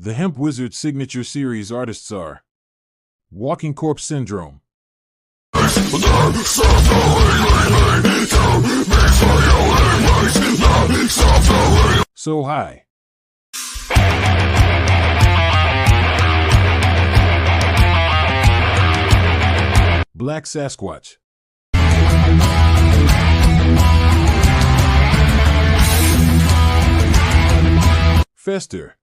The Hemp Wizard signature series artists are Walking Corpse Syndrome, So High, Black Sasquatch, Fester,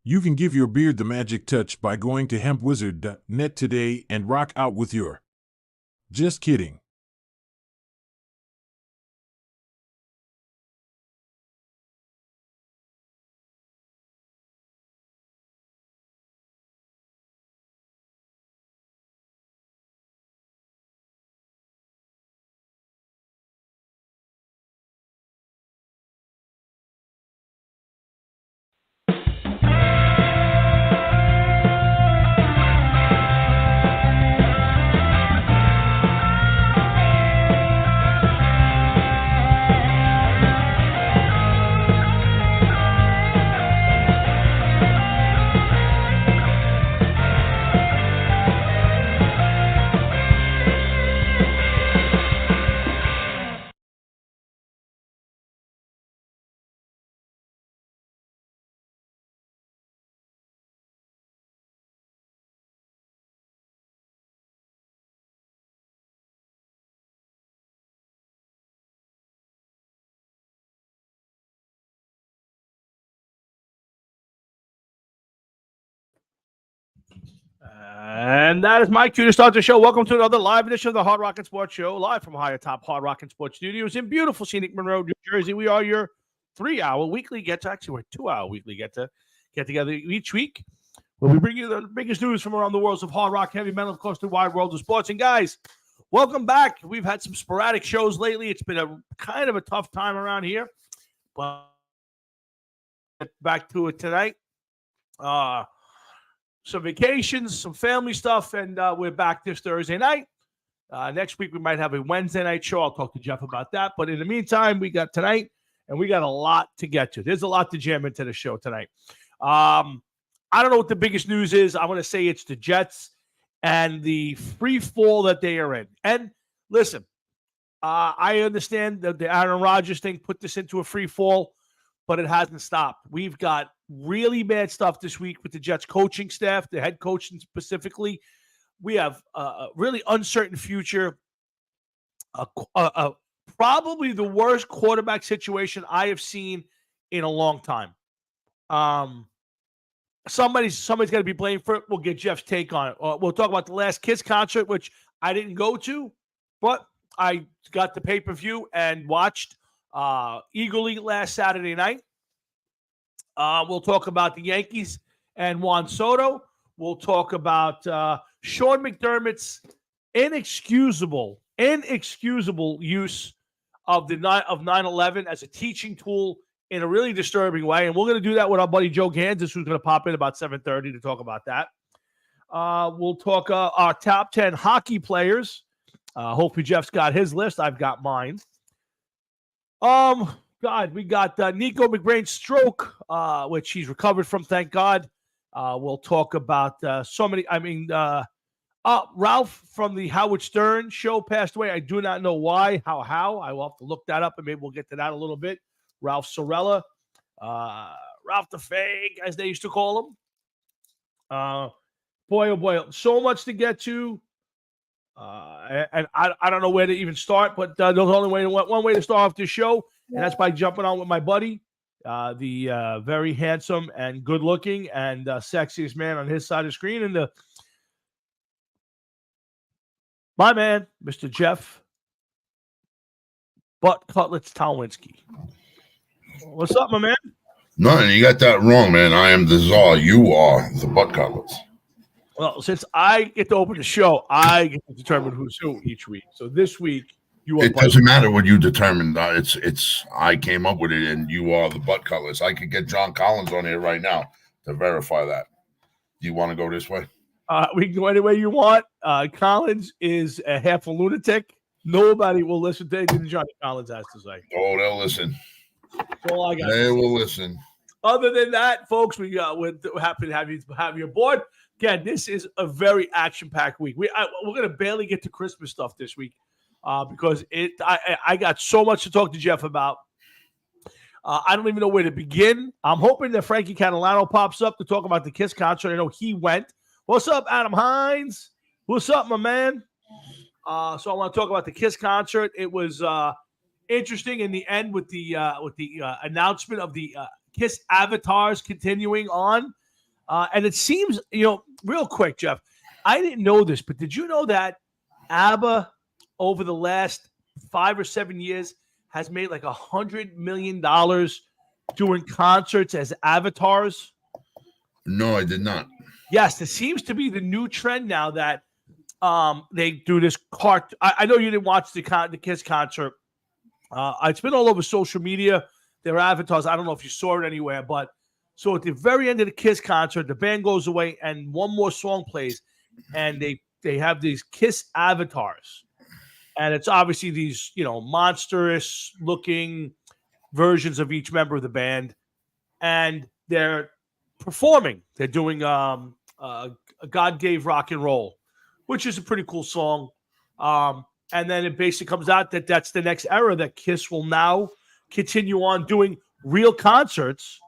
You can give your beard the magic touch by going to hempwizard.net today and rock out with your... Just kidding. And that is my cue to start the show. Welcome to another live edition of the Hard Rock and Sports Show, live from high atop Hard Rock and Sports Studios in beautiful scenic Monroe, New Jersey. We are your 3-hour weekly actually we're 2-hour weekly get together each week where we bring you the biggest news from around the worlds of hard rock, heavy metal, of course, the wide world of sports. And guys, welcome back. We've had some sporadic shows lately. It's been a kind of a tough time around here, but back to it tonight. Some vacations, some family stuff, and we're back this Thursday night. Next week, we might have a Wednesday night show. I'll talk to Jeff about that. But in the meantime, we got tonight, and we got a lot to get to. There's a lot to jam into the show tonight. I don't know what the biggest news is. I'm going to say it's the Jets and the free fall that they are in. And listen, I understand that the Aaron Rodgers thing put this into a free fall, but it hasn't stopped. We've got really bad stuff this week with the Jets coaching staff, the head coach specifically. We have a really uncertain future. Probably the worst quarterback situation I have seen in a long time. Somebody's got to be blamed for it. We'll get Jeff's take on it. We'll talk about the Last Kiss concert, which I didn't go to, but I got the pay-per-view and watched eagerly last Saturday night. We'll talk about the Yankees and Juan Soto. We'll talk about Sean McDermott's inexcusable use of 9/11 as a teaching tool in a really disturbing way. And we're going to do that with our buddy Joe Kansas, who's going to pop in about 7:30 to talk about that. We'll talk our top 10 hockey players. Hopefully Jeff's got his list. I've got mine. God, we got Nico McBrain's stroke, which he's recovered from, thank God. We'll talk about Ralph from the Howard Stern show passed away. I do not know why, how. I will have to look that up, and maybe we'll get to that a little bit. Ralph Sorella, Ralph the Fag, as they used to call him. Boy, oh boy, so much to get to. And I don't know where to even start, but there's only one way to start off this show, and that's by jumping on with my buddy, the very handsome and good-looking and sexiest man on his side of the screen, and my man, Mr. Jeff Butt Cutlets Towinski. What's up, my man? Nothing. You got that wrong, man. I am the czar. You are the Butt Cutlets. Well, since I get to open the show, I get to determine who's who each week. So this week, you are. It doesn't matter what you determined. It's. I came up with it, and you are the Butt Cutlets. I could get John Collins on here right now to verify that. Do you want to go this way? We can go any way you want. Collins is a half a lunatic. Nobody will listen to anything Johnny Collins has to say. Oh, they'll listen. That's all I got. They will listen. Other than that, folks, we're happy to have you aboard. Again, this is a very action-packed week. We're going to barely get to Christmas stuff this week because I got so much to talk to Jeff about. I don't even know where to begin. I'm hoping that Frankie Catalano pops up to talk about the Kiss concert. I know he went. What's up, Adam Hines? What's up, my man? So I want to talk about the Kiss concert. It was interesting in the end with the announcement of the Kiss avatars continuing on. And it seems, real quick, Jeff, I didn't know this, but did you know that ABBA over the last 5 or 7 years has made like $100 million doing concerts as avatars? No, I did not. Yes, it seems to be the new trend now that they do this I know you didn't watch the Kiss concert. It's been all over social media. Their avatars. I don't know if you saw it anywhere, but so at the very end of the Kiss concert, the band goes away and one more song plays, and they have these Kiss avatars, and it's obviously these monstrous looking versions of each member of the band, and they're performing. They're doing God Gave Rock and Roll, which is a pretty cool song. And then it basically comes out that that's the next era, that Kiss will now continue on doing real concerts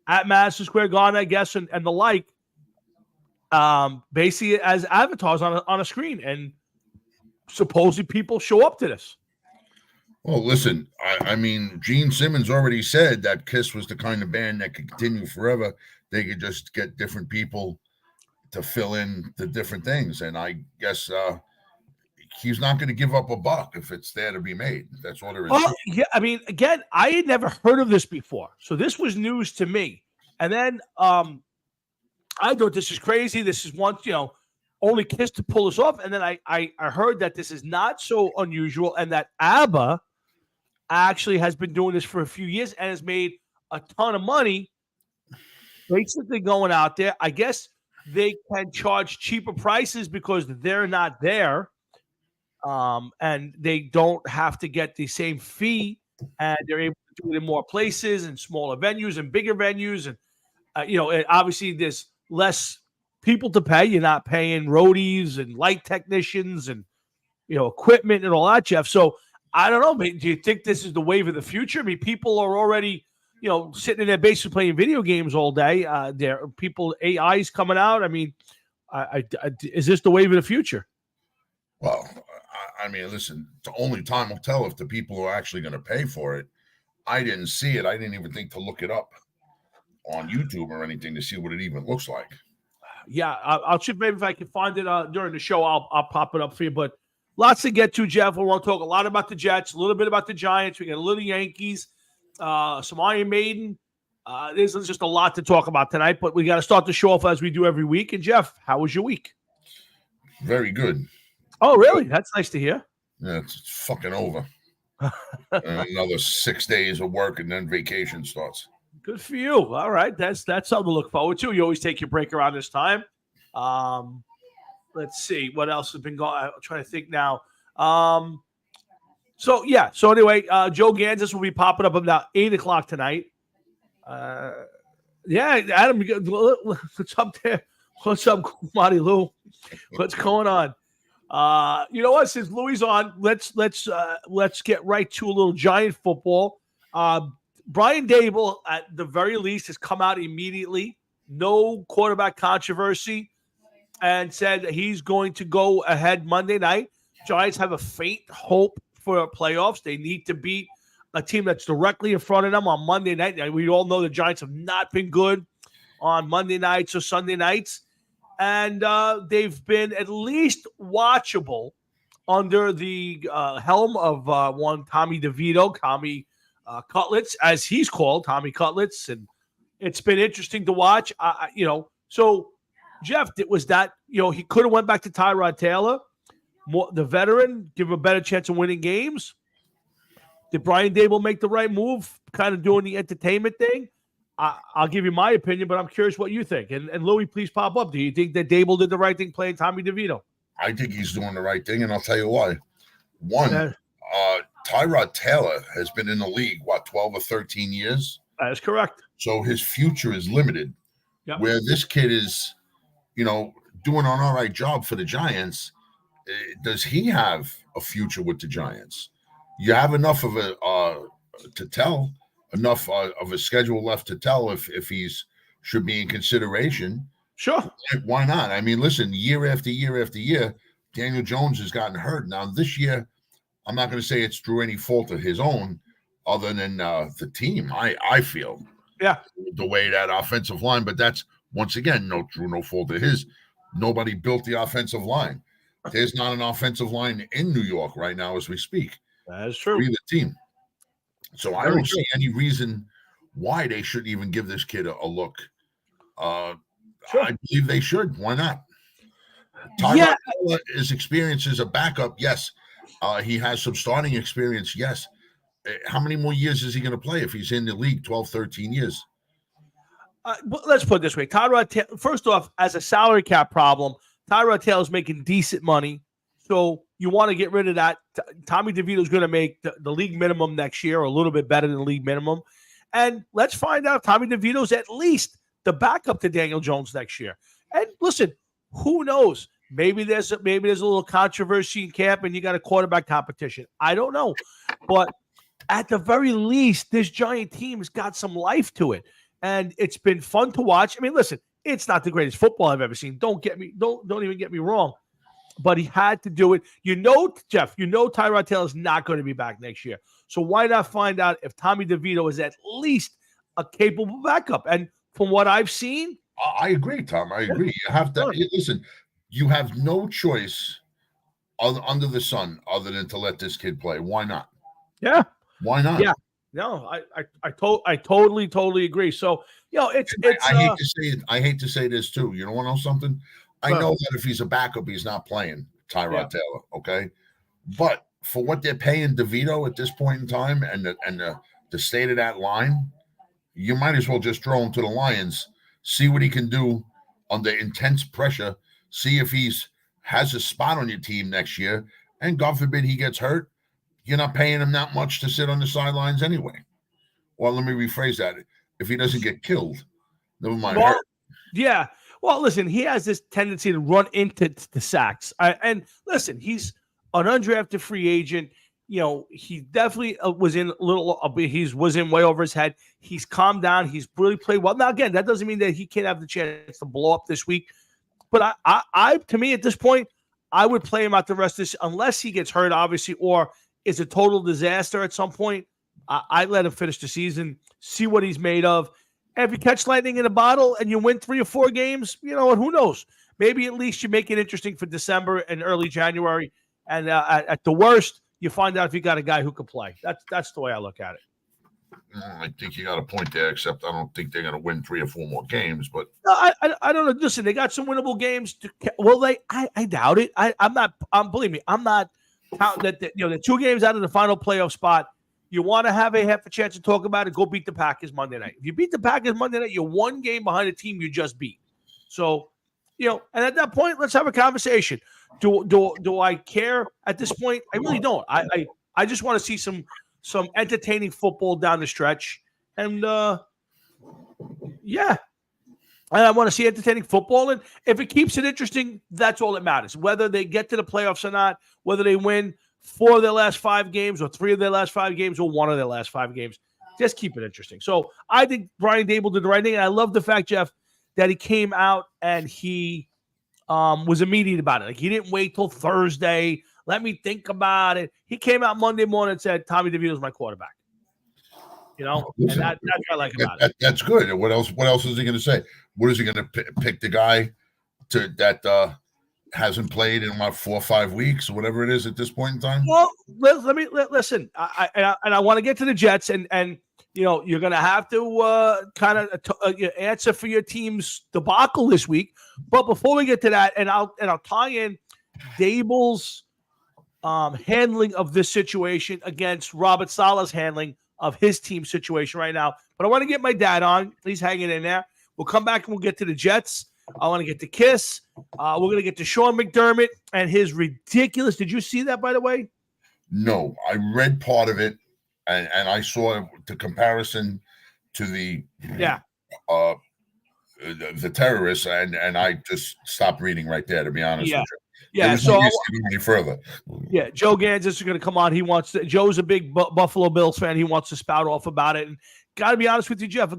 at Madison Square Garden, I guess, and the like, basically as avatars on a screen. And supposedly people show up to this. Well, listen, I mean, Gene Simmons already said that Kiss was the kind of band that could continue forever. They could just get different people to fill in the different things. And I guess he's not going to give up a buck if it's there to be made. That's all there is. Oh, yeah. I mean, again, I had never heard of this before. So this was news to me. And then I thought this is crazy. This is once, only Kiss to pull this off. And then I heard that this is not so unusual and that ABBA actually has been doing this for a few years and has made a ton of money basically going out there. I guess they can charge cheaper prices because they're not there. And they don't have to get the same fee, and they're able to do it in more places and smaller venues and bigger venues. And, obviously there's less people to pay. You're not paying roadies and light technicians and, equipment and all that, Jeff. So I don't know. Do you think this is the wave of the future? I mean, people are already, sitting in their basement playing video games all day. There are people, AI's coming out. I mean, is this the wave of the future? Well, I mean, listen, only time will tell if the people are actually going to pay for it. I didn't see it. I didn't even think to look it up on YouTube or anything to see what it even looks like. Yeah, I'll see maybe if I can find it during the show. I'll pop it up for you. But lots to get to, Jeff. We want to talk a lot about the Jets, a little bit about the Giants. We got a little Yankees, some Iron Maiden. There's just a lot to talk about tonight. But we got to start the show off as we do every week. And Jeff, how was your week? Very good. Oh, really? That's nice to hear. Yeah, it's fucking over. Another 6 days of work and then vacation starts. Good for you. All right. That's something to look forward to. You always take your break around this time. Let's see what else has been going on. I'm trying to think now. So anyway, Joe Gansas will be popping up about 8 o'clock tonight. Yeah, Adam, what's up there? What's up, Marty Lou? What's going on? You know what? Since Louis on, let's get right to a little Giant football. Brian Daboll, at the very least, has come out immediately, no quarterback controversy, and said that he's going to go ahead Monday night. Giants have a faint hope for playoffs. They need to beat a team that's directly in front of them on Monday night. We all know the Giants have not been good on Monday nights or Sunday nights. And they've been at least watchable under the helm of one Tommy DeVito, Tommy Cutlets, as he's called, Tommy Cutlets. And it's been interesting to watch. So, Jeff, it was that, he could have went back to Tyrod Taylor, the veteran, give him a better chance of winning games. Did Brian Daboll make the right move, kind of doing the entertainment thing? I'll give you my opinion, but I'm curious what you think. And Louis, please pop up. Do you think that Daboll did the right thing playing Tommy DeVito? I think he's doing the right thing, and I'll tell you why. One, Yeah. Tyrod Taylor has been in the league, 12 or 13 years? That is correct. So his future is limited. Yep. Where this kid is, doing an all right job for the Giants, does he have a future with the Giants? You have enough of enough of a schedule left to tell if he's should be in consideration. Sure. Why not? I mean, listen, year after year after year, Daniel Jones has gotten hurt. Now this year, I'm not going to say it's through any fault of his own, other than the team. I feel, the way that offensive line, but that's once again no fault of his. Nobody built the offensive line. There's not an offensive line in New York right now as we speak. That is true. Either team. So I don't see any reason why they shouldn't even give this kid a look. Sure. I believe they should. Why not? Tyrod Taylor, his experience as a backup, yes. He has some starting experience, yes. How many more years is he going to play if he's in the league 12, 13 years? But let's put it this way. Tyrod Taylor, first off, as a salary cap problem, Tyrod Taylor's making decent money. So you want to get rid of that. Tommy DeVito's going to make the league minimum next year, or a little bit better than the league minimum. And let's find out if Tommy DeVito's at least the backup to Daniel Jones next year. And listen, who knows? Maybe there's a little controversy in camp and you got a quarterback competition. I don't know. But at the very least, this Giant team has got some life to it. And it's been fun to watch. I mean, listen, it's not the greatest football I've ever seen. Don't even get me wrong. But he had to do it. Jeff, Tyrod Taylor's not going to be back next year. So why not find out if Tommy DeVito is at least a capable backup? And from what I've seen, I agree, Tom. I agree. You have to listen. You have no choice under the sun other than to let this kid play. Why not? Yeah. Why not? Yeah. No, I totally agree. So, it's I hate to say this too. You don't want to know something? I know that if he's a backup, he's not playing Tyrod Taylor. Okay. But for what they're paying DeVito at this point in time and the state of that line, you might as well just throw him to the Lions, see what he can do under intense pressure, see if has a spot on your team next year, and God forbid he gets hurt, you're not paying him that much to sit on the sidelines anyway. Well, let me rephrase that. If he doesn't get killed, never mind hurt. Yeah. Well, listen, he has this tendency to run into the sacks. And listen, he's an undrafted free agent. He definitely was in way over his head. He's calmed down. He's really played well. Now, again, that doesn't mean that he can't have the chance to blow up this week. But to me, at this point, I would play him out the rest of this, unless he gets hurt, obviously, or is a total disaster at some point. I let him finish the season, see what he's made of. And if you catch lightning in a bottle and you win 3 or 4 games, who knows? Maybe at least you make it interesting for December and early January. And at the worst, you find out if you got a guy who can play. That's the way I look at it. I think you got a point there, except I don't think they're going to win 3 or 4 more games. But no, I don't know. Listen, they got some winnable games. I doubt it. Believe me, I'm not counting that. The 2 games out of the final playoff spot. You want to have a chance to talk about it, go beat the Packers Monday night. If you beat the Packers Monday night, you're 1 game behind the team you just beat. So, and at that point, let's have a conversation. Do I care at this point? I really don't. I just want to see some entertaining football down the stretch. And, and I want to see entertaining football. And if it keeps it interesting, that's all that matters. Whether they get to the playoffs or not, whether they win 4 of their last 5 games or 3 of their last 5 games or 1 of their last 5 games. Just keep it interesting. So I think Brian Daboll did the right thing. And I love the fact, Jeff, that he came out and he was immediate about it. Like, he didn't wait till Thursday. Let me think about it. He came out Monday morning and said, Tommy DeVito's my quarterback. And that's what I like about it. That's good. What else is he going to say? What is he going to pick the guy that hasn't played in about 4 or 5 weeks or whatever it is at this point in time? Well, listen. I want to get to the Jets, and you're going to have to kind of answer for your team's debacle this week. But before we get to that, and I'll tie in Daboll's handling of this situation against Robert Saleh's handling of his team situation right now. But I want to get my dad on. He's hanging in there. We'll come back and we'll get to the Jets. I want to get to Kiss. We're going to get to Sean McDermott and his ridiculous. Did you see that, by the way? No, I read part of it, and I saw the comparison to the Yeah. the terrorists, and I just stopped reading right there. To be honest Yeah. with you, Yeah. there was So no use to go any further. yeah, Joe Gansas is going to come on. Joe's a big Buffalo Bills fan. He wants to spout off about it. And got to be honest with you, Jeff,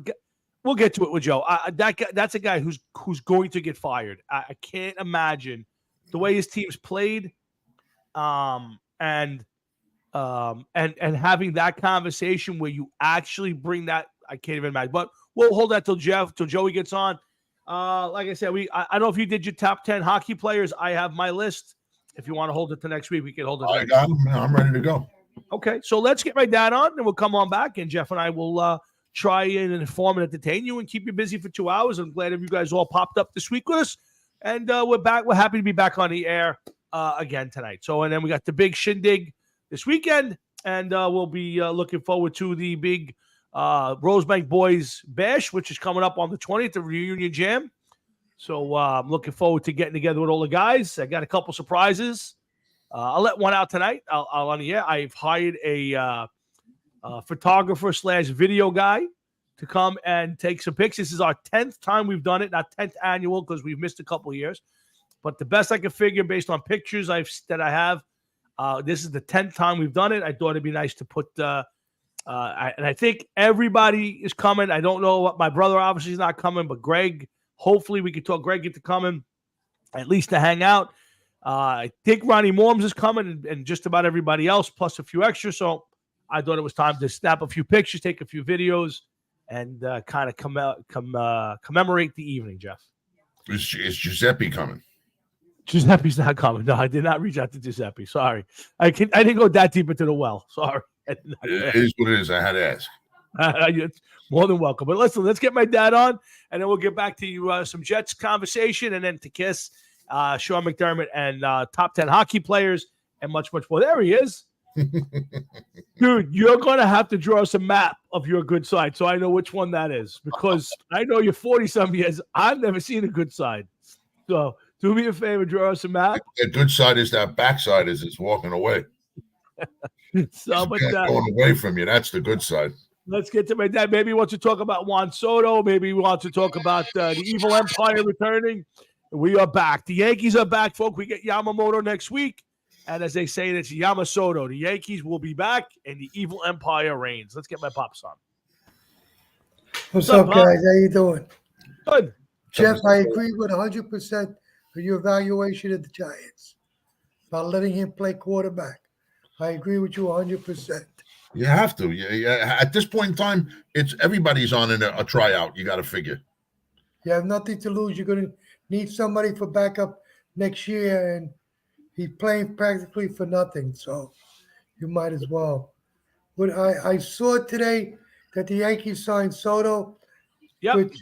we'll get to it with Joe. That's a guy who's going to get fired. I can't imagine the way his team's played, and having that conversation where you actually bring that. I can't even imagine. But we'll hold that till Joey gets on. Like I said, I don't know if you did your top 10 hockey players. I have my list. If you want to hold it to next week, we can hold it. I got him. I'm ready to go. Okay, so let's get my dad on, and we'll come on back, and Jeff and I will try and inform and entertain you and keep you busy for 2 hours. I'm glad you guys all popped up this week with us, and we're back. We're happy to be back on the air again tonight. So, and then we got the big shindig this weekend, and we'll be looking forward to the big Rosebank Boys Bash, which is coming up on the 20th, the reunion jam. So I'm looking forward to getting together with all the guys. I got a couple surprises. I'll let one out tonight. I'll on the air. I've hired a photographer / video guy to come and take some pics. This is our 10th time we've done it, not 10th annual because we've missed a couple of years. But the best I could figure based on pictures that I have, this is the 10th time we've done it. I thought it'd be nice to put and I think everybody is coming. I don't know what my brother obviously is not coming, but Greg. Hopefully we can talk Greg into coming, at least to hang out. I think Ronnie Morms is coming and just about everybody else, plus a few extras. So I thought it was time to snap a few pictures, take a few videos, and kind of commemorate the evening, Jeff. Is Giuseppe coming? Giuseppe's not coming. No, I did not reach out to Giuseppe. Sorry. I didn't go that deep into the well. Sorry. It is what it is. I had to ask. It's more than welcome. But listen, let's get my dad on, and then we'll get back to you some Jets conversation, and then to Kiss, Sean McDermott, and top 10 hockey players, and much, much more. There he is. Dude, you're going to have to draw us a map of your good side so I know which one that is, because I know you're 40-some years. I've never seen a good side. So do me a favor, draw us a map. The good side is that backside is it's walking away. So, but going away from you. That's the good side. Let's get to my dad. Maybe he wants to talk about Juan Soto. Maybe he wants to talk about the Evil Empire returning. We are back. The Yankees are back, folks. We get Yamamoto next week. And as they say, it's Yamasoto. The Yankees will be back, and the Evil Empire reigns. Let's get my pops on. What's up, guys? How you doing? Good. Jeff, I agree with 100% with your evaluation of the Giants about letting him play quarterback. I agree with you 100%. You have to. Yeah. At this point in time, it's everybody's on a tryout. You got to figure. You have nothing to lose. You're going to need somebody for backup next year, and he's playing practically for nothing, so you might as well. But I saw today that the Yankees signed Soto, which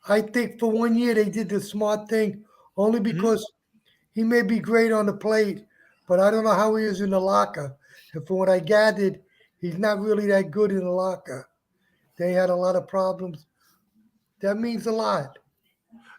I think for 1 year they did the smart thing only because he may be great on the plate, but I don't know how he is in the locker. And from what I gathered, he's not really that good in the locker. They had a lot of problems. That means a lot.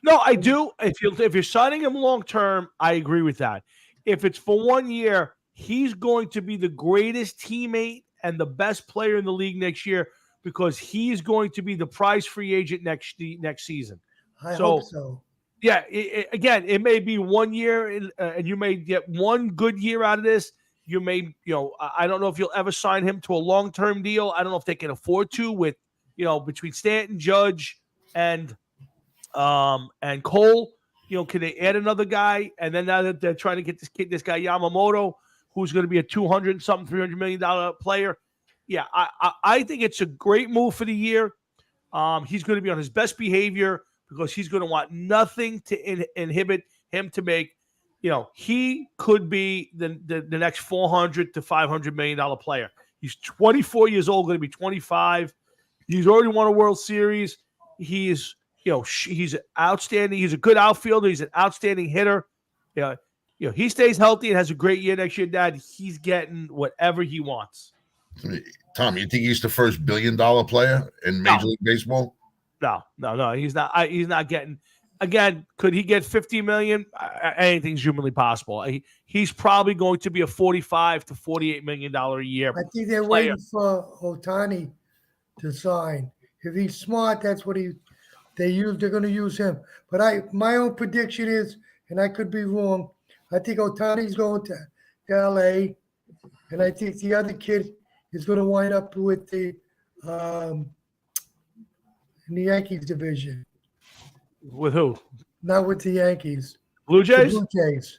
No, I do. If you're signing him long term, I agree with that. If it's for 1 year, he's going to be the greatest teammate and the best player in the league next year because he's going to be the prize free agent next season. I hope so. Yeah, again, it may be 1 year, and you may get one good year out of this. You may, I don't know if you'll ever sign him to a long-term deal. I don't know if they can afford to with, between Stanton, Judge, and Cole. Can they add another guy? And then now that they're trying to get this guy Yamamoto, who's going to be a $300 million player. Yeah, I think it's a great move for the year. He's going to be on his best behavior because he's going to want nothing to inhibit him to make. He could be the next $400 to $500 million player. He's 24 years old, going to be 25. He's already won a World Series. He's outstanding. He's a good outfielder. He's an outstanding hitter. He stays healthy and has a great year next year, Dad. He's getting whatever he wants. Tom, you think he's the first $1 billion player in Major League Baseball? No. He's not. He's not getting again, could he get $50 million? Anything's humanly possible. He's probably going to be a $45 to $48 million a year. I think they're player. waiting for Otani to sign. If he's smart, that's what they're going to use him. But my own prediction is, and I could be wrong, I think Otani's going to LA, and I think the other kid is going to wind up with in the Yankees division. With who? Not with the Yankees. Blue The Jays? Blue Jays.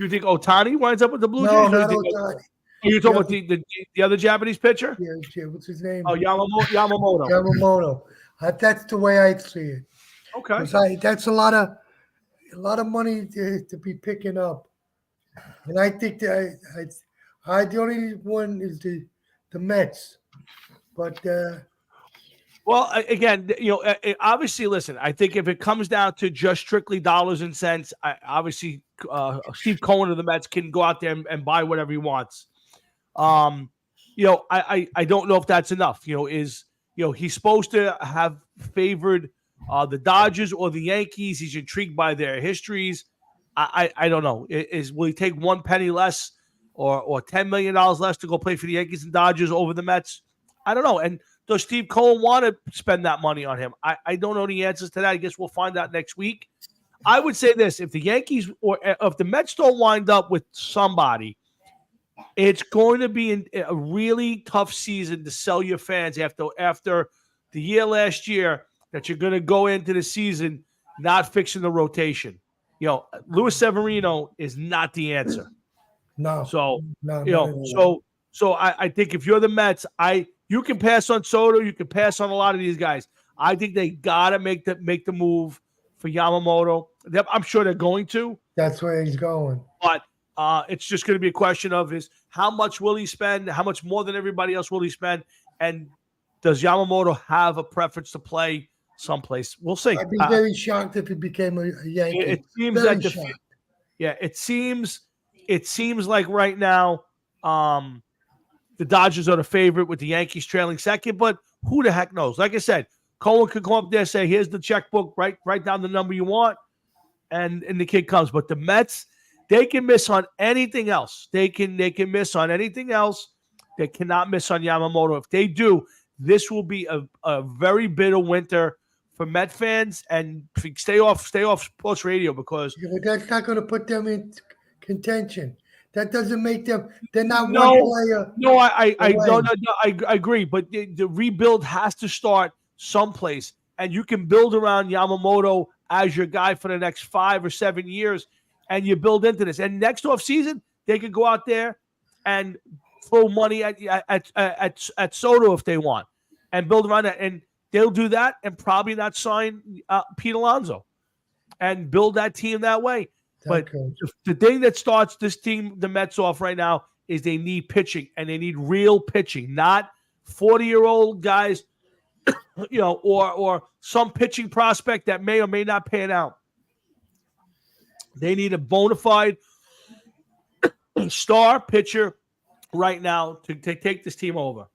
You think Otani winds up with the Blue No, Jays? Or not you think- Otani. You're talking about the other Japanese pitcher? Yeah, what's his name? Oh, Yamamoto. Yamamoto. That's the way I see it. Okay. 'Cause that's a lot of money to be picking up, and I think that the only one is the Mets, but Well, again, obviously, listen, I think if it comes down to just strictly dollars and cents, obviously Steve Cohen of the Mets can go out there and buy whatever he wants. I don't know if that's enough. He's supposed to have favored the Dodgers or the Yankees. He's intrigued by their histories. I don't know. Will he take one penny less or $10 million less to go play for the Yankees and Dodgers over the Mets? I don't know. And does Steve Cohen want to spend that money on him? I don't know the answers to that. I guess we'll find out next week. I would say this: if the Yankees or if the Mets don't wind up with somebody, it's going to be a really tough season to sell your fans after the year last year that you're going to go into the season not fixing the rotation. Luis Severino is not the answer. no. So, No, not at all. so I think if you're the Mets, you can pass on Soto, you can pass on a lot of these guys. I think they gotta make the move for Yamamoto. I'm sure they're going to, That's where he's going. but it's just going to be a question of how much will he spend, how much more than everybody else will he spend, and does Yamamoto have a preference to play someplace? We'll see. I'd be very shocked if he became a Yankee. It seems very like shocked. it seems like right now the Dodgers are the favorite with the Yankees trailing second, but who the heck knows? Like I said, Cohen could come up there and say, here's the checkbook, write down the number you want, and the kid comes. But the Mets, they can miss on anything else. They can miss on anything else. They cannot miss on Yamamoto. If they do, this will be a very bitter winter for Met fans, and stay off sports radio because Yeah, but that's not going to put them in contention. That doesn't make them. They're not No. one player. No, I away. agree, but the rebuild has to start someplace, and you can build around Yamamoto as your guy for the next 5 or 7 years, and you build into this. And next off season, they could go out there and throw money at Soto if they want, and build around that. And they'll do that, and probably not sign Pete Alonso, and build that team that way. But Okay. the thing that starts this team, the Mets, off right now is they need pitching, and they need real pitching, not 40-year-old guys, or some pitching prospect that may or may not pan out. They need a bona fide star pitcher right now to take this team over.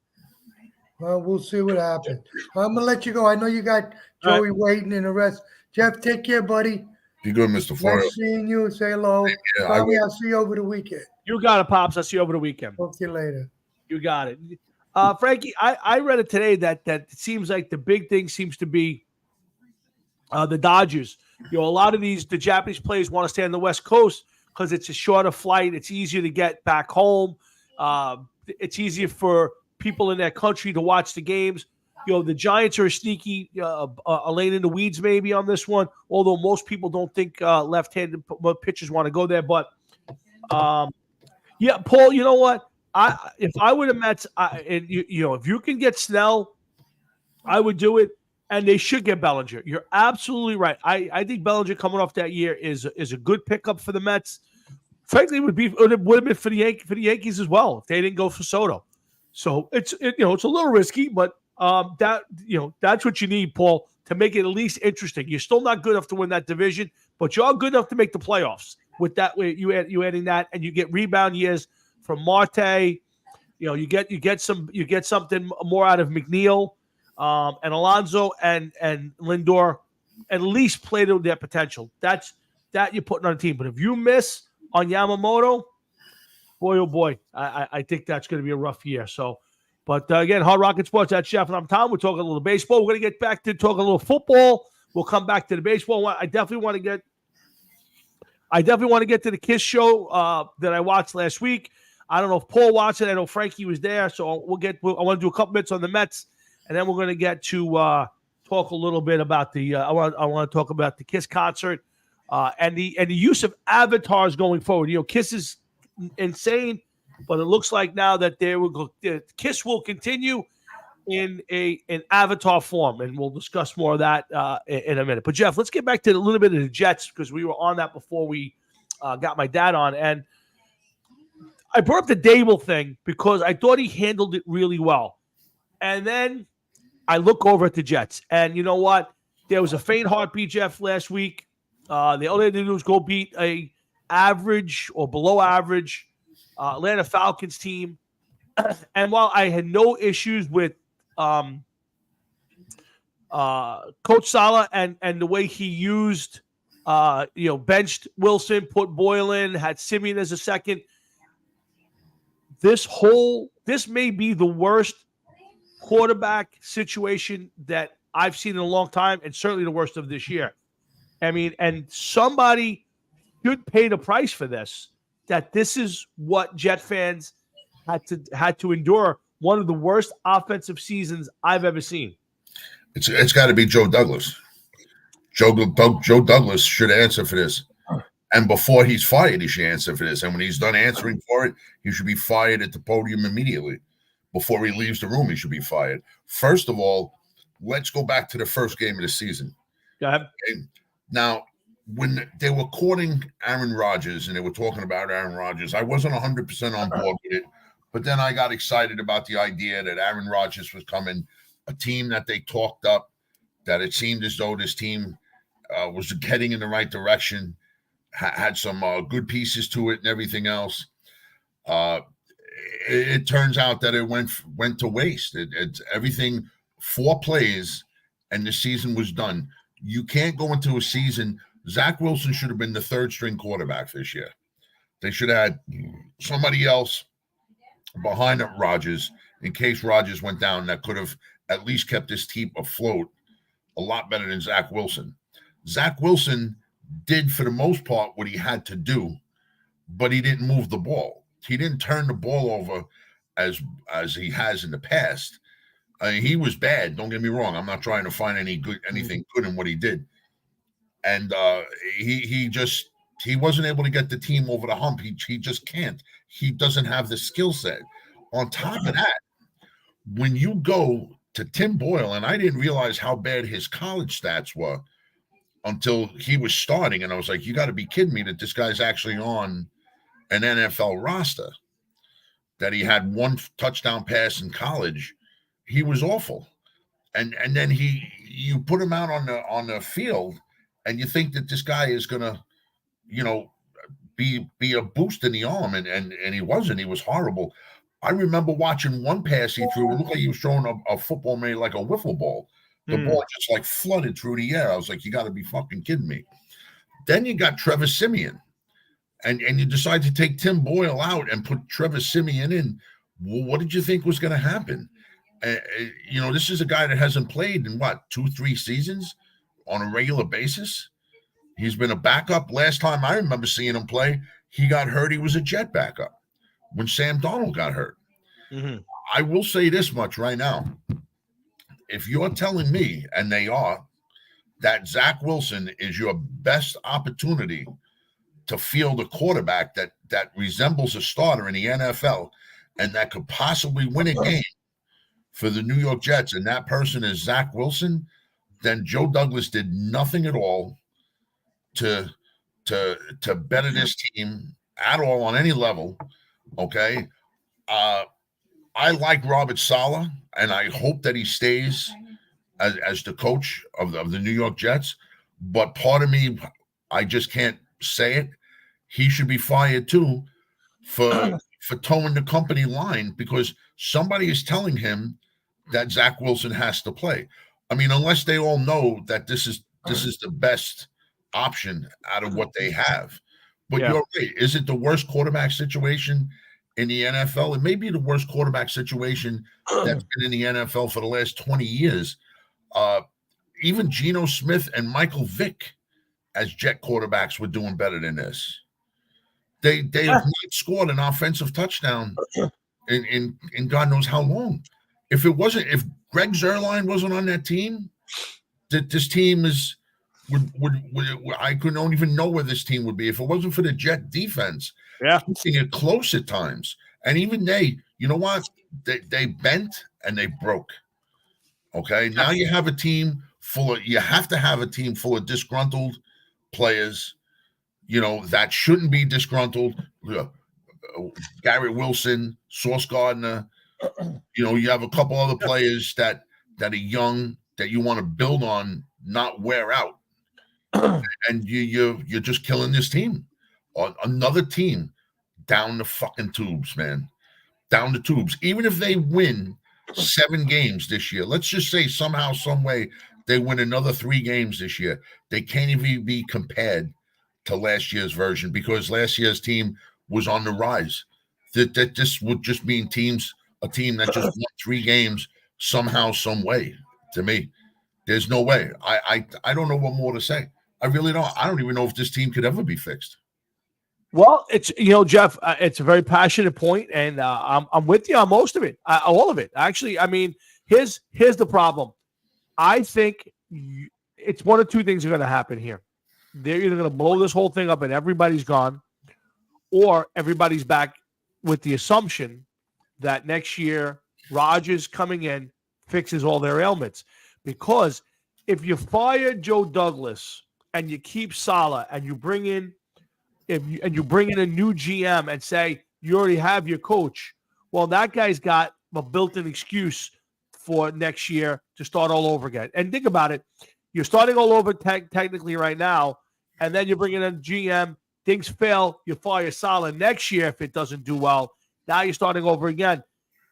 Well, we'll see what happens. I'm gonna let you go. I know you got Joey waiting and the rest. Jeff, take care, buddy. Be good, Mr. Flores. Nice seeing you. Say hello. Yeah, I Probably will. I'll see you over the weekend. You got it, Pops. I'll see you over the weekend. Talk to you later. You got it. Frankie, I read it today that it seems like the big thing seems to be the Dodgers. A lot of the Japanese players want to stay on the West Coast because it's a shorter flight. It's easier to get back home. It's easier for people in their country to watch the games. The Giants are a sneaky lane in the weeds maybe on this one, although most people don't think left-handed pitchers want to go there. But, yeah, Paul, you know what? If I were the Mets, if you can get Snell, I would do it, and they should get Bellinger. You're absolutely right. I think Bellinger coming off that year is a good pickup for the Mets. Frankly, it would have been for the Yankees as well if they didn't go for Soto. So it's a little risky, but that's what you need, Paul, to make it at least interesting. You're still not good enough to win that division, but you are good enough to make the playoffs. With that, you adding that, and you get rebound years from Marte. You get something more out of McNeil and Alonso and Lindor. at least play to their potential. That you're putting on a team. But if you miss on Yamamoto, boy, oh boy, I think that's going to be a rough year. So, but again, Hard Rocket Sports, that's Jeff and I'm Tom. We're talking a little baseball. We're going to get back to talking a little football. We'll come back to the baseball. I definitely want to get to the Kiss show that I watched last week. I don't know if Paul watched it. I know Frankie was there, so I want to do a couple minutes on the Mets, and then we're going to get to talk a little bit about the. I want to talk about the Kiss concert and the use of avatars going forward. You know, Kiss is insane, but it looks like now that Kiss will continue in an avatar form, and we'll discuss more of that in a minute. But Jeff, let's get back to a little bit of the Jets because we were on that before we got my dad on, and I brought up the Dable thing because I thought he handled it really well. And then I look over at the Jets, and you know what? There was a faint heartbeat, Jeff, last week. The only thing to do was go beat a average or below average Atlanta Falcons team. And while I had no issues with Coach Saleh and the way he used, benched Wilson, put Boyle in, had Simeon as a second, this may be the worst quarterback situation that I've seen in a long time, and certainly the worst of this year. I mean, and somebody should pay the price for this, that this is what Jet fans had to endure, one of the worst offensive seasons I've ever seen. It's got to be Joe Douglas. Joe Douglas should answer for this. And before he's fired, he should answer for this. And when he's done answering for it, he should be fired at the podium immediately. Before he leaves the room, he should be fired. First of all, let's go back to the first game of the season. Go ahead. Okay? Now, when they were courting Aaron Rodgers and they were talking about Aaron Rodgers, I wasn't 100% on board with it. But then I got excited about the idea that Aaron Rodgers was coming, a team that they talked up, that it seemed as though this team was heading in the right direction. Had some good pieces to it and everything else. It turns out that it went to waste. It's everything, 4 plays, and the season was done. You can't go into a season. Zach Wilson should have been the 3rd-string quarterback this year. They should have had somebody else behind Rodgers in case Rodgers went down that could have at least kept this team afloat a lot better than Zach Wilson. Zach Wilson did, for the most part, what he had to do, but he didn't move the ball. He didn't turn the ball over as he has in the past. I mean, he was bad. Don't get me wrong. I'm not trying to find anything good in what he did. And he wasn't able to get the team over the hump. He just can't. He doesn't have the skill set. On top of that, when you go to Tim Boyle, and I didn't realize how bad his college stats were until he was starting, and I was like, you got to be kidding me that this guy's actually on an NFL roster, that he had 1 touchdown pass in college. He was awful. And then you put him out on the field, and you think that this guy is going to, be a boost in the arm, and he wasn't. He was horrible. I remember watching one pass he threw. It looked like he was throwing a football made like a wiffle ball. The ball just like flooded through the air. I was like, you got to be fucking kidding me. Then you got Trevor Siemian, and you decide to take Tim Boyle out and put Trevor Siemian in. Well, what did you think was going to happen? This is a guy that hasn't played in 2-3 seasons on a regular basis. He's been a backup. Last time I remember seeing him play, he got hurt. He was a Jet backup when Sam Darnold got hurt. Mm-hmm. I will say this much right now. If you're telling me, and they are, that Zach Wilson is your best opportunity to field a quarterback that resembles a starter in the NFL and that could possibly win a game for the New York Jets, and that person is Zach Wilson, then Joe Douglas did nothing at all to better this team at all on any level. Okay. I like Robert Saleh, and I hope that he stays as the coach of the New York Jets. But part of me, I just can't say it. He should be fired too for towing the company line, because somebody is telling him that Zach Wilson has to play. I mean, unless they all know that this is this is the best option out of what they have. But Yeah. you're right. Is it the worst quarterback situation in the NFL? It may be the worst quarterback situation that's been in the NFL for the last 20 years. Even Geno Smith and Michael Vick as Jet quarterbacks were doing better than this. They have not scored an offensive touchdown in God knows how long. If Greg Zuerlein wasn't on that team, this team would I couldn't even know where this team would be if it wasn't for the Jet defense. Yeah. Keeping it close at times. And even you know what? They bent and they broke. Okay. Now you have a team you have to have a team full of disgruntled players, that shouldn't be disgruntled. Garrett Wilson, Sauce Gardner, you have a couple other players that are young that you want to build on, not wear out. And you're just killing this team. Another team down the fucking tubes, man. Down the tubes. Even if they win 7 games this year, let's just say somehow, some way they win another 3 games this year, they can't even be compared to last year's version because last year's team was on the rise. That this would just mean a team that just won 3 games somehow, some way. To me, there's no way. I don't know what more to say. I really don't. I don't even know if this team could ever be fixed. Well, it's Jeff. It's a very passionate point, and I'm with you on most of it, all of it. Actually, I mean, here's the problem. I think it's one of 2 things are going to happen here. They're either going to blow this whole thing up and everybody's gone, or everybody's back with the assumption that next year Rodgers coming in fixes all their ailments. Because if you fire Joe Douglas and you keep Saleh and you bring in a new GM and say you already have your coach, well, that guy's got a built-in excuse for next year to start all over again. And think about it. You're starting all over technically right now, and then you're bringing in a GM. Things fail. You fire Saleh next year if it doesn't do well. Now you're starting over again.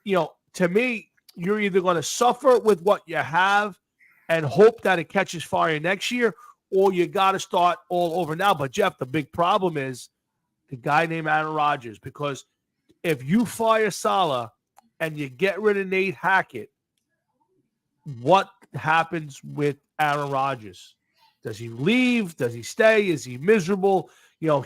To me, you're either going to suffer with what you have and hope that it catches fire next year, or you got to start all over now. But, Jeff, the big problem is the guy named Aaron Rodgers, because if you fire Saleh and you get rid of Nate Hackett, what happens with Aaron Rodgers? Does he leave? Does he stay? Is he miserable?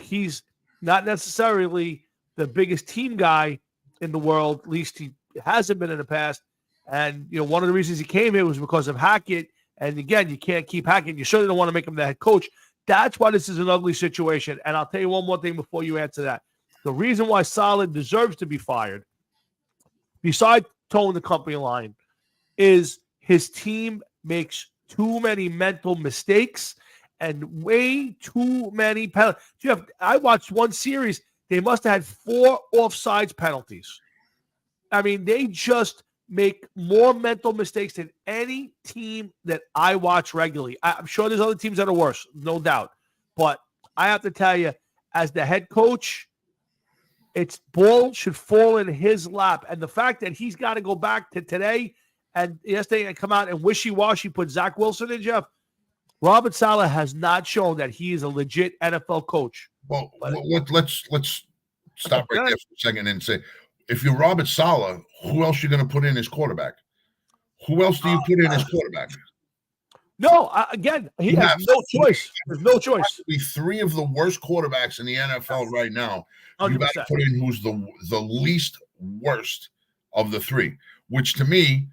He's not necessarily the biggest team guy in the world. At least he hasn't been in the past. And, one of the reasons he came here was because of Hackett. And again, you can't keep Hackett. You certainly don't want to make him the head coach. That's why this is an ugly situation. And I'll tell you one more thing before you answer that. The reason why Saleh deserves to be fired, besides towing the company line, is his team makes too many mental mistakes and way too many penalties. Jeff, I watched one series. They must have had 4 offsides penalties. I mean, they just make more mental mistakes than any team that I watch regularly. I'm sure there's other teams that are worse, no doubt. But I have to tell you, as the head coach, its ball should fall in his lap. And the fact that he's got to go back to today and yesterday and come out and wishy-washy put Zach Wilson in, Jeff, Robert Saleh has not shown that he is a legit NFL coach. Well, let's stop right there for a second and say, if you're Robert Saleh, who else are you going to put in as quarterback? Who else do you put in as quarterback? No, again, he has no choice. There's no choice. Be 3 of the worst quarterbacks in the NFL right now. 100%. You got to put in who's the least worst of the 3, which to me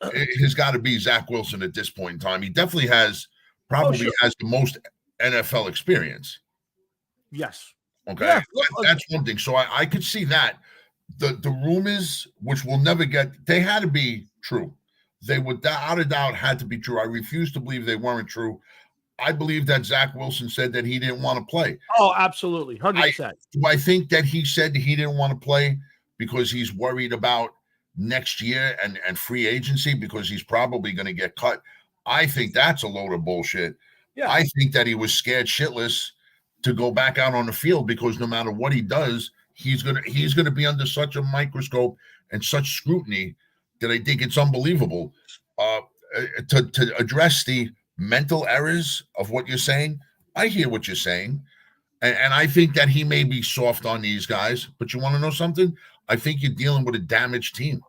has got to be Zach Wilson at this point in time. He definitely has the most NFL experience. Yes. Okay. Yeah. That's one thing. So I could see that. The rumors, which we'll never get, they had to be true. They would, without a doubt, had to be true. I refuse to believe they weren't true. I believe that Zach Wilson said that he didn't want to play. Oh, absolutely. 100%. Do I think that he said he didn't want to play because he's worried about next year and free agency because he's probably going to get cut? I think that's a load of bullshit. Yeah. I think that he was scared shitless to go back out on the field because no matter what he does, he's gonna be under such a microscope and such scrutiny that I think it's unbelievable. To address the mental errors of what you're saying. I hear what you're saying. And I think that he may be soft on these guys, but you want to know something? I think you're dealing with a damaged team.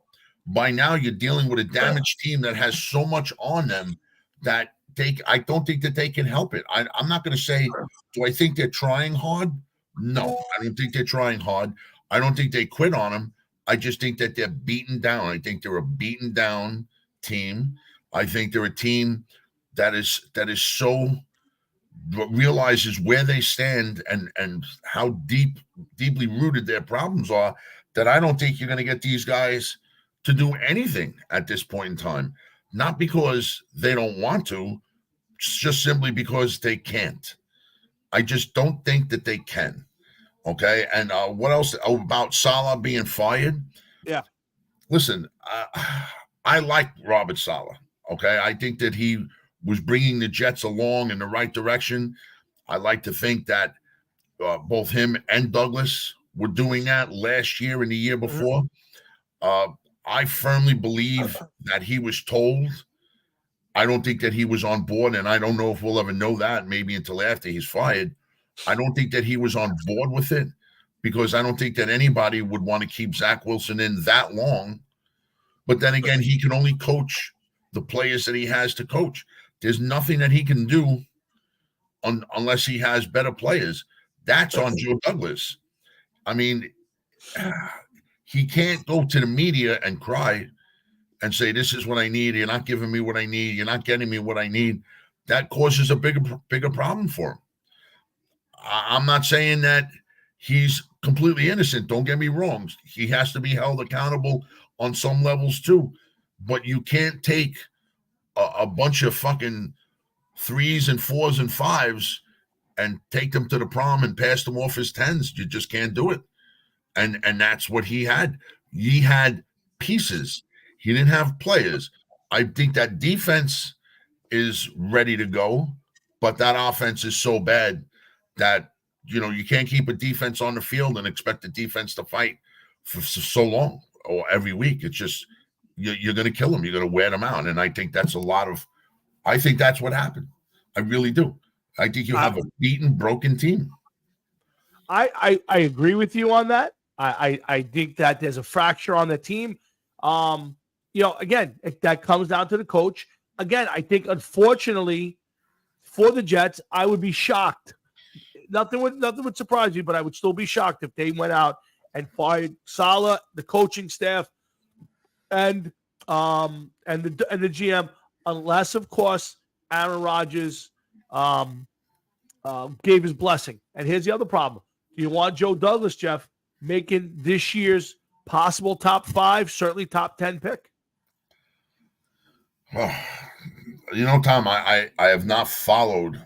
By now, you're dealing with a damaged team that has so much on them that I don't think that they can help it. I'm not going to say, do I think they're trying hard? No, I don't think they're trying hard. I don't think they quit on him. I just think that they're beaten down. I think they're a beaten down team. I think they're a team that is so realizes where they stand and how deeply rooted their problems are, that I don't think you're going to get these guys to do anything at this point in time. Not because they don't want to, just simply because they can't. I just don't think that they can. Okay. And what else about Saleh being fired? Yeah. Listen, I like Robert Saleh. Okay. I think that he was bringing the Jets along in the right direction. I like to think that both him and Douglas were doing that last year and the year before. I firmly believe that he was told. I don't think that he was on board, and I don't know if we'll ever know that, maybe until after he's fired. I don't think that he was on board with it, because I don't think that anybody would want to keep Zach Wilson in that long. But then again, he can only coach the players that he has to coach. There's nothing that he can do unless he has better players. That's on Joe Douglas. I mean, he can't go to the media and cry and say, this is what I need. You're not giving me what I need. You're not getting me what I need. That causes a bigger problem for him. I'm not saying that he's completely innocent. Don't get me wrong. He has to be held accountable on some levels too. But you can't take a bunch of fucking 3s and 4s and 5s and take them to the prom and pass them off as 10s. You just can't do it. And that's what he had. He had pieces. He didn't have players. I think that defense is ready to go, but that offense is so bad that, you can't keep a defense on the field and expect the defense to fight for so long or every week. It's just, you're going to kill them. You're going to wear them out. And I think that's I think that's what happened. I really do. I think you have a beaten, broken team. I agree with you on that. I think that there's a fracture on the team. Again, that comes down to the coach. Again, I think, unfortunately, for the Jets, I would be shocked. Nothing would surprise me, but I would still be shocked if they went out and fired Saleh, the coaching staff, and the GM, unless, of course, Aaron Rodgers gave his blessing. And here's the other problem: do you want Joe Douglas, Jeff, making this year's possible top 5, certainly top 10 pick? Oh, Tom, I have not followed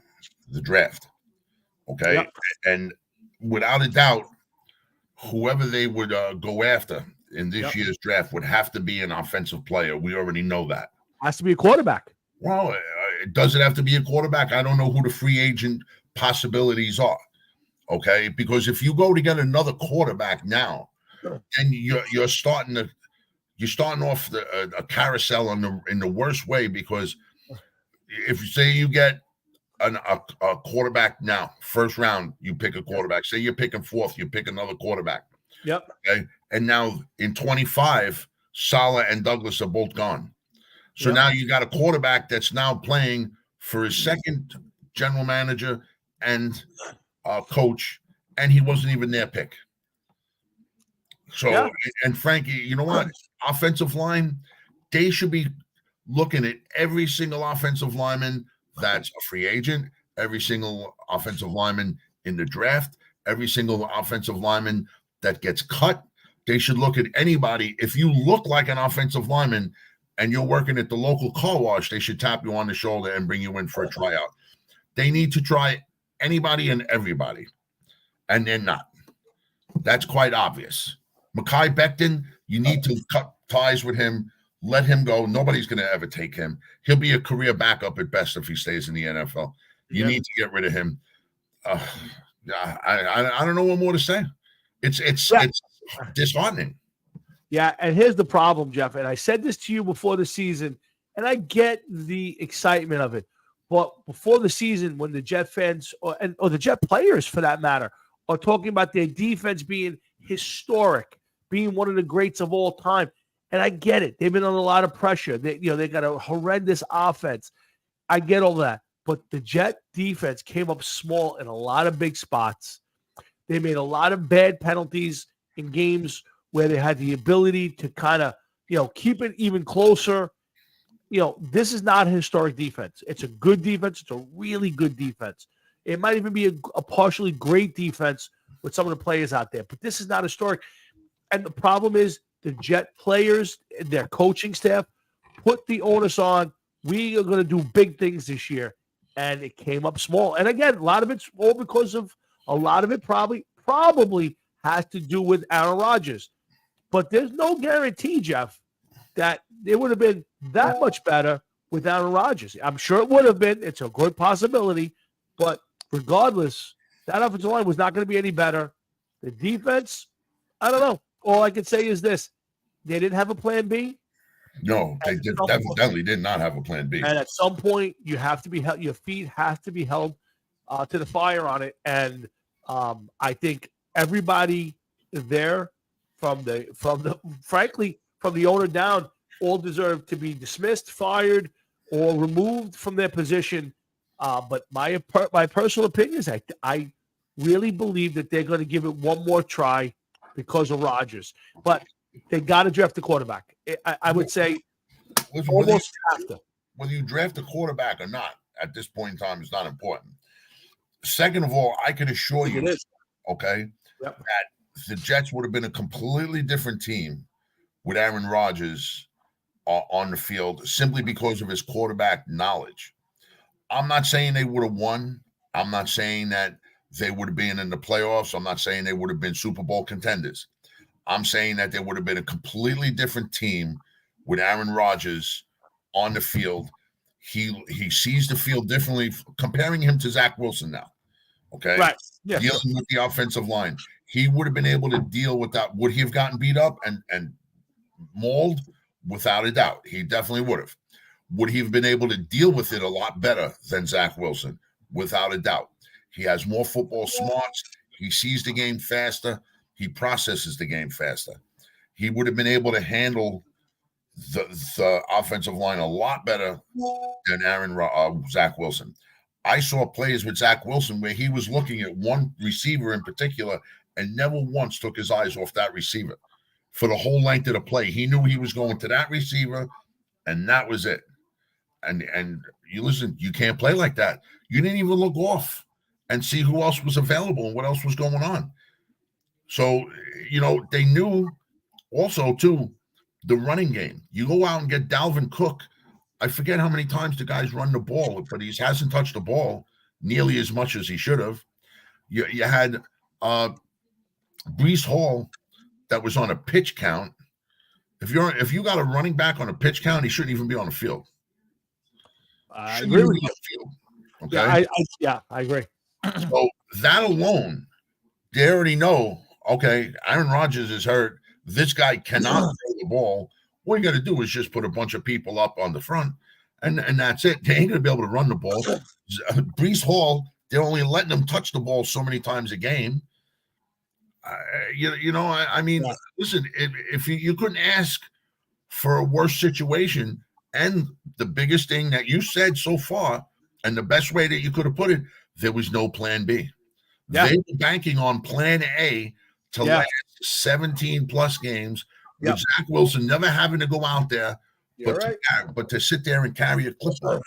the draft. Okay. Yep. And without a doubt, whoever they would go after in this year's draft would have to be an offensive player. We already know that. Has to be a quarterback. Well, does it have to be a quarterback? I don't know who the free agent possibilities are. Okay. Because if you go to get another quarterback now, then you're starting off a carousel in the worst way, because if you say you get a quarterback now, first round, you pick a quarterback. Say you're picking 4th, you pick another quarterback. Yep. Okay. And now in 25, Saleh and Douglas are both gone. So now you got a quarterback that's now playing for his second general manager and coach, and he wasn't even their pick. So, and Frankie, you know what? Offensive line, they should be looking at every single offensive lineman that's a free agent, every single offensive lineman in the draft, every single offensive lineman that gets cut. They should look at anybody. If you look like an offensive lineman and you're working at the local car wash, they should tap you on the shoulder and bring you in for a tryout. They need to try anybody and everybody, and they're not. That's quite obvious. Mekhi Becton, you need to cut ties with him. Let him go. Nobody's going to ever take him. He'll be a career backup at best if he stays in the NFL. You need to get rid of him. I don't know what more to say. It's disheartening. Yeah, and here's the problem, Jeff, and I said this to you before the season, and I get the excitement of it. But before the season, when the Jet fans or the Jet players, for that matter, are talking about their defense being historic, being one of the greats of all time, and I get it. They've been under a lot of pressure. They got a horrendous offense. I get all that. But the Jet defense came up small in a lot of big spots. They made a lot of bad penalties in games where they had the ability to kind of, keep it even closer. This is not a historic defense. It's a good defense. It's a really good defense. It might even be a partially great defense with some of the players out there, but this is not historic. And the problem is the Jet players, their coaching staff, put the onus on, we are going to do big things this year. And it came up small. And again, a lot of it's all because of a lot of it probably has to do with Aaron Rodgers. But there's no guarantee, Jeff, that it would have been that much better with Aaron Rodgers. I'm sure it would have been. It's a good possibility. But regardless, that offensive line was not going to be any better. The defense, I don't know. All I can say is this. They didn't have a plan B. No, they definitely did not have a plan B. And at some point, you have to be held. Your feet have to be held to the fire on it. And I think everybody there, from the owner down, all deserve to be dismissed, fired, or removed from their position. But my personal opinion is I really believe that they're going to give it one more try because of Rodgers. But they got to draft a quarterback. I would say almost have to. Whether you draft a quarterback or not at this point in time is not important. Second of all, I can assure you, that the Jets would have been a completely different team with Aaron Rodgers on the field simply because of his quarterback knowledge. I'm not saying they would have won. I'm not saying that they would have been in the playoffs. I'm not saying they would have been Super Bowl contenders. I'm saying that there would have been a completely different team with Aaron Rodgers on the field. He sees the field differently, comparing him to Zach Wilson now. Okay. Right. Yeah. Dealing with the offensive line. He would have been able to deal with that. Would he have gotten beat up and mauled? Without a doubt. He definitely would have. Would he have been able to deal with it a lot better than Zach Wilson? Without a doubt. He has more football smarts. He sees the game faster. He processes the game faster. He would have been able to handle the offensive line a lot better than Zach Wilson. I saw plays with Zach Wilson where he was looking at one receiver in particular and never once took his eyes off that receiver for the whole length of the play. He knew he was going to that receiver, and that was it. And you listen, you can't play like that. You didn't even look off and see who else was available and what else was going on. So, they knew also, too, the running game. You go out and get Dalvin Cook. I forget how many times the guy's run the ball, but he hasn't touched the ball nearly as much as he should have. You had Breece Hall that was on a pitch count. If you got a running back on a pitch count, he shouldn't even be on the field. I agree with you. Okay? I agree. So that alone, they already know, okay, Aaron Rodgers is hurt. This guy cannot throw the ball. What you got to do is just put a bunch of people up on the front, and that's it. They ain't going to be able to run the ball. Breece Hall, they're only letting him touch the ball so many times a game. Listen, if you couldn't ask for a worse situation, and the biggest thing that you said so far, and the best way that you could have put it, there was no plan B. Yeah. They were banking on plan A to last 17 plus games with Zach Wilson never having to go out there, but to sit there and carry a clipboard.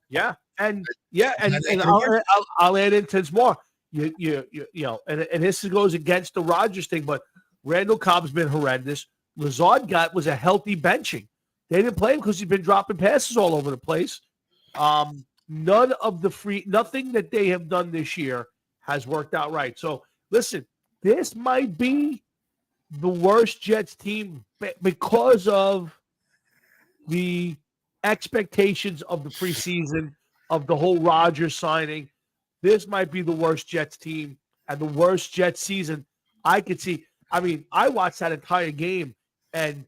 Yeah. And I'll add into this more. And this goes against the Rodgers thing, but Randall Cobb's been horrendous. Lazard was a healthy benching. They didn't play him because he's been dropping passes all over the place. Nothing that they have done this year has worked out right. So listen, this might be the worst Jets team because of the expectations of the preseason, of the whole Rodgers signing. This might be the worst Jets team and the worst Jets season I could see. I mean, I watched that entire game, and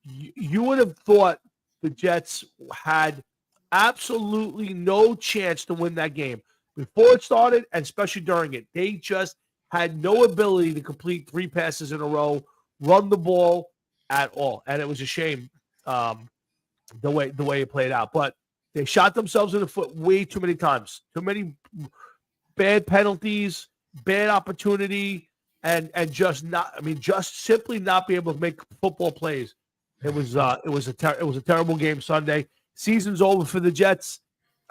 you would have thought the Jets had absolutely no chance to win that game before it started, and especially during it. They just had no ability to complete 3 passes in a row, run the ball at all, and it was a shame the way it played out. But they shot themselves in the foot way too many times. Too many bad penalties, bad opportunity, and just simply not be able to make football plays. It was a terrible game Sunday. Season's over for the Jets.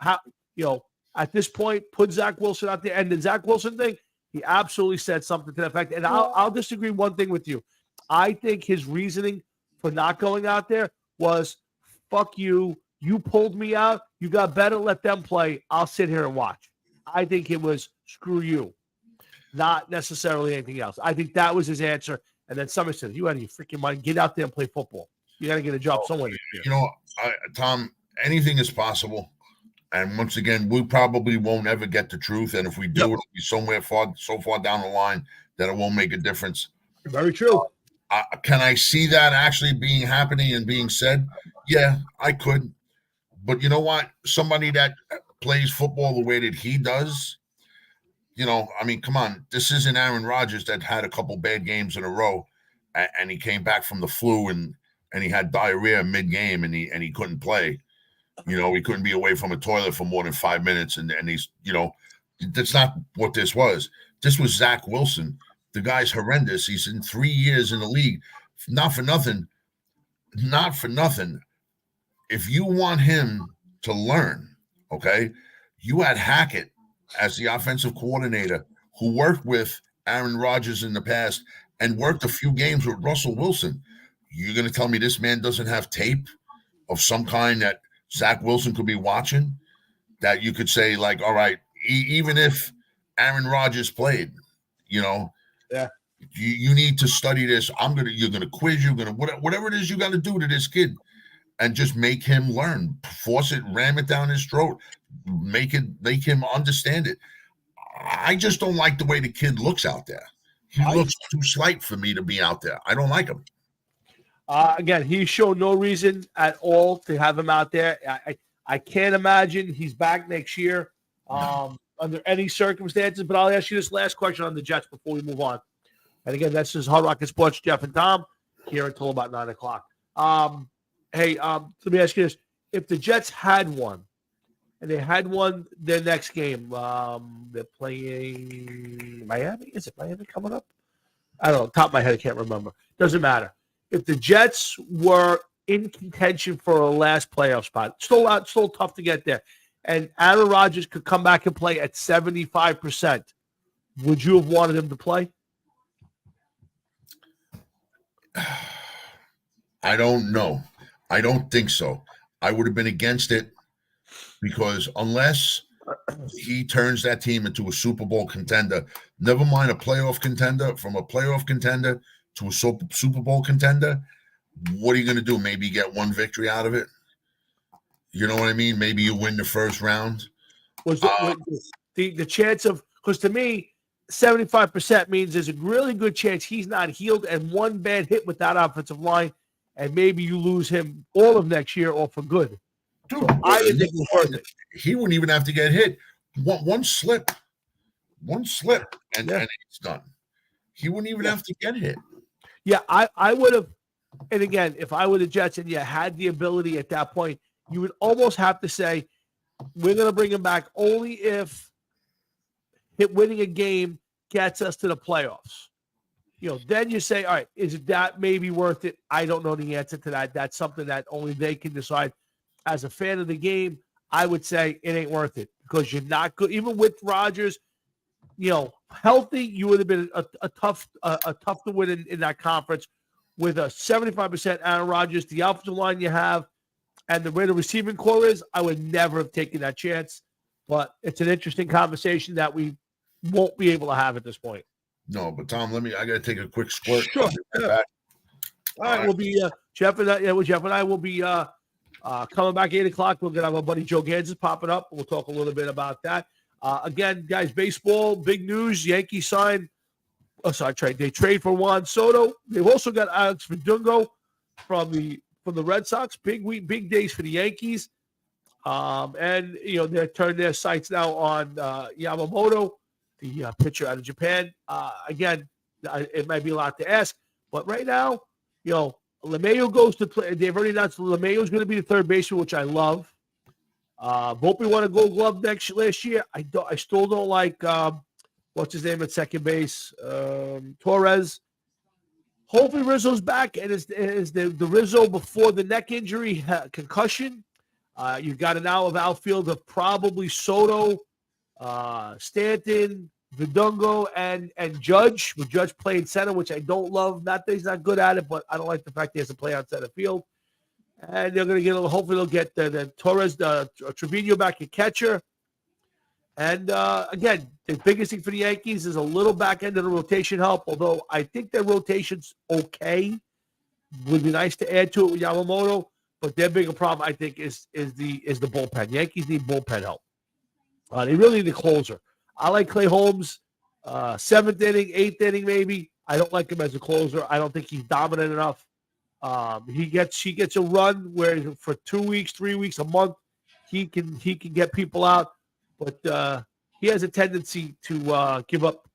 At this point, put Zach Wilson out there. And the Zach Wilson thing, he absolutely said something to that effect. And I'll disagree one thing with you. I think his reasoning for not going out there was, fuck you. You pulled me out. You got better. Let them play. I'll sit here and watch. I think it was screw you, not necessarily anything else. I think that was his answer. And then somebody said, you out of your freaking mind. Get out there and play football. You got to get a job somewhere. Tom, anything is possible. And once again, we probably won't ever get the truth. And if we do, it'll be so far down the line that it won't make a difference. Very true. Can I see that actually happening and being said? Yeah, I could. But you know what? Somebody that plays football the way that he does, come on. This isn't Aaron Rodgers that had a couple bad games in a row and he came back from the flu and he had diarrhea mid-game and he couldn't play. He couldn't be away from a toilet for more than 5 minutes. And he's, that's not what this was. This was Zach Wilson. The guy's horrendous. He's in 3 years in the league. Not for nothing. If you want him to learn, okay, you had Hackett as the offensive coordinator who worked with Aaron Rodgers in the past and worked a few games with Russell Wilson. You're going to tell me this man doesn't have tape of some kind that Zach Wilson could be watching, that you could say, like, all right, even if Aaron Rodgers played, yeah, you need to study this. You're gonna quiz, whatever it is you got to do to this kid, and just make him learn, force it, ram it down his throat, make him understand it. I just don't like the way the kid looks out there. He looks too slight for me to be out there. I don't like him. Again, he showed no reason at all to have him out there. I can't imagine he's back next year under any circumstances. But I'll ask you this last question on the Jets before we move on. And again, that's just Hard Rocket Sports, Jeff and Tom, here until about 9 o'clock. Let me ask you this. If the Jets had won, and they had won their next game, they're playing Miami. Is it Miami coming up? I don't know. Top of my head, I can't remember. Doesn't matter. If the Jets were in contention for a last playoff spot, still tough to get there, and Aaron Rodgers could come back and play at 75%, would you have wanted him to play? I don't know. I don't think so. I would have been against it because unless he turns that team into a Super Bowl contender, never mind a playoff contender, from a playoff contender to a Super Bowl contender, what are you going to do? Maybe get one victory out of it? You know what I mean? Maybe you win the first round. Was the chance of, because to me, 75% means there's a really good chance he's not healed, and one bad hit with that offensive line, and maybe you lose him all of next year or for good. Dude, so I didn't think it was worth it. He wouldn't even have to get hit. One slip, and it's done. He wouldn't even have to get hit. Yeah, I would have. And again, if I were the Jets and you had the ability at that point, you would almost have to say, we're going to bring him back only if winning a game gets us to the playoffs. Then you say, all right, is that maybe worth it? I don't know the answer to that. That's something that only they can decide. As a fan of the game, I would say it ain't worth it because you're not good. Even with Rodgers, healthy, you would have been a tough to win in that conference. With a 75% Aaron Rodgers, the offensive line you have, and the way the receiving core is, I would never have taken that chance. But it's an interesting conversation that we won't be able to have at this point. No, but Tom, I got to take a quick squirt. Sure. Yeah. All right, we'll be Jeff and I will be coming back 8 o'clock. We're gonna have our buddy Joe Gansas popping up. We'll talk a little bit about that. Again, guys, baseball, big news. Yankees signed. They trade for Juan Soto. They've also got Alex Verdungo from the Red Sox. Big days for the Yankees. And they're turning their sights now on Yamamoto, the pitcher out of Japan. Again, it might be a lot to ask, but right now, LeMahieu goes to play. They've already announced LeMahieu is going to be the third baseman, which I love. Volpe won a Gold Glove last year. I still don't like what's his name at second base, Torres. Hopefully Rizzo's back, and is the Rizzo before the neck injury, concussion. You've got an out of outfield of probably Soto, Stanton, Verdungo, and Judge, with Judge playing center, which I don't love. Not that he's not good at it, but I don't like the fact he has to play on center field. And they're going to hopefully they'll get the Torres, Trevino back at catcher. And again, the biggest thing for the Yankees is a little back end of the rotation help, although I think their rotation's okay. Would be nice to add to it with Yamamoto, but their bigger problem, I think, is the bullpen. Yankees need bullpen help. They really need a closer. I like Clay Holmes, 7th inning, 8th inning maybe. I don't like him as a closer. I don't think he's dominant enough. He gets a run where for 2 weeks, 3 weeks, a month, he can get people out. But he has a tendency to give up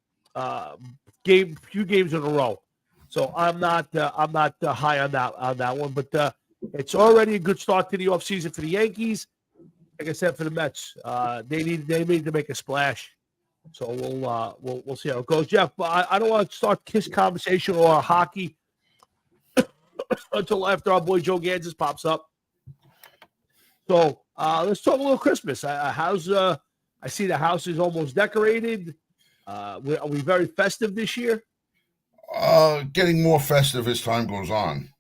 few games in a row. So I'm not high on that one. But it's already a good start to the offseason for the Yankees. Like I said, for the Mets, they need to make a splash. So we'll see how it goes, Jeff. But I don't want to start Kiss conversation or hockey until after our boy Joe Gansas pops up. So let's talk a little Christmas. I see the house is almost decorated. Are we very festive this year? Getting more festive as time goes on.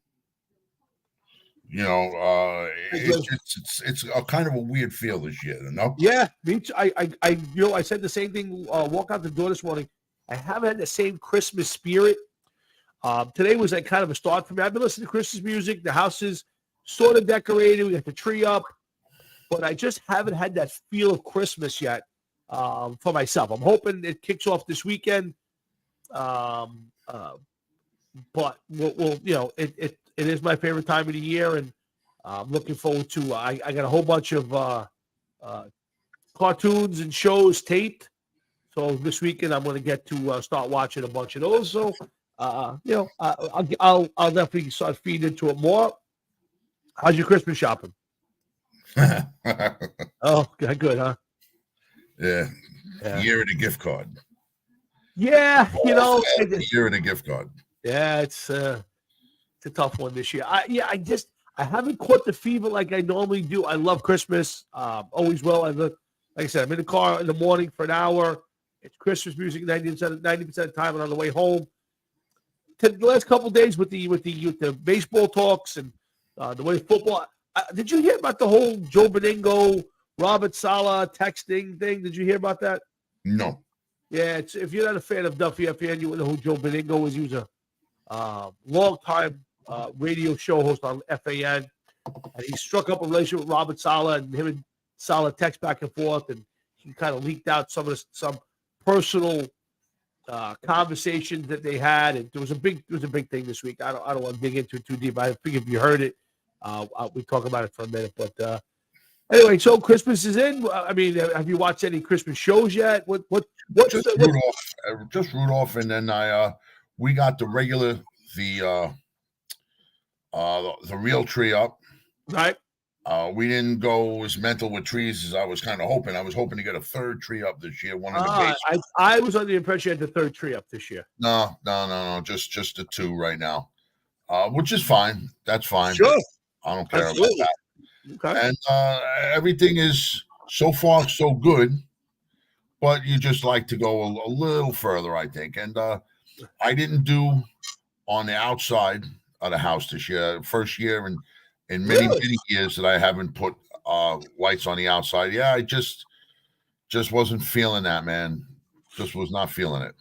It's a kind of a weird feel this year, no? Yeah, me too. I said the same thing. Walk out the door this morning. I haven't had the same Christmas spirit. Today was like kind of a start for me. I've been listening to Christmas music. The house is sort of decorated. We got the tree up. But I just haven't had that feel of Christmas yet for myself. I'm hoping it kicks off this weekend. But it is my favorite time of the year, and I'm looking forward to. I got a whole bunch of cartoons and shows taped. So this weekend I'm going to get to start watching a bunch of those. So I'll definitely start feeding into it more. How's your Christmas shopping? Oh, good, huh? Yeah. Year of the gift card. Yeah, year of the gift card. Yeah, it's a tough one this year. I haven't caught the fever like I normally do. I love Christmas. Always will. Like I said, I'm in the car in the morning for an hour. It's Christmas music 90% of the time, and on the way home. The last couple of days with the baseball talks and the way football. Did you hear about the whole Joe Beningo, Robert Saleh texting thing? Did you hear about that? No. Yeah, if you're not a fan of Duffy FN, you know who Joe Beningo is. He was a long-time radio show host on FAN, and he struck up a relationship with Robert Saleh, and him and Saleh text back and forth, and he kind of leaked out some personal conversations that they had, and there was a big thing this week. I don't want to dig into it too deep. I think if you heard it, we talk about it for a minute. But anyway, so Christmas is in. I mean, have you watched any Christmas shows yet? Just Rudolph, and then we got the real tree up. Right. We didn't go as mental with trees as I was kind of hoping. I was hoping to get a third tree up this year. One of the base. I was under the impression you had the third tree up this year. No. Just the two right now, which is fine. That's fine. Sure. I don't care Absolutely. about that. Okay. And everything is so far so good, but you just like to go a little further, I think. And I didn't do on the outside of the house this year. First year in many years that I haven't put lights on the outside. Yeah, I just wasn't feeling that, man. Just was not feeling it.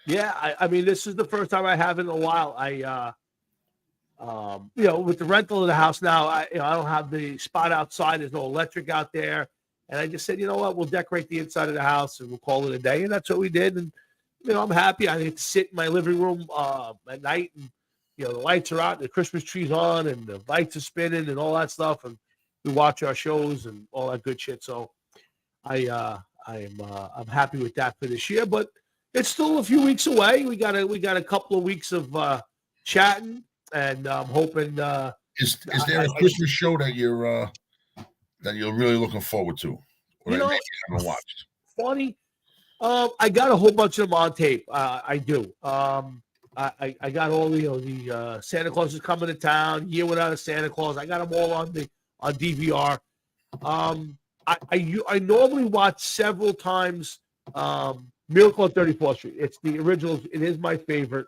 Yeah, I mean, this is the first time I have in a while. With the rental of the house now, I don't have the spot outside. There's no electric out there. And I just said, you know what, we'll decorate the inside of the house and we'll call it a day. And that's what we did. And, I'm happy. I get to sit in my living room at night and, the lights are out, and the Christmas tree's on, and the lights are spinning and all that stuff. And we watch our shows and all that good shit. So I'm happy with that for this year, but it's still a few weeks away. We got a couple of weeks of chatting, and I'm hoping. Is there a Christmas show that you're really looking forward to, or that maybe you haven't watched? Funny, I got a whole bunch of them on tape. I do. I got all the Santa Claus is coming to town, Year Without a Santa Claus. I got them all on DVR. I normally watch several times Miracle on 34th Street. It's the original. It is my favorite.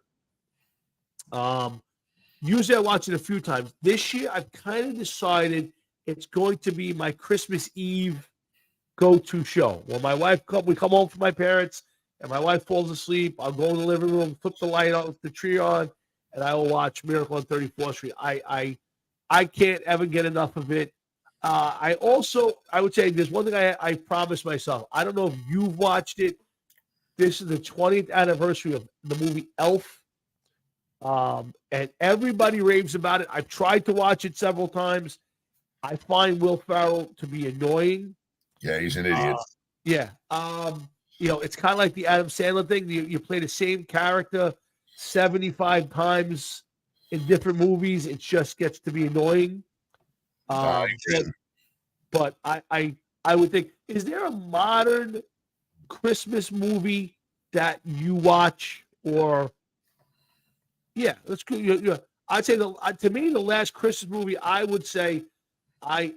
Usually I watch it a few times. This year I've kind of decided it's going to be my Christmas Eve go-to show. When we come home from my parents and my wife falls asleep, I'll go in the living room, flip the light on, the tree on, and I will watch Miracle on 34th Street. I can't ever get enough of it. I would say there's one thing I promised myself. I don't know if you've watched it. This is the 20th anniversary of the movie Elf. And everybody raves about it. I've tried to watch it several times. I find Will Ferrell to be annoying. Yeah, he's an idiot. It's kind of like the Adam Sandler thing. You play the same character 75 times in different movies. It just gets to be annoying. But I would think, is there a modern Christmas movie that you watch? Or yeah, that's good. I'd say to me the last Christmas movie I would say I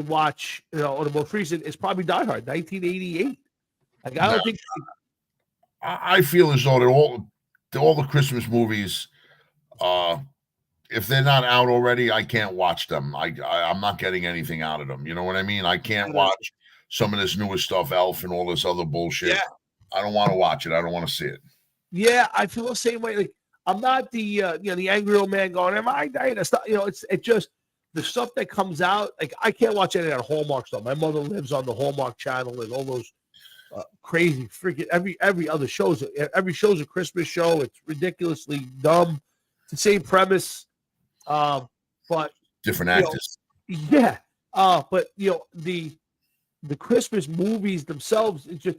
watch, or the most recent is probably Die Hard, 1988. Like I don't think. I feel as though that all the Christmas movies, if they're not out already, I can't watch them. I'm not getting anything out of them. You know what I mean? I can't watch some of this newer stuff, Elf and all this other bullshit. Yeah. I don't want to watch it. I don't want to see it. Yeah, I feel the same way. Like I'm not the the angry old man going, "Am I dying?" It's just the stuff that comes out. Like I can't watch any of that Hallmark stuff. My mother lives on the Hallmark Channel and all those crazy freaking every other show's every show's a Christmas show. It's ridiculously dumb. It's the same premise, but different actors. But the Christmas movies themselves, it's just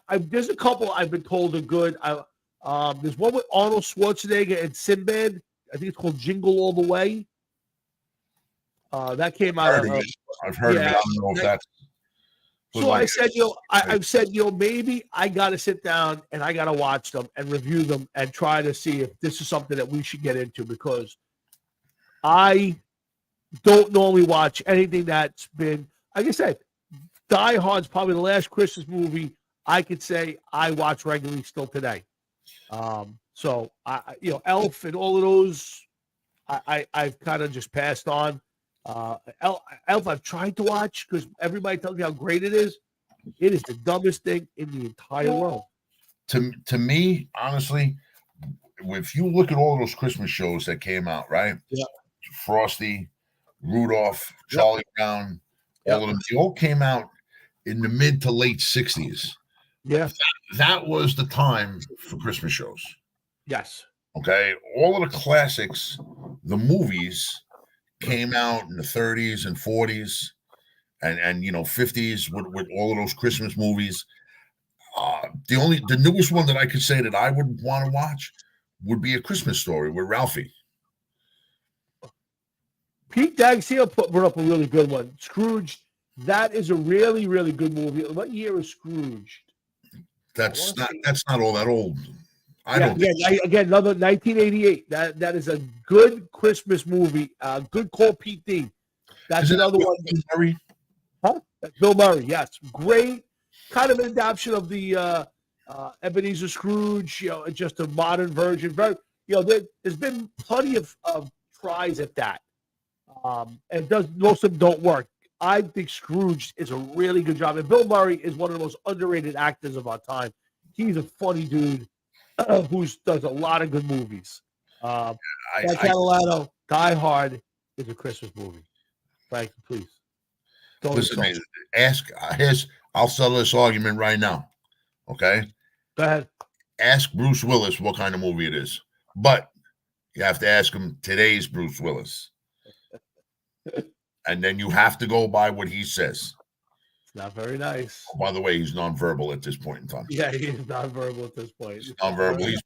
there's a couple I've been told are good. There's one with Arnold Schwarzenegger and Sinbad. I think it's called Jingle All the Way. That came out. I've heard of it. I don't know if that's. So I said, I've said, maybe I got to sit down and I got to watch them and review them and try to see if this is something that we should get into, because I don't normally watch anything that's been, like I said, Die Hard's probably the last Christmas movie I could say I watch regularly still today. So Elf and all of those, I've kind of just passed on. Elf I've tried to watch because everybody tells me how great it is. It is the dumbest thing in the entire world. To me, honestly, if you look at all those Christmas shows that came out, right? Yeah. Frosty, Rudolph, Charlie Brown, all of them, they all came out in the mid to late 60s. Yeah. That was the time for Christmas shows. Yes. Okay. All of the classics, the movies, came out in the 30s and 40s and 50s with all of those Christmas movies. The newest one that I could say that I would want to watch would be A Christmas Story with Ralphie. Pete Dagsio brought up a really good one. Scrooge. That is a really, really good movie. What year is Scrooge? That's not all that old. Again, another 1988. That is a good Christmas movie. Good call, Pete D. That's another one. Bill Murray? Huh? Bill Murray, yes. Great. Kind of an adaptation of the Ebenezer Scrooge, just a modern version. Very, there's been plenty of tries at that. And most of them don't work. I think Scrooge is a really good job. And Bill Murray is one of the most underrated actors of our time. He's a funny dude who does a lot of good movies. Catalano, Die Hard is a Christmas movie. Frank, please. Listen, man, I'll settle this argument right now. Okay? Go ahead. Ask Bruce Willis what kind of movie it is. But you have to ask him today's Bruce Willis. and then you have to go by what he says. It's not very nice. By the way, he's nonverbal at this point in time. Yeah, he's nonverbal at this point. He's nonverbal. He's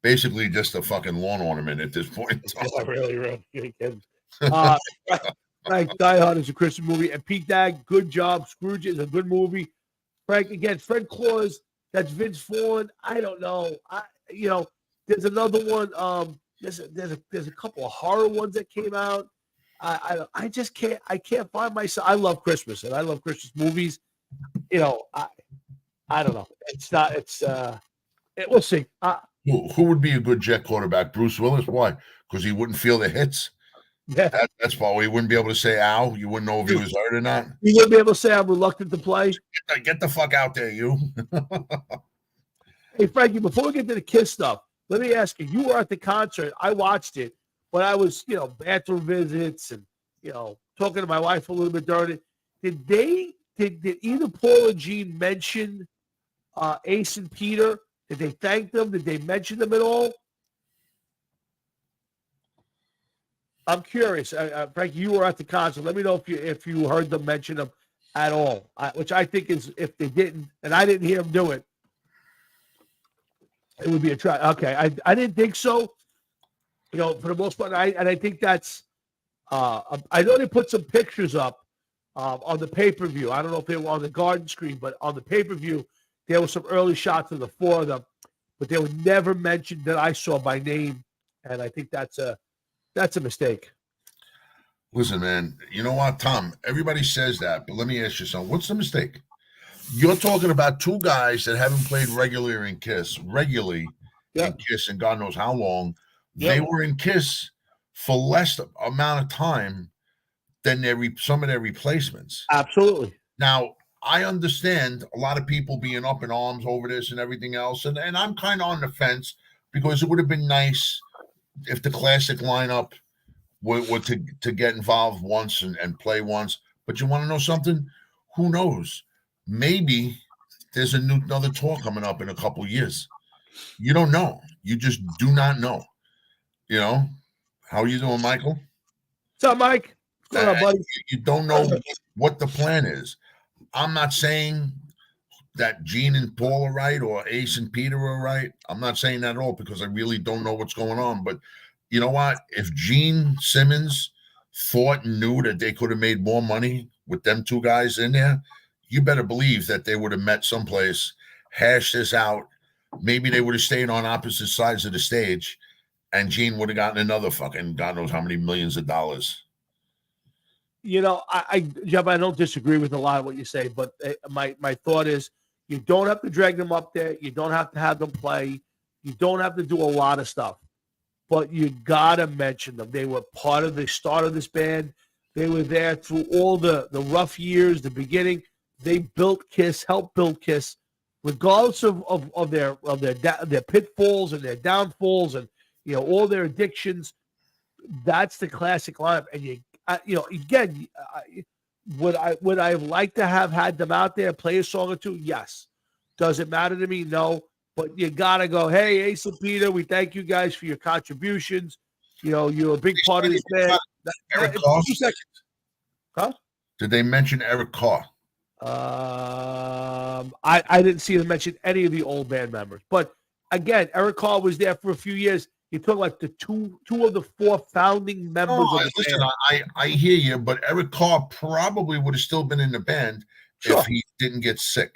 basically just a fucking lawn ornament at this point in time. Yeah, really. Frank, Die Hard is a Christian movie, and Pete Dag, good job. Scrooge is a good movie. Frank, again, Fred Claus, that's Vince Vaughn. I don't know. There's another one. There's a couple of horror ones that came out. I just can't find myself. I love Christmas and I love Christmas movies. I don't know. We'll see. Who would be a good Jet quarterback? Bruce Willis? Why? Because he wouldn't feel the hits. Yeah. That's why he wouldn't be able to say ow. You wouldn't know if he was hurt or not. You wouldn't be able to say I'm reluctant to play. Get the fuck out there, you. Hey, Frankie, before we get to the Kiss stuff, let me ask you, you were at the concert. I watched it, but I was, bathroom visits and, talking to my wife a little bit during it. Did either Paul or Gene mention Ace and Peter? Did they thank them? Did they mention them at all? I'm curious. Frankie, you were at the concert. Let me know if you heard them mention them at all, which I think is, if they didn't, and I didn't hear them do it, it would be a try. Okay, I didn't think so. For the most part, I think that's. I know they put some pictures up on the pay-per-view. I don't know if they were on the Garden screen, but on the pay-per-view, there were some early shots of the four of them, but they were never mentioned that I saw by name, and I think that's a mistake. Listen, man, you know what, Tom? Everybody says that, but let me ask you something. What's the mistake? You're talking about two guys that haven't played regularly in Kiss, in Kiss, and God knows how long. Yep. They were in Kiss for less amount of time than some of their replacements. Absolutely. Now, I understand a lot of people being up in arms over this and everything else, and I'm kind of on the fence because it would have been nice if the classic lineup were to get involved once and play once. But you want to know something? Who knows? Maybe there's another tour coming up in a couple years. You don't know. You just do not know. How are you doing, Michael? What's up, Mike? What's up, buddy? You don't know what the plan is. I'm not saying that Gene and Paul are right or Ace and Peter are right. I'm not saying that at all because I really don't know what's going on. But you know what? If Gene Simmons thought and knew that they could have made more money with them two guys in there, you better believe that they would have met someplace, hashed this out. Maybe they would have stayed on opposite sides of the stage, and Gene would have gotten another fucking God knows how many millions of dollars. Jeff, I don't disagree with a lot of what you say, but my thought is you don't have to drag them up there. You don't have to have them play. You don't have to do a lot of stuff, but you got to mention them. They were part of the start of this band. They were there through all the rough years, the beginning. They built Kiss, helped build Kiss, regardless of their pitfalls and their downfalls and all their addictions. That's the classic lineup, and again, would I have liked to have had them out there play a song or two? Yes. Does it matter to me? No. But you gotta go. Hey, Ace and Peter, we thank you guys for your contributions. You're a big part of this band. Eric Carr? Huh? Did they mention Eric Carr? I didn't see them mention any of the old band members. But again, Eric Carr was there for a few years. You took like the two of the four founding members of the band. I hear you, but Eric Carr probably would have still been in the band if he didn't get sick.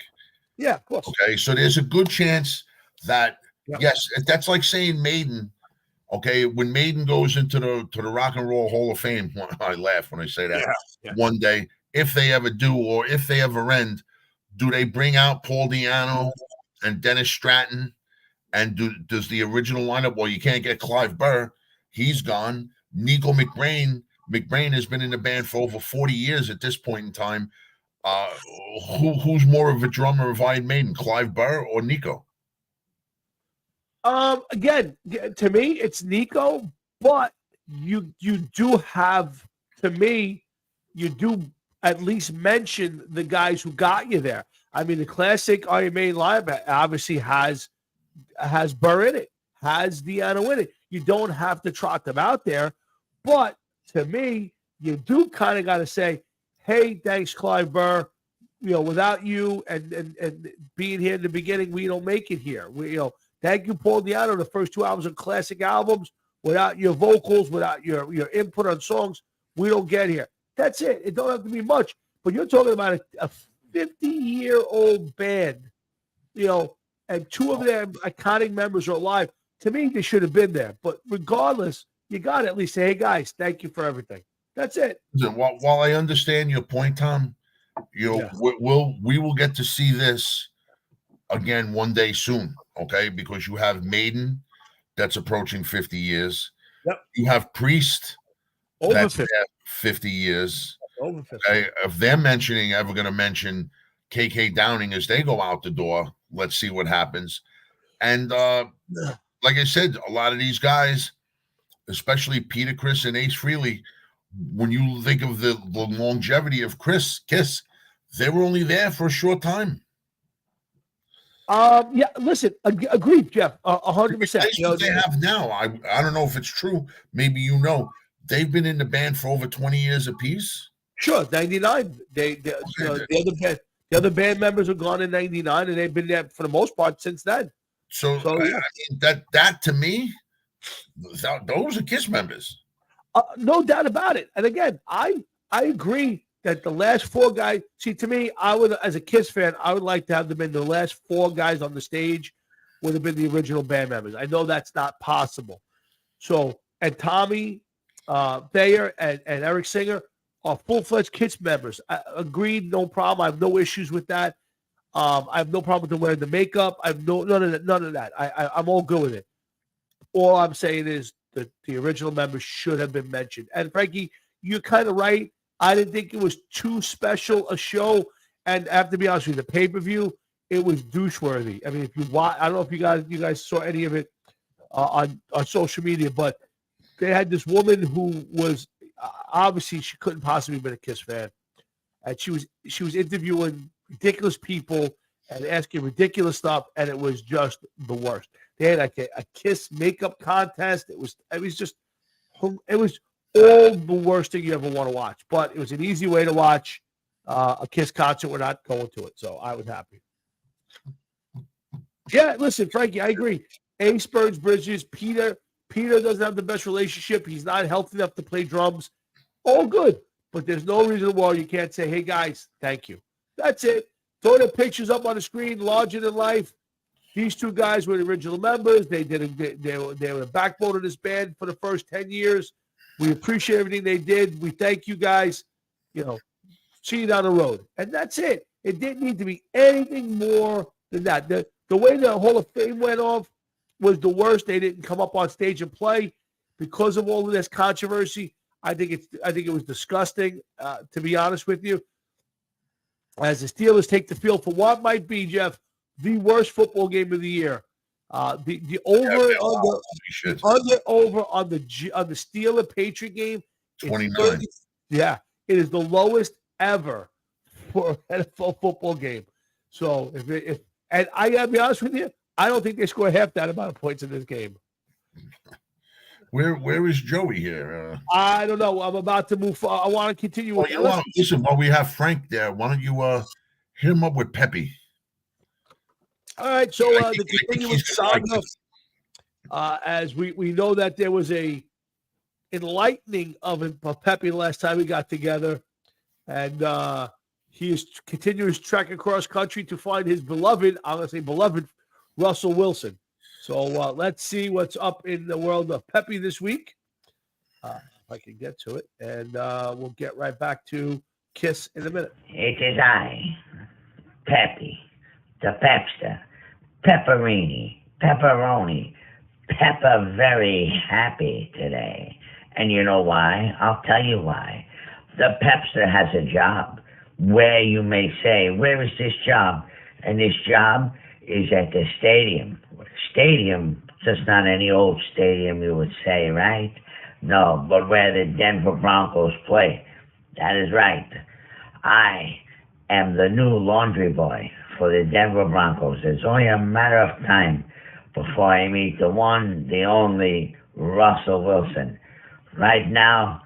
Yeah, of course. Okay, so there's a good chance that yes, that's like saying Maiden. Okay, when Maiden goes into the Rock and Roll Hall of Fame, I laugh when I say that. One day, if they ever do, or if they ever end, do they bring out Paul Di'Anno and Dennis Stratton? And does the original lineup? Well, you can't get Clive Burr; he's gone. Nico McBrain has been in the band for over 40 years at this point in time. Who's more of a drummer of Iron Maiden, Clive Burr or Nico? Again, to me, it's Nico, but you do have, to me, you do at least mention the guys who got you there. I mean, the classic Iron Maiden lineup obviously has Burr in it, has Di'Anno in it. You don't have to trot them out there, but to me, you do kind of got to say, hey, thanks, Clive Burr. Without you and being here in the beginning, we don't make it here. Thank you, Paul Di'Anno. The first 2 albums are classic albums. Without your vocals, without your input on songs, we don't get here. That's it. It don't have to be much. But you're talking about a 50-year-old band, and 2 of their iconic members are alive. To me, they should have been there. But regardless, you got to at least say, hey, guys, thank you for everything. That's it. While I understand your point, Tom, we will get to see this again one day soon, okay? Because you have Maiden that's approaching 50 years. Yep. You have Priest Over that's 50. 50 years. Over 50. Okay? If they're ever going to mention KK Downing as they go out the door, let's see what happens. And like I said, a lot of these guys, especially Peter Criss and Ace Frehley, when you think of the longevity of Kiss, they were only there for a short time. Yeah, listen, agreed, Jeff, 100%. They have now, I don't know if it's true. Maybe they've been in the band for over 20 years apiece. Sure, 99. The other band members are gone in 99, and they've been there for the most part since then. So yeah. I mean, that to me, those are Kiss members. No doubt about it. And again, I agree that the last 4 guys. See, to me, I would, as a Kiss fan, I would like to have them in the last 4 guys on the stage would have been the original band members. I know that's not possible. So, and Tommy Thayer and Eric Singer are full-fledged Kiss members. Agreed, no problem. I have no issues with that. I have no problem with them wearing the makeup. I have none of that. I'm all good with it. All I'm saying is that the original members should have been mentioned. And Frankie, you're kind of right. I didn't think it was too special a show. And I have to be honest with you, the pay-per-view, it was douche-worthy. I mean, if you watch, I don't know if you guys saw any of it on social media, but they had this woman who was obviously she couldn't possibly have been a Kiss fan, and she was interviewing ridiculous people and asking ridiculous stuff, and it was just the worst. They had like a Kiss makeup contest. It was all the worst thing you ever want to watch. But it was an easy way to watch a Kiss concert. We're not going to it, so I was happy. Yeah, listen, Frankie, I agree. Ace burns bridges. Peter doesn't have the best relationship. He's not healthy enough to play drums. All good, but there's no reason why you can't say, "Hey guys, thank you." That's it. Throw the pictures up on the screen, larger than life. These 2 guys were the original members. They were the backbone of this band for the first 10 years. We appreciate everything they did. We thank you guys. See you down the road. And that's it. It didn't need to be anything more than that. The way the Hall of Fame went off was the worst. They didn't come up on stage and play because of all of this controversy. I think it was disgusting, to be honest with you. As the Steelers take the field for what might be, Jeff, the worst football game of the year. The over on the Steeler Patriot game, 29. Yeah, it is the lowest ever for an NFL football game. So and I gotta be honest with you, I don't think they score half that amount of points in this game. Where is Joey here? I don't know. I'm about to move forward. I want to continue. Listen, while we have Frank there, why don't you hit him up with Pepe? All right. So the continuous saga, as we know that there was a enlightening of Pepe last time we got together, and he is continuous trek across country to find his beloved, I'm going to say beloved, Russell Wilson. So let's see what's up in the world of Pepe this week. If I can get to it, and we'll get right back to Kiss in a minute. It is I, Pepe, the Pepster, Pepperini, Pepperoni, Pepper very happy today. And you know why? I'll tell you why. The Pepster has a job where you may say, where is this job? And this job is at the stadium. Stadium, just not any old stadium you would say, right? No, but where the Denver Broncos play. That is right. I am the new laundry boy for the Denver Broncos. It's only a matter of time before I meet the one, the only Russell Wilson. Right now,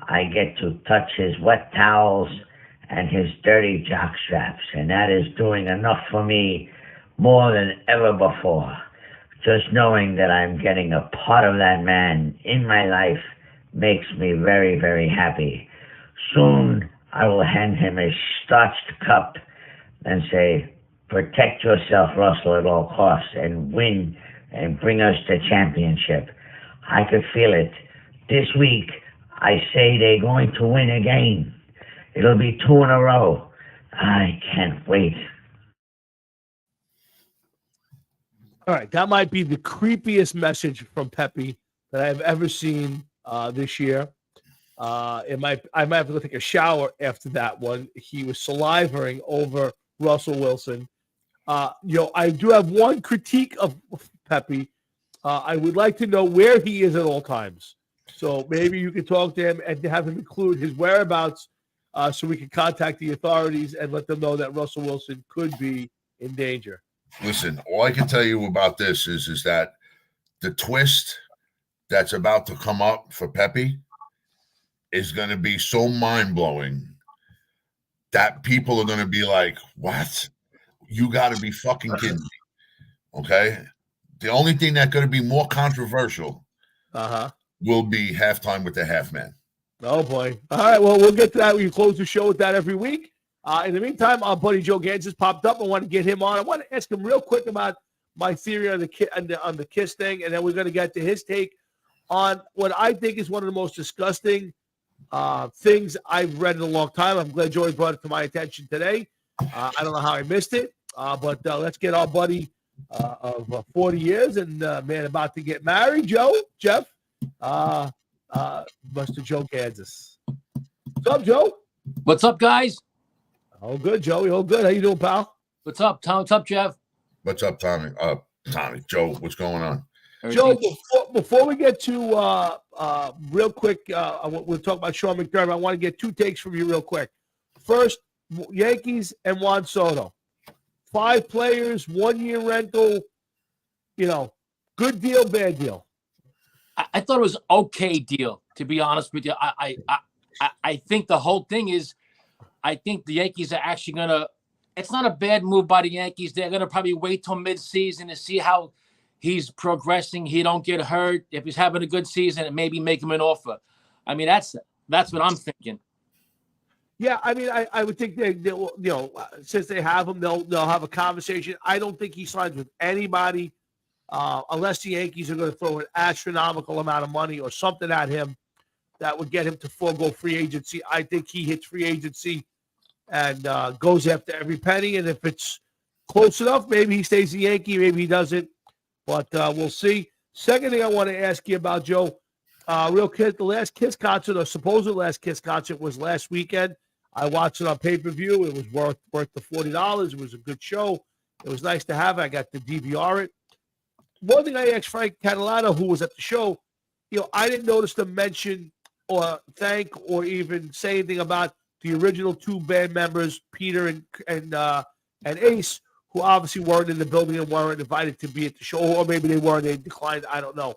I get to touch his wet towels and his dirty jock straps, and that is doing enough for me more than ever before. Just knowing that I'm getting a part of that man in my life makes me very, very happy. Soon I will hand him a starched cup and say, protect yourself, Russell, at all costs, and win and bring us to championship. I could feel it. This week, I say they're going to win again. It'll be 2 in a row. I can't wait. All right, that might be the creepiest message from Pepe that I've ever seen this year. I might have to go take a shower after that one. He was salivating over Russell Wilson. I do have one critique of Pepe. I would like to know where he is at all times. So maybe you could talk to him and have him include his whereabouts so we can contact the authorities and let them know that Russell Wilson could be in danger. Listen, all I can tell you about this is that the twist that's about to come up for Pepe is going to be so mind-blowing that people are going to be like, what? You got to be fucking kidding me. Okay? The only thing that's going to be more controversial will be halftime with the half man. Oh, boy. All right, well, we'll get to that. We close the show with that every week. In the meantime, our buddy Joe Gans has popped up. I want to get him on. I want to ask him real quick about my theory on the Kiss thing, and then we're going to get to his take on what I think is one of the most disgusting things I've read in a long time. I'm glad Joey brought it to my attention today. I don't know how I missed it, but let's get our buddy of 40 years and man about to get married, Jeff, Mr. Joe Kansas. What's up, Joe? What's up, guys? Oh, good, Joey. Oh, good. How you doing, pal? What's up, Tom? What's up, Jeff? What's up, Tommy? Joe, what's going on? Joe, before we get to real quick, we'll talk about Sean McDermott. I want to get 2 takes from you real quick. First, Yankees and Juan Soto. 5 players, 1-year rental. Good deal, bad deal. I thought it was okay deal, to be honest with you. I think the whole thing is, I think the Yankees are actually going to, it's not a bad move by the Yankees. They're going to probably wait till midseason to see how he's progressing. He don't get hurt. If he's having a good season, and maybe make him an offer. I mean, that's what I'm thinking. Yeah, I mean, I would think they'll since they have him, they'll have a conversation. I don't think he signs with anybody unless the Yankees are going to throw an astronomical amount of money or something at him that would get him to forego free agency. I think he hits free agency and goes after every penny. And if it's close enough, maybe he stays a Yankee, maybe he doesn't. But we'll see. Second thing I want to ask you about, Joe, real quick, the last Kiss concert, or supposed last Kiss concert, was last weekend. I watched it on pay-per-view. It was worth the $40. It was a good show. It was nice to have it. I got to DVR it. One thing I asked Frank Catalano, who was at the show, I didn't notice them mention or thank or even say anything about the original 2 band members, Peter and Ace, who obviously weren't in the building and weren't invited to be at the show, or maybe they were, they declined, I don't know.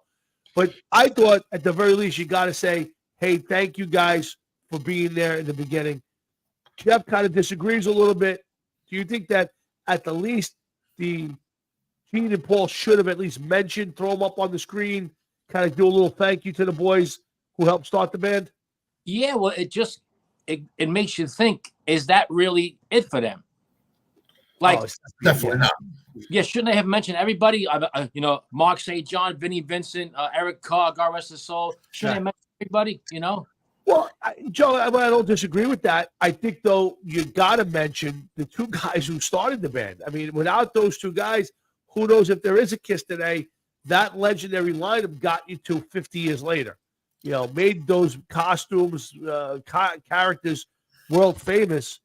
But I thought at the very least you got to say, hey, thank you guys for being there in the beginning. Jeff kind of disagrees a little bit. Do you think that at the least the Gene and Paul should have at least mentioned, throw them up on the screen, kind of do a little thank you to the boys who helped start the band? Yeah, well, it makes you think, is that really it for them? Like, Definitely not. Yeah, shouldn't they have mentioned everybody? Mark St. John, Vinnie Vincent, Eric Carr, God rest his soul. Shouldn't they mention everybody, Well, Joe, I don't disagree with that. I think, though, you got to mention the 2 guys who started the band. I mean, without those 2 guys, who knows if there is a Kiss today? That legendary lineup got you to 50 years later. Made those costumes, characters world famous.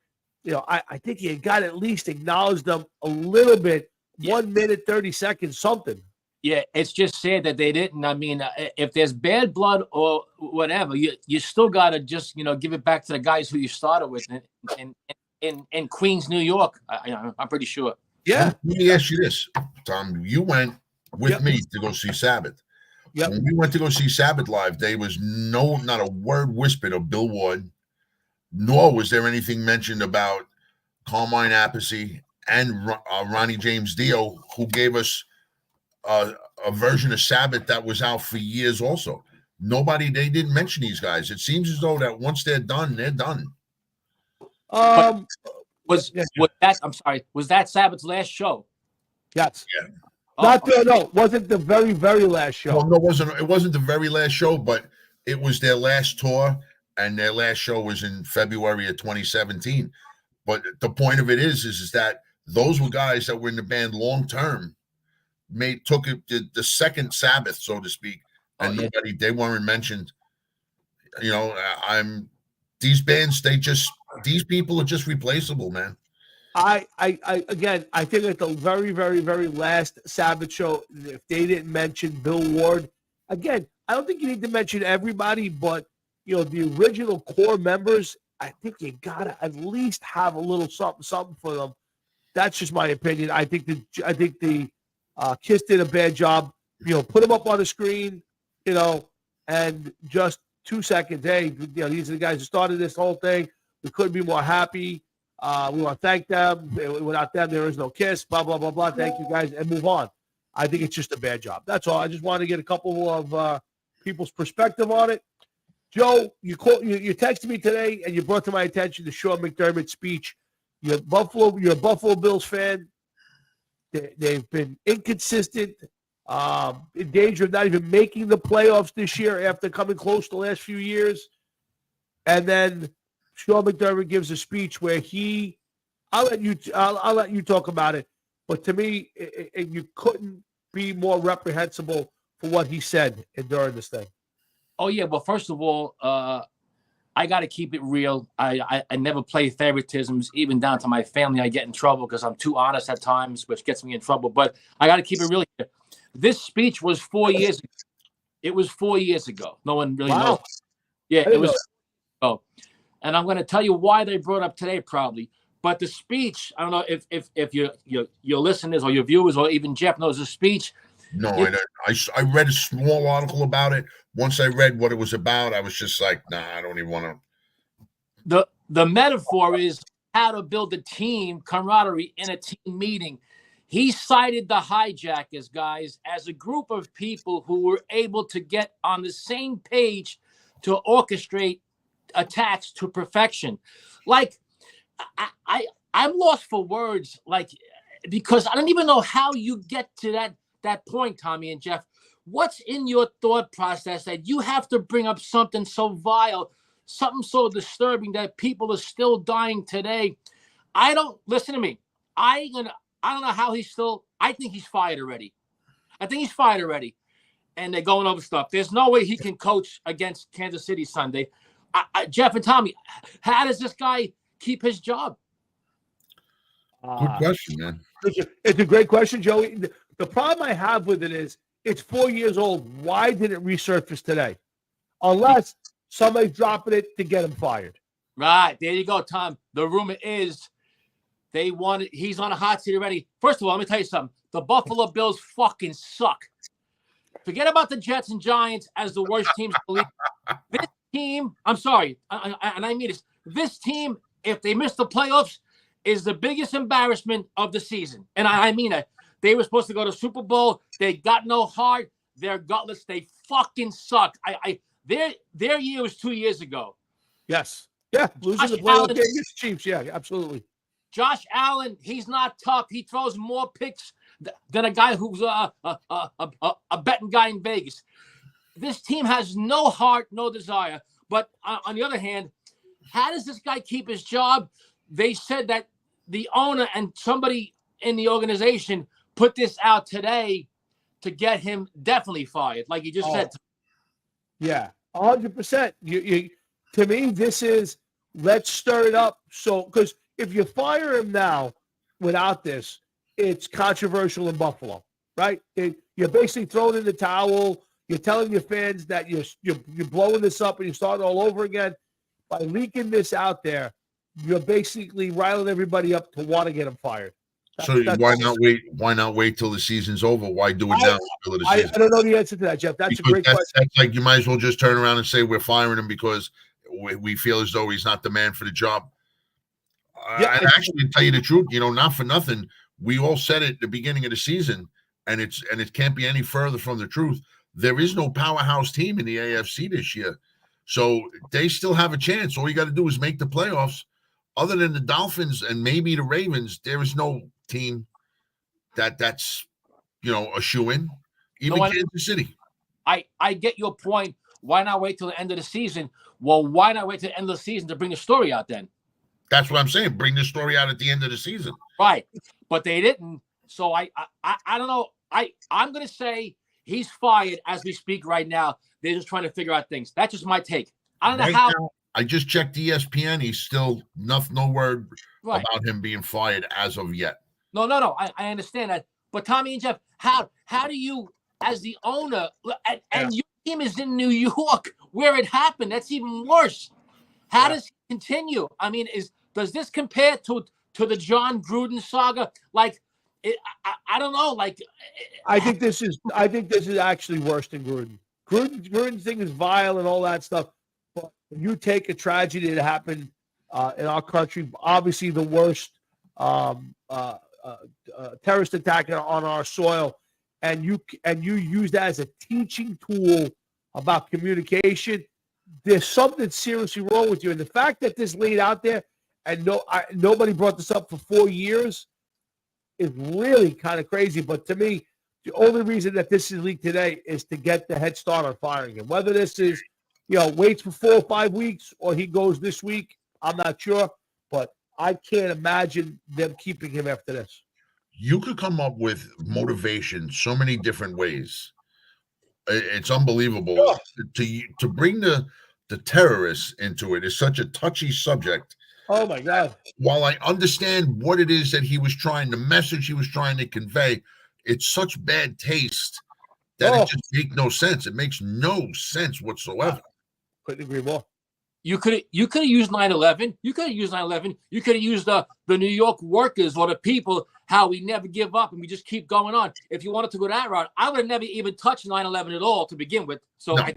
I think you got to at least acknowledge them a little bit. Yeah. 1 minute, 30 seconds, something. Yeah, it's just sad that they didn't. I mean, if there's bad blood or whatever, you still got to just, give it back to the guys who you started with in Queens, New York. I'm pretty sure. Yeah. Let me ask you this, Tom. You went with me to go see Sabbath. Yep. When we went to go see Sabbath live, there was not a word whispered of Bill Ward, nor was there anything mentioned about Carmine Appice and Ronnie James Dio, who gave us a version of Sabbath that was out for years also. They didn't mention these guys. It seems as though that once they're done, they're done. Was that Sabbath's last show? Yes. Yeah. No, wasn't the very, very last show. Well, no, it wasn't the very last show, but it was their last tour, and their last show was in February of 2017. But the point of it is that those were guys that were in the band long term, took it the second Sabbath, so to speak, and they weren't mentioned. You know, these bands, these people are just replaceable, man. I think at the very, very, very last Sabbath show, if they didn't mention Bill Ward, again, I don't think you need to mention everybody, but the original core members, I think you gotta at least have a little something for them. That's just my opinion. I think the Kiss did a bad job. Put them up on the screen, and just 2 seconds. Hey, these are the guys who started this whole thing. We couldn't be more happy. We want to thank them. Without them, there is no Kiss. Blah blah blah blah. Thank you guys, and move on. I think it's just a bad job. That's all. I just wanted to get a couple of people's perspective on it. Joe, you texted me today, and you brought to my attention the Sean McDermott speech. You're a Buffalo Bills fan. They've been inconsistent, in danger of not even making the playoffs this year after coming close the last few years. And then Sean McDermott gives a speech where I'll let you talk about it. But to me, you couldn't be more reprehensible for what he said during this thing. Oh yeah, well, first of all, I got to keep it real. I never play favoritisms, even down to my family. I get in trouble because I'm too honest at times, which gets me in trouble. But I got to keep it real here. This speech was 4 years ago. It was 4 years ago. No one really knows. Yeah, it was. Oh, and I'm going to tell you why they brought up today, probably. But the speech, I don't know if your listeners or your viewers or even Jeff knows the speech. No, I read a small article about it. Once I read what it was about, I was just like, nah, I don't even want to. The metaphor is how to build a team camaraderie in a team meeting. He cited the hijackers, guys, as a group of people who were able to get on the same page to orchestrate attacks to perfection. Like, I'm lost for words, like, because I don't even know how you get to that point, Tommy and Jeff. What's in your thought process that you have to bring up something so vile, something so disturbing that people are still dying today? Listen to me. I don't know how I think he's fired already. And they're going over stuff. There's no way he can coach against Kansas City Sunday. Jeff and Tommy, how does this guy keep his job? Good question, man. It's a great question, Joey. The problem I have with it is it's 4 years old. Why did it resurface today? Unless somebody's dropping it to get him fired. Right. There you go, Tom. The rumor is he's on a hot seat already. First of all, let me tell you something. The Buffalo Bills fucking suck. Forget about the Jets and Giants as the worst teams in the league. This team, I'm sorry, and I mean this. This team, if they miss the playoffs, is the biggest embarrassment of the season. And I mean it. They were supposed to go to Super Bowl. They got no heart. They're gutless. They fucking suck. Their year was 2 years ago. Yes. Yeah. Losing the playoff game against the Chiefs. Yeah, absolutely. Josh Allen, he's not tough. He throws more picks than a guy who's a betting guy in Vegas. This team has no heart, no desire. But on the other hand, how does this guy keep his job? They said that the owner and somebody in the organization put this out today to get him definitely fired, like you just said. Yeah, 100%. You to me, this is let's stir it up. So, because if you fire him now without this, it's controversial in Buffalo, right? You're basically throwing in the towel. You're telling your fans that you're blowing this up and you're starting all over again. By leaking this out there, you're basically riling everybody up to want to get him fired. So why not wait? Why not wait till the season's over? Why do it now? Till the I season? don't know the answer to that, Jeff. That's a great question. That's like you might as well just turn around and say we're firing him because we feel as though he's not the man for the job. Yeah, and actually, to tell you the truth, not for nothing, we all said it at the beginning of the season, and it can't be any further from the truth. There is no powerhouse team in the AFC this year, so they still have a chance. All you got to do is make the playoffs. Other than the Dolphins and maybe the Ravens, there is no team that's a shoe-in. Even Kansas City. I get your point. Why not wait till the end of the season? Well, why not wait till the end of the season to bring the story out then? That's what I'm saying. Bring the story out at the end of the season. Right. But they didn't. So I don't know. I'm going to say he's fired as we speak right now. They're just trying to figure out things. That's just my take. I don't know how. Now, I just checked ESPN. He's still no word about him being fired as of yet. No. I understand that. But Tommy and Jeff, how do you, as the owner, and your team is in New York where it happened? That's even worse. How does it continue? I mean, does this compare to the John Gruden saga? Like, I don't know. Like, I think this is actually worse than Gruden. Gruden's thing is vile and all that stuff. But when you take a tragedy that happened in our country, obviously the worst terrorist attack on our soil, and you use that as a teaching tool about communication, there's something seriously wrong with you. And the fact that this laid out there and nobody brought this up for 4 years is really kind of crazy. But to me, the only reason that this is leaked today is to get the head start on firing him. Whether this is, waits for 4 or 5 weeks or he goes this week, I'm not sure. But I can't imagine them keeping him after this. You could come up with motivation so many different ways. It's unbelievable. To bring the terrorists into it is such a touchy subject. Oh my God. While I understand what it is that the message he was trying to convey, it's such bad taste that it just makes no sense. It makes no sense whatsoever. Couldn't agree more. You could have used 9/11. You could have used 9/11. You could have used the New York workers or the people, how we never give up and we just keep going on. If you wanted to go that route, I would have never even touched 9/11 at all to begin with. So no, I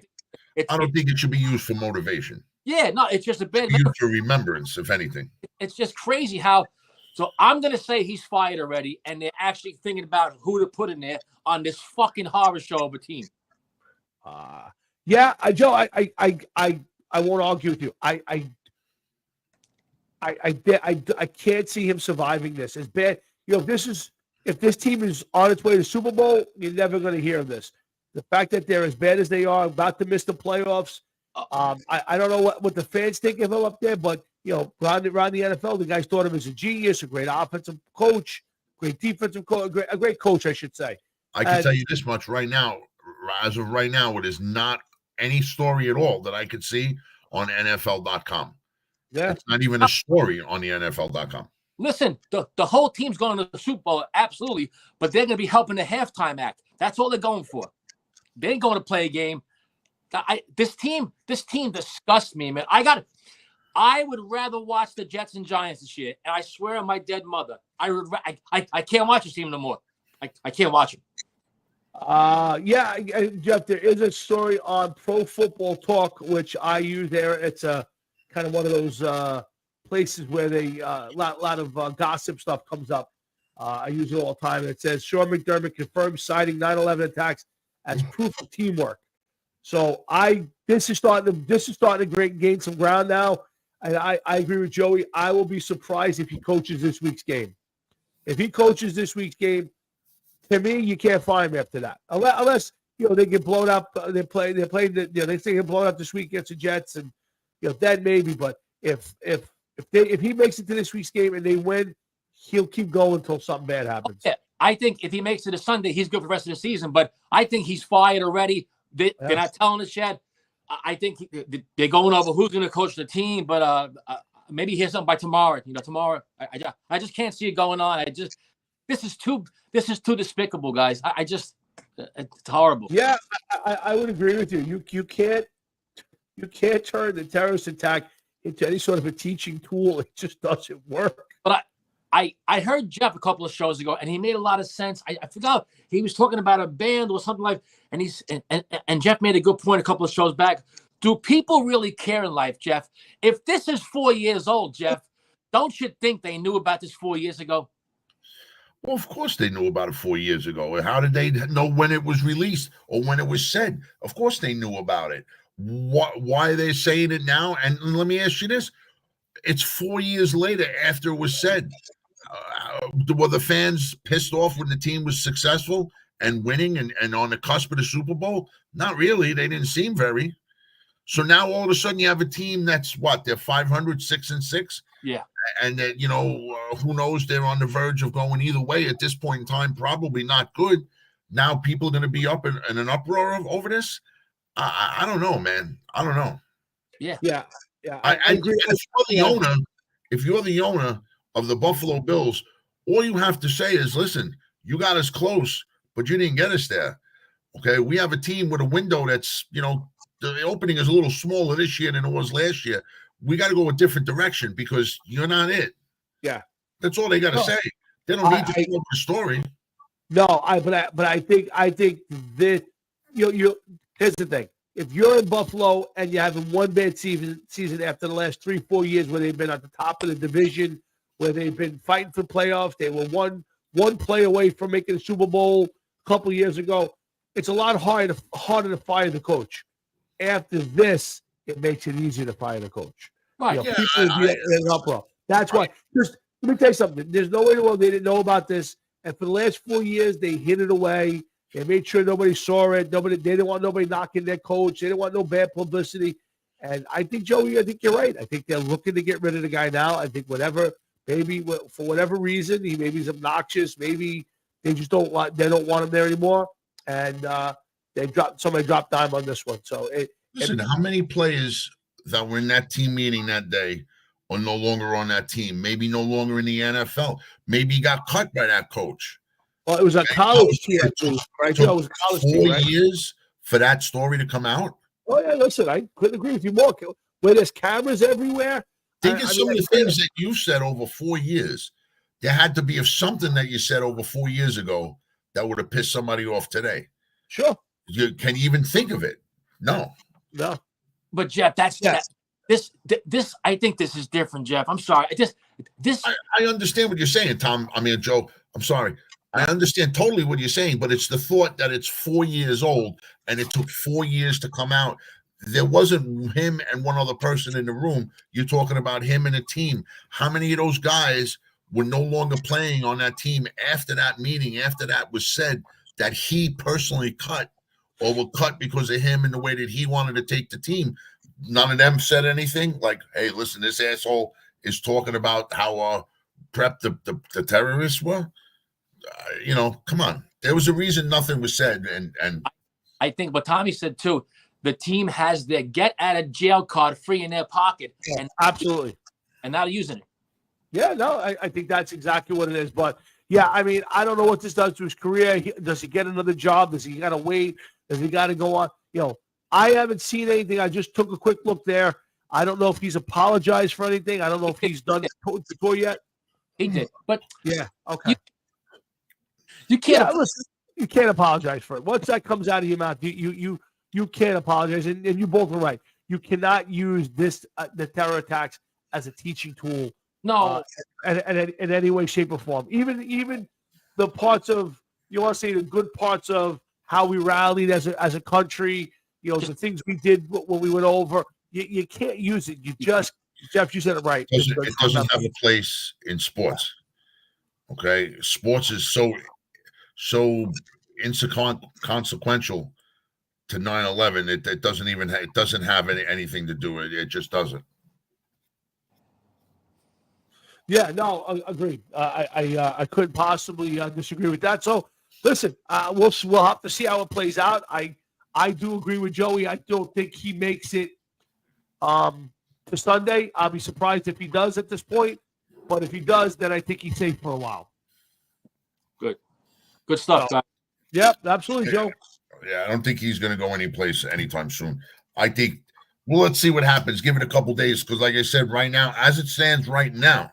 don't think it should be used for motivation. Yeah, no, it's just a bad for remembrance, if anything. It's just crazy how. So I'm gonna say he's fired already, and they're actually thinking about who to put in there on this fucking horror show of a team. Joe, I won't argue with you. I can't see him surviving this. As bad, if this team is on its way to Super Bowl, you're never going to hear of this. The fact that they're as bad as they are, about to miss the playoffs. I don't know what the fans think of him up there, but around the NFL, the guys thought him as a genius, a great offensive coach, great defensive coach, a great coach, I should say. I can tell you this much right now. As of right now, it is not any story at all that I could see on NFL.com. Yeah. It's not even a story on the NFL.com. Listen, the whole team's going to the Super Bowl, absolutely, but they're going to be helping the halftime act. That's all they're going for. They ain't going to play a game. This team disgusts me, man. I would rather watch the Jets and Giants this year, and I swear on my dead mother, I can't watch this team no more. I can't watch it. Jeff, there is a story on Pro Football Talk, which I use there. It's a kind of one of those places where they lot of gossip stuff comes up. I use it all the time. It says Sean McDermott confirms citing 9/11 attacks as proof of teamwork. So this is starting to gain some ground now. And I agree with Joey. I will be surprised if he coaches this week's game. If he coaches this week's game, to me, you can't fire him after that, unless they get blown up. They get blown up this week against the Jets, and then maybe. But if he makes it to this week's game and they win, he'll keep going until something bad happens. Yeah, I think if he makes it to Sunday, he's good for the rest of the season. But I think he's fired already. They're not telling us yet. I think they're going over who's going to coach the team, but maybe hear something by tomorrow. Tomorrow, I just can't see it going on. This is too despicable, guys. It's horrible. Yeah, I would agree with you. You can't turn the terrorist attack into any sort of a teaching tool. It just doesn't work. But I heard Jeff a couple of shows ago, and he made a lot of sense. I forgot he was talking about a band or something like, and Jeff made a good point a couple of shows back. Do people really care in life, Jeff? If this is 4 years old, Jeff, don't you think they knew about this 4 years ago? Well, of course they knew about it 4 years ago. How did they know when it was released or when it was said? Of course they knew about it. Why are they saying it now? And let me ask you this. It's 4 years later after it was said. Were the fans pissed off when the team was successful and winning and on the cusp of the Super Bowl? Not really. They didn't seem very. So now all of a sudden you have a team that's what? They're 500, 6-6. Yeah. And that, who knows? They're on the verge of going either way at this point in time. Probably not good. Now people are going to be up in an uproar over this. I don't know, man. I don't know. Yeah. I agree. If you're the owner of the Buffalo Bills, all you have to say is, listen, you got us close, but you didn't get us there. Okay, we have a team with a window that's, the opening is a little smaller this year than it was last year. We got to go a different direction because you're not it. Yeah. That's all they got to say. They don't need to come up with a story. No, but I think that here's the thing. If you're in Buffalo and you're having one bad season after the last 3-4 years where they've been at the top of the division, where they've been fighting for playoffs, they were one play away from making the Super Bowl a couple of years ago. It's a lot harder to fire the coach. After this, it makes it easier to fire the coach. Right. People will be in uproar. That's why. Just let me tell you something. There's no way in the world they didn't know about this. And for the last 4 years, they hid it away. They made sure nobody saw it. They didn't want nobody knocking their coach. They didn't want no bad publicity. And I think, Joey, I think you're right. I think they're looking to get rid of the guy now. I think maybe for whatever reason, maybe he's obnoxious. Maybe they just don't want him there anymore. And somebody dropped dime on this one. So listen, how many players that were in that team meeting that day are no longer on that team? Maybe no longer in the NFL. Maybe he got cut by that coach. Well, it was a college team, right? It was a college team, right? 4 years for that story to come out. Oh yeah, listen, I couldn't agree with you more. Where there's cameras everywhere. Think of some of the things that you said over 4 years. There had to be something that you said over 4 years ago that would have pissed somebody off today. Sure. Can you even think of it? No. But Jeff, this. I think this is different, Jeff. I'm sorry. I understand what you're saying, Tom. I mean, Joe. I'm sorry. I understand totally what you're saying, but it's the thought that it's 4 years old and it took 4 years to come out. There wasn't him and one other person in the room. You're talking about him and a team. How many of those guys were no longer playing on that team after that meeting, after that was said, that he personally cut or were cut because of him and the way that he wanted to take the team? None of them said anything like, hey, listen, this asshole is talking about how prepped the terrorists were. Come on. There was a reason nothing was said. And I think what Tommy said too, the team has their get out of jail card free in their pocket. Yeah, and absolutely. And not using it. Yeah, no, I think that's exactly what it is. But yeah, I mean, I don't know what this does to his career. Does he get another job? Does he got to wait? Does he got to go on? I haven't seen anything. I just took a quick look there. I don't know if he's apologized for anything. I don't know if he's done the tour yet. He did. But yeah, okay. You can't. Listen, you can't apologize for it. Once that comes out of your mouth, you can't apologize. And you both are right. You cannot use this the terror attacks as a teaching tool. No, in any way, shape, or form. Even the parts of the good parts of how we rallied as a country. The things we did when we went over. You can't use it. You just, Jeff, you said it right. It doesn't have a place in sports. Okay, sports is so inconsequential to 9/11. It doesn't have anything to do with it. It just doesn't. Yeah, no, agreed. I couldn't possibly disagree with that. So, listen, we'll have to see how it plays out. I do agree with Joey. I don't think he makes it to Sunday. I'll be surprised if he does at this point. But if he does, then I think he's safe for a while. Good stuff, guys. Yep, absolutely, Joe. Yeah, I don't think he's going to go anyplace anytime soon. I think, let's see what happens. Give it a couple days because, like I said, right now, as it stands right now,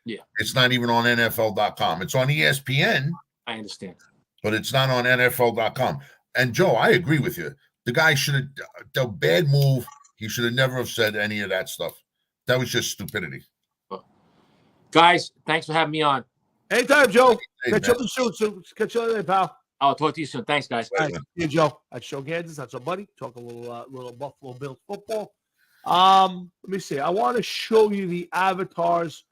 Yeah. It's not even on NFL.com. It's on ESPN, I understand. but it's not on NFL.com. And Joe, I agree with you. The guy should have the bad move. He should have never have said any of that stuff. That was just stupidity. Guys, thanks for having me on. Anytime, Joe. Hey, Catch man. up soon. Catch you later, pal. I'll talk to you soon. Thanks, guys. All right, see you, Joe. That's Joe Gansas. That's our buddy. Talk a little Buffalo Bills football. Let me see. I want to show you the avatars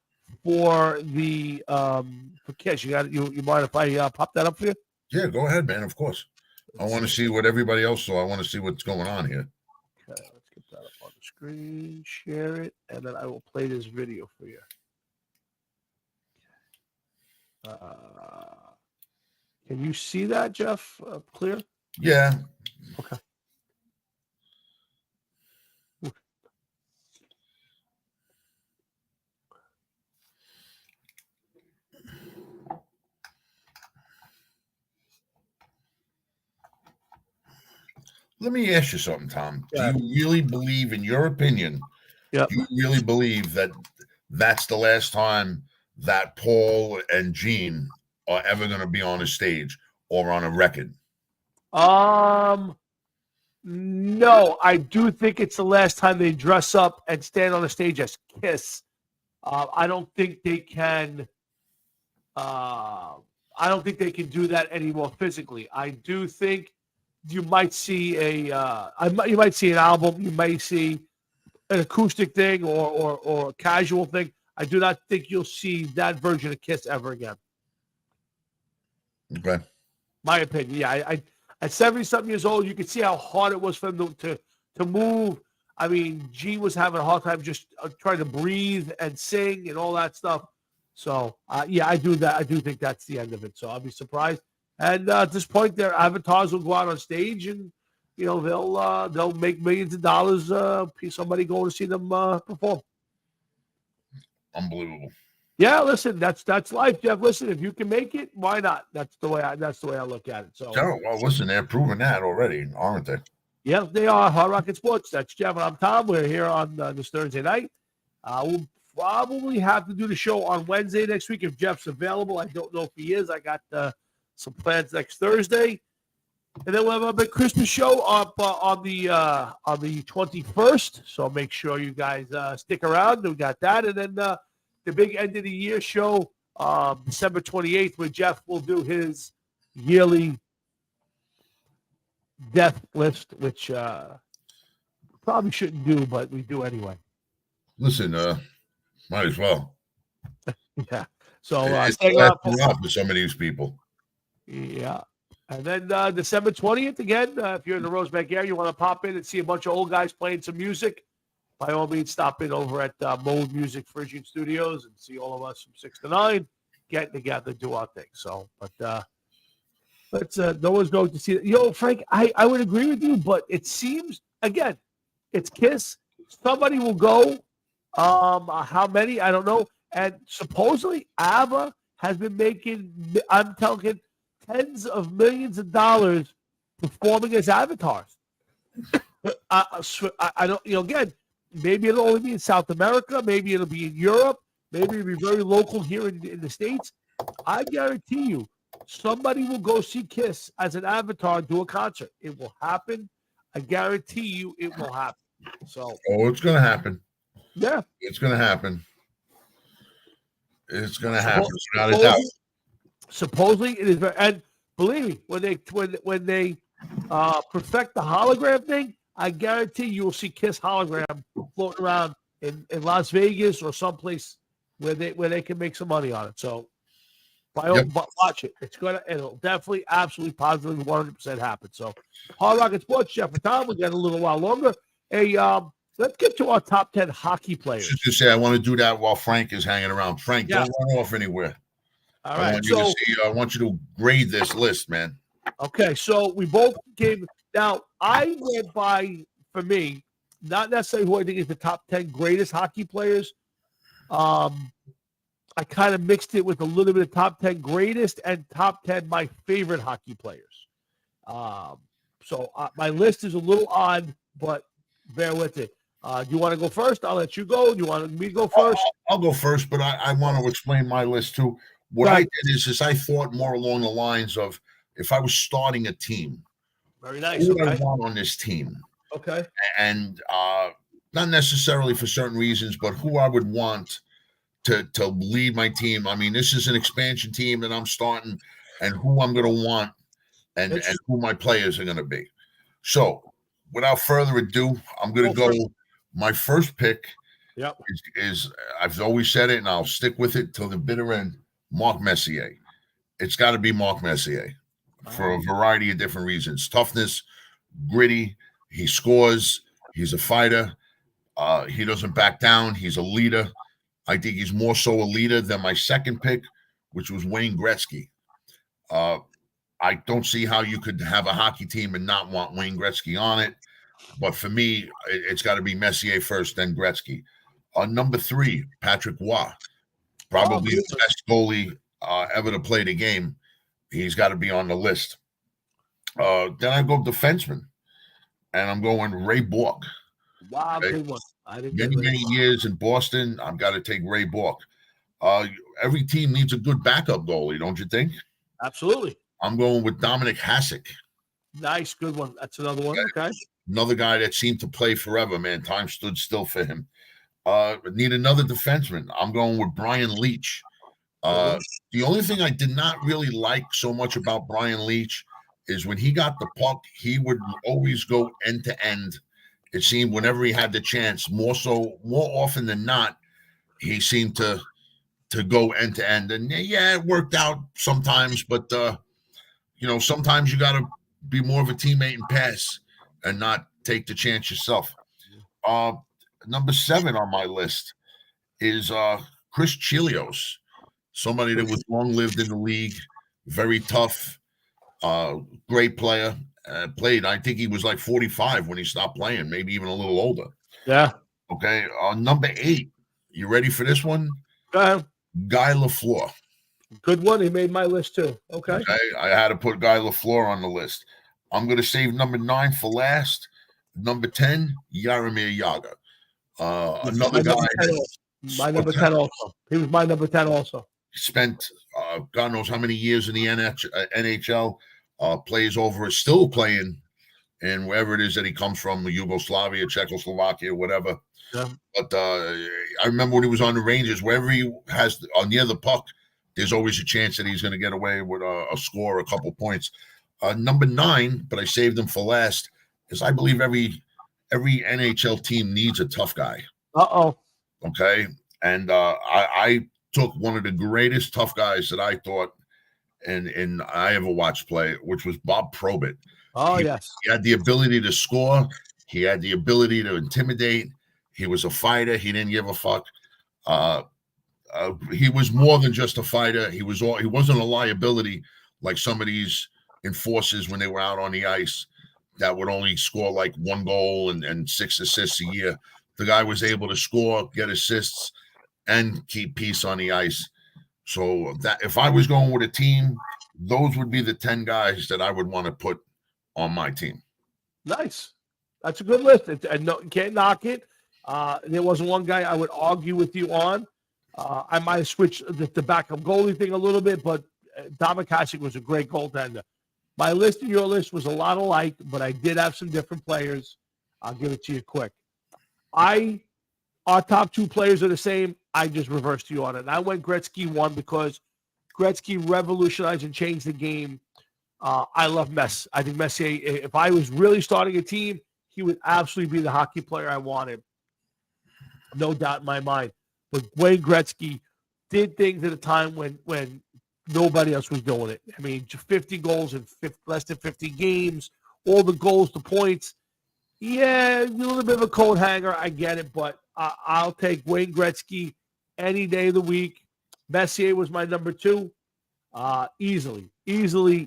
for the for Kiss. You mind if I pop that up for you? Yeah, go ahead, man. Of course. I want to see what everybody else saw. I want to see what's going on here. Okay, let's get that up on the screen. Share it, and then I will play this video for you. Can you see that, Jeff? Clear? Yeah. Okay. Let me ask you something, Tom. Yeah. Do you really believe, in your opinion, Yep. do you really believe that that's the last time that Paul and Gene are ever going to be on a stage or on a record? No, I do think it's the last time they dress up and stand on the stage as Kiss. I don't think they can. I don't think they can do that anymore physically. I do think you might see you might see an album, you might see an acoustic thing or a casual thing. I do not think you'll see that version of Kiss ever again. Okay. My opinion. Yeah, I at 70-something years old, you could see how hard it was for them to move. I mean, Gene was having a hard time just trying to breathe and sing and all that stuff. So, yeah, I do that. I do think that's the end of it. So I'll be surprised. And at this point, their avatars will go out on stage, and they'll make millions of dollars. Somebody going to see them perform. Unbelievable. Yeah, listen, that's life, Jeff. Listen, if you can make it, why not? That's the way I look at it. So, Well, listen, they're proving that already, aren't they? yeah, they are. Hard Rocket Sports. That's Jeff and I'm Tom. We're here on this Thursday night. We'll probably have to do the show on Wednesday next week if Jeff's available. I don't know if he is. I got some plans next Thursday, and then we'll have a big Christmas show up on the 21st. So make sure you guys stick around. We got that, and then the big end of the year show, December 28th, where Jeff will do his yearly death list, which probably shouldn't do, but we do anyway. Listen, might as well. Yeah. So It's stay the last around. hurrah for some of these people. Yeah. And then December 20th, again, if you're in the Rosebank area, you want to pop in and see a bunch of old guys playing some music, by all means, stop in over at Mold Music Phrygian Studios and see all of us from 6 to 9, get together, do our thing. So, but let's no one's going to see it. Frank, I would agree with you, but it seems, again, it's Kiss. Somebody will go. How many? I don't know. And supposedly, ABBA has been making, I'm talking, tens of millions of dollars performing as avatars. I don't, again, maybe it'll only be in South America. Maybe it'll be in Europe. Maybe it'll be very local here in the States. I guarantee you, somebody will go see Kiss as an avatar do a concert. It will happen. I guarantee you it will happen. So, it's going to happen. Yeah. It's going to happen. It's going to happen. Without a doubt. Supposedly it is very, and believe me, when they perfect the hologram thing, I guarantee you will see Kiss hologram floating around in Las Vegas or someplace where they can make some money on it. So watch it. It'll definitely, absolutely, positively, 100% happen. So Hard Rocket Sports, Jeff and Tom, we got a little while longer. Hey, let's get to our top 10 hockey players. Just to say, I want to do that while Frank is hanging around. Frank, don't run off anywhere. All right. I want you to grade this list, man. Okay, so we both gave. Now, I went by, for me, not necessarily who I think is the top 10 greatest hockey players. I kind of mixed it with a little bit of top 10 greatest and top 10 my favorite hockey players. So my list is a little odd, but bear with it. Do you want to go first? I'll let you go. Do you want me to go first? I'll go first, but I want to explain my list too. What I did is I thought more along the lines of if I was starting a team, Very nice. who would I Okay. want on this team? Okay. And not necessarily for certain reasons, but who I would want to lead my team. I mean, this is an expansion team that I'm starting, and who I'm going to want, and who my players are going to be. So, without further ado, I'm going to go. My first pick Yep. is I've always said it, and I'll stick with it till the bitter end. Mark Messier. It's got to be Mark Messier for a variety of different reasons. Toughness, gritty. He scores. He's a fighter. He doesn't back down. He's a leader. I think he's more so a leader than my second pick, which was Wayne Gretzky. I don't see how you could have a hockey team and not want Wayne Gretzky on it. But for me, it's got to be Messier first, then Gretzky. Number 3, Patrick Roy. Probably the best goalie ever to play the game. He's got to be on the list. Then I go defenseman, and I'm going Ray Bourque. Wow, Okay. good one. I didn't Many years in Boston, I've got to take Ray Bourque. Every team needs a good backup goalie, don't you think? Absolutely. I'm going with Dominic Hasek. Nice, good one. That's another one. Okay. Another guy that seemed to play forever, man. Time stood still for him. Need another defenseman. I'm going with Brian Leach. The only thing I did not really like so much about Brian Leach is when he got the puck, he would always go end to end. It seemed whenever he had the chance, more often than not, he seemed to go end to end. And yeah, it worked out sometimes, but sometimes you got to be more of a teammate and pass and not take the chance yourself. Number 7 on my list is Chris Chelios, somebody that was long-lived in the league, very tough, great player. Played, I think he was like 45 when he stopped playing, maybe even a little older. Yeah. Okay. Number 8, you ready for this one? Go ahead. Guy Lafleur. Good one. He made my list too. Okay. I had to put Guy Lafleur on the list. I'm going to save number 9 for last. Number 10, Jaromir Jagr. Another guy. My number 10 also. He was my number 10 also. Spent God knows how many years in the NHL. Plays over, still playing in wherever it is that he comes from, Yugoslavia, Czechoslovakia, whatever. Yeah. But I remember when he was on the Rangers, wherever he has near the puck, there's always a chance that he's going to get away with a score, a couple points. Number 9, but I saved him for last, is I believe every NHL team needs a tough guy. Uh-oh. Okay. And I took one of the greatest tough guys that I thought and I ever watched play, which was Bob Probert. Oh, yes. He had the ability to score. He had the ability to intimidate. He was a fighter. He didn't give a fuck. He was more than just a fighter. He wasn't a liability like some of these enforcers when they were out on the ice that would only score like 1 goal and 6 assists a year. The guy was able to score, get assists, and keep peace on the ice. So that if I was going with a team, those would be the 10 guys that I would want to put on my team. Nice. That's a good list. You can't knock it. There wasn't one guy I would argue with you on. I might have switched the backup goalie thing a little bit, but Dominic Hasek was a great goaltender. My list and your list was a lot alike, but I did have some different players. I'll give it to you quick. Our top 2 players are the same. I just reversed you on it. And I went Gretzky 1 because Gretzky revolutionized and changed the game. I love Messi. I think Messi, if I was really starting a team, he would absolutely be the hockey player I wanted. No doubt in my mind. But Wayne Gretzky did things at a time when nobody else was doing it. I mean, 50 goals in less than 50 games, all the goals, the points. Yeah, a little bit of a coat hanger. I get it, but I'll take Wayne Gretzky any day of the week. Messier was my number 2. Easily. The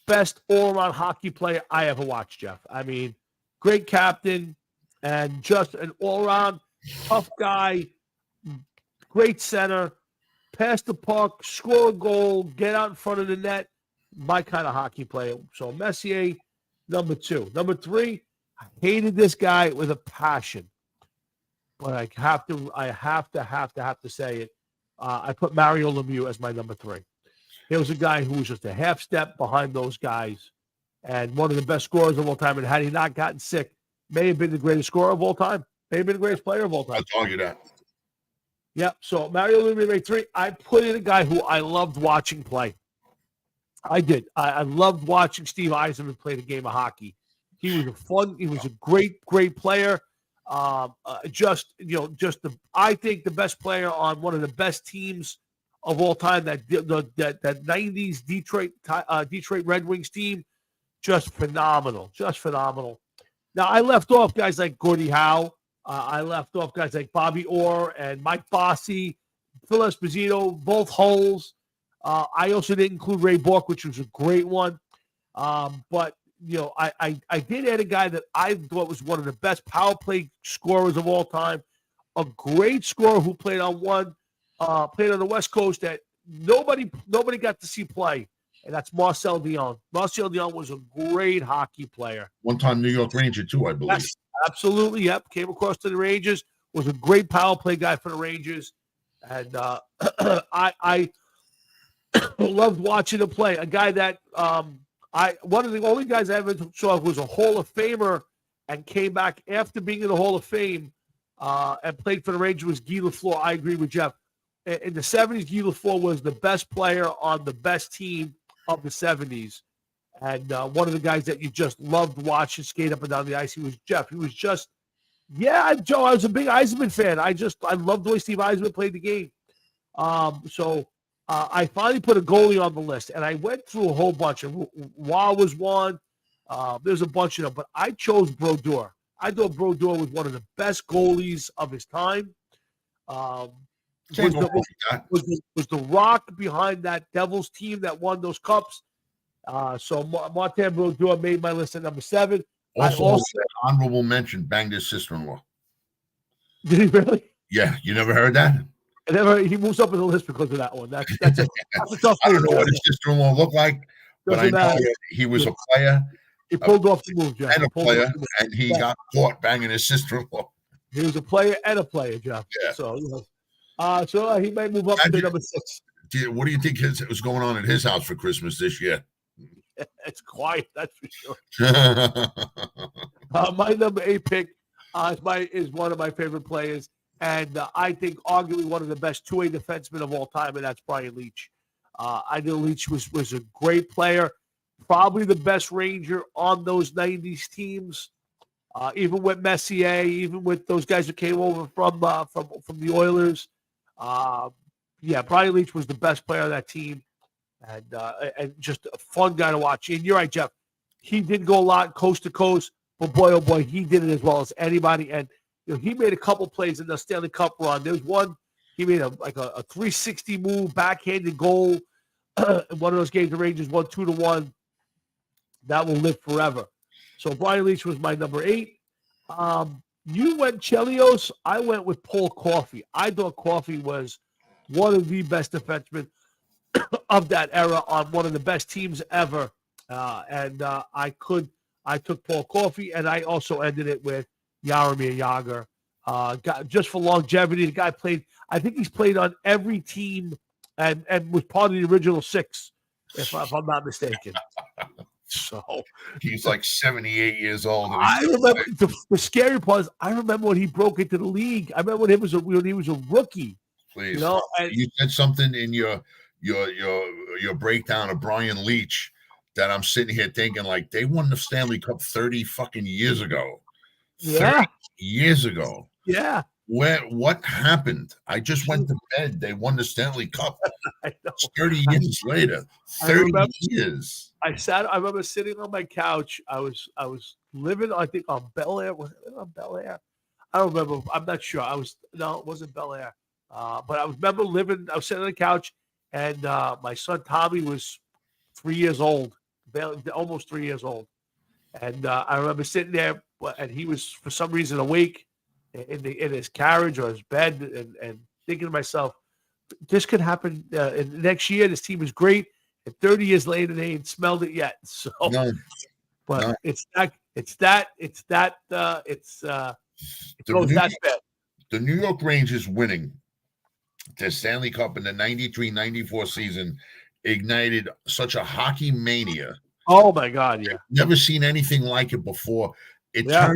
best all-around hockey player I ever watched, Jeff. I mean, great captain and just an all-around tough guy, great center, pass the puck, score a goal, get out in front of the net. My kind of hockey player. So Messier, number 2. Number 3, I hated this guy with a passion, but I have to say it. I put Mario Lemieux as my number 3. He was a guy who was just a half step behind those guys and one of the best scorers of all time. And had he not gotten sick, may have been the greatest scorer of all time. May have been the greatest player of all time. I'll argue that. Yep. So Mario Lemieux made 3. I put in a guy who I loved watching play. I did. I loved watching Steve Eisenman play the game of hockey. He was a great player. I think the best player on one of the best teams of all time, that 90s Detroit Red Wings team, just phenomenal. Now, I left off guys like Gordie Howe. I left off guys like Bobby Orr and Mike Bossy, Phil Esposito, both holes. I also didn't include Ray Bork, which was a great one. But I did add a guy that I thought was one of the best power play scorers of all time, a great scorer who played on the West Coast that nobody got to see play, and that's Marcel Dion. Marcel Dion was a great hockey player. One-time New York Ranger too, I believe. Yes, absolutely. Yep, came across to the Rangers. Was a great power play guy for the Rangers, and I loved watching him play. A guy that one of the only guys I ever saw was a Hall of Famer and came back after being in the Hall of Fame and played for the Rangers was Guy Lafleur. I agree with Jeff. In the 70s, Guy Lafleur was the best player on the best team of the 70s. And one of the guys that you just loved watching skate up and down the ice, he was Jeff. He was just, Joe, I was a big Eisenman fan. I loved the way Steve Eisenman played the game. So I finally put a goalie on the list, and I went through a whole bunch. Waugh was one. There's a bunch of them, but I chose Brodeur. I thought Brodeur was one of the best goalies of his time. Was the rock behind that Devils team that won those cups. So Martin Brodeur made my list at number 7. Also, honorable mention, banged his sister-in-law. Did he really? Yeah, you never heard that? He moves up in the list because of that one. That's a tough I don't move. know what his sister-in-law looked like, but I know he was a player. He pulled off the move, Jeff. And a player, and he got caught banging his sister-in-law. He was a player and a player, Jeff. Yeah. So he might move up to number 6. What do you think was going on at his house for Christmas this year? It's quiet, that's for sure. My number 8 pick is one of my favorite players, and I think arguably one of the best two-way defensemen of all time, and that's Brian Leetch. I know Leetch was a great player, probably the best Ranger on those 90s teams, even with Messier, even with those guys who came over from the Oilers. Brian Leetch was the best player on that team. And just a fun guy to watch. And you're right, Jeff. He did go a lot coast to coast, but boy, oh boy, he did it as well as anybody. And he made a couple plays in the Stanley Cup run. There's one he made a 360 move, backhanded goal. In one of those games, the Rangers won 2-1. That will live forever. So Brian Leetch was my number 8. You went Chelios. I went with Paul Coffey. I thought Coffey was one of the best defensemen of that era on one of the best teams ever. I took Paul Coffey, and I also ended it with Jaromir Jagr. Just for longevity, the guy played, I think he's played on every team and was part of the original 6, if I'm not mistaken. So he's like 78 years old. I remember the scary part is I remember when he broke into the league. I remember when he was a rookie. Please, you said something in your breakdown of Brian Leetch that I'm sitting here thinking like they won the Stanley Cup 30 fucking years ago. Yeah. 30 years ago. Yeah. What happened? I just went to bed. They won the Stanley Cup. I know. 30 years later. 30 years. I remember sitting on my couch. I was living, I think, on Bel Air. Was it on Bel Air? I don't remember. I'm not sure. It wasn't Bel Air. But I remember I was sitting on the couch, and my son Tommy was 3 years old, almost 3 years old. And I remember sitting there, and he was for some reason awake in his carriage or his bed, and thinking to myself, this could happen in next year. This team is great, and 30 years later they ain't smelled it yet. So, it's It's that. It The goes New, that bad. the New York Rangers winning the Stanley Cup in the 93-94 season ignited such a hockey mania. Oh my God, yeah. Never seen anything like it before. It Yeah.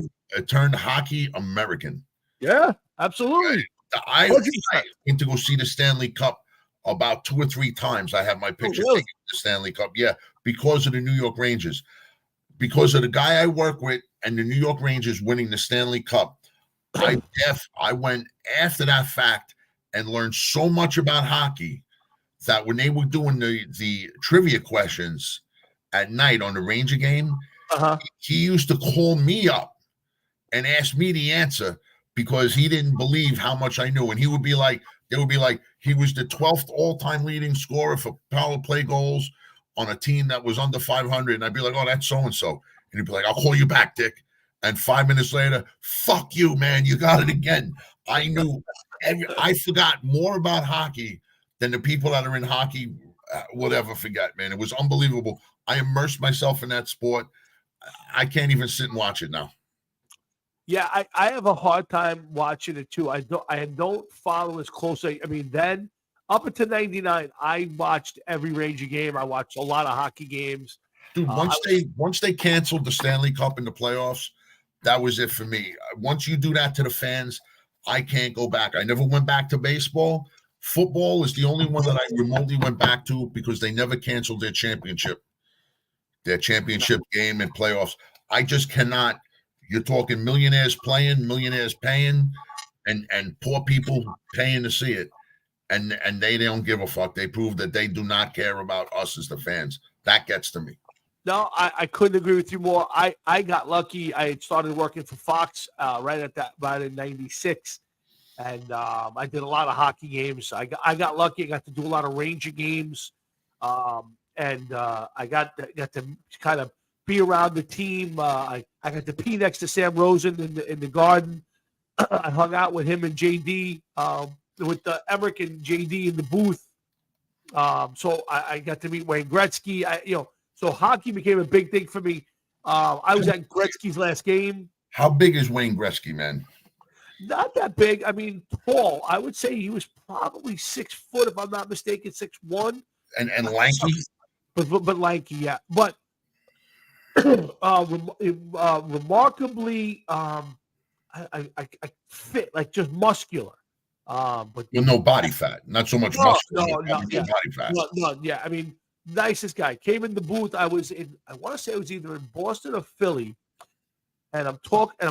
turned hockey American. Yeah, absolutely. I 100%. went to go see the Stanley Cup about 2 or 3 times. I have my picture really? taken of the Stanley Cup. Yeah, because of the New York Rangers. Because of the guy I work with and the New York Rangers winning the Stanley Cup. I went after that fact and learned so much about hockey that when they were doing the trivia questions at night on the Ranger game, he used to call me up and ask me the answer because he didn't believe how much I knew. And he would be like, they would be like, he was the 12th all-time leading scorer for power play goals on a team that was under 500. And I'd be like, oh, that's so-and-so. And he'd be like, I'll call you back, Dick. And 5 minutes later, fuck you, man. You got it again. I knew I forgot more about hockey than the people that are in hockey would ever forget, man. It was unbelievable. I immersed myself in that sport. I can't even sit and watch it now. Yeah, I have a hard time watching it too. I don't follow as closely. I mean, then up until '99, I watched every Ranger game. I watched a lot of hockey games. Dude, once they canceled the Stanley Cup in the playoffs, that was it for me. Once you do that to the fans, I can't go back. I never went back to baseball. Football is the only one that I remotely went back to because they never canceled their championship game and playoffs. I just cannot. You're talking millionaires playing, millionaires paying, and poor people paying to see it. And they don't give a fuck. They prove that they do not care about us as the fans. That gets to me. No, I couldn't agree with you more. I got lucky. I had started working for Fox right in '96, and I did a lot of hockey games. I got lucky. I got to do a lot of Ranger games, and I got to kind of be around the team. I got to pee next to Sam Rosen in the Garden. I hung out with him and JD, with the Emmerich and JD in the booth. So I got to meet Wayne Gretzky. So hockey became a big thing for me. I was at Gretzky's last game. How big is Wayne Gretzky, man? Not that big. I mean, tall. I would say he was probably 6 foot, if I'm not mistaken, 6'1". And lanky? But lanky, yeah. But remarkably, I fit, like just muscular. But with no body fat. Not so much muscle. No, body fat. No, yeah. I mean, nicest guy. Came in the booth. I want to say I was either in Boston or Philly. And I'm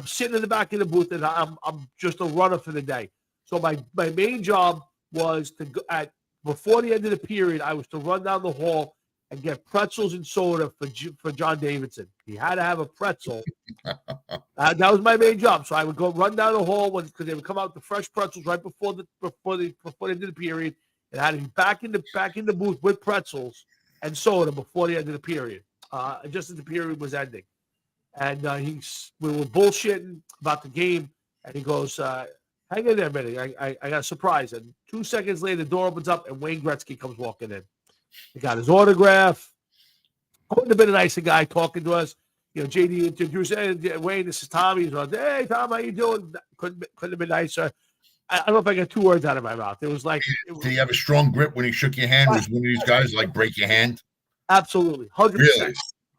sitting in the back of the booth, and I'm just a runner for the day. So my main job was to go before the end of the period, I was to run down the hall and get pretzels and soda for John Davidson. He had to have a pretzel. That was my main job. So I would go run down the hall because they would come out with the fresh pretzels right before the end of the period, and I had to be back in the booth with pretzels and soda before the end of the period, just as the period was ending. And we were bullshitting about the game, and he goes, hang in there a minute. I got a surprise. And 2 seconds later, the door opens up, and Wayne Gretzky comes walking in. He got his autograph. Couldn't have been a nicer guy talking to us. JD introduced, hey, Wayne, this is Tommy. He's like, hey, Tom, how you doing? Couldn't have been nicer. I don't know if I got 2 words out of my mouth. It was like. Did he have a strong grip when he shook your hand? Was one of these guys like break your hand? Absolutely. 100%. Really?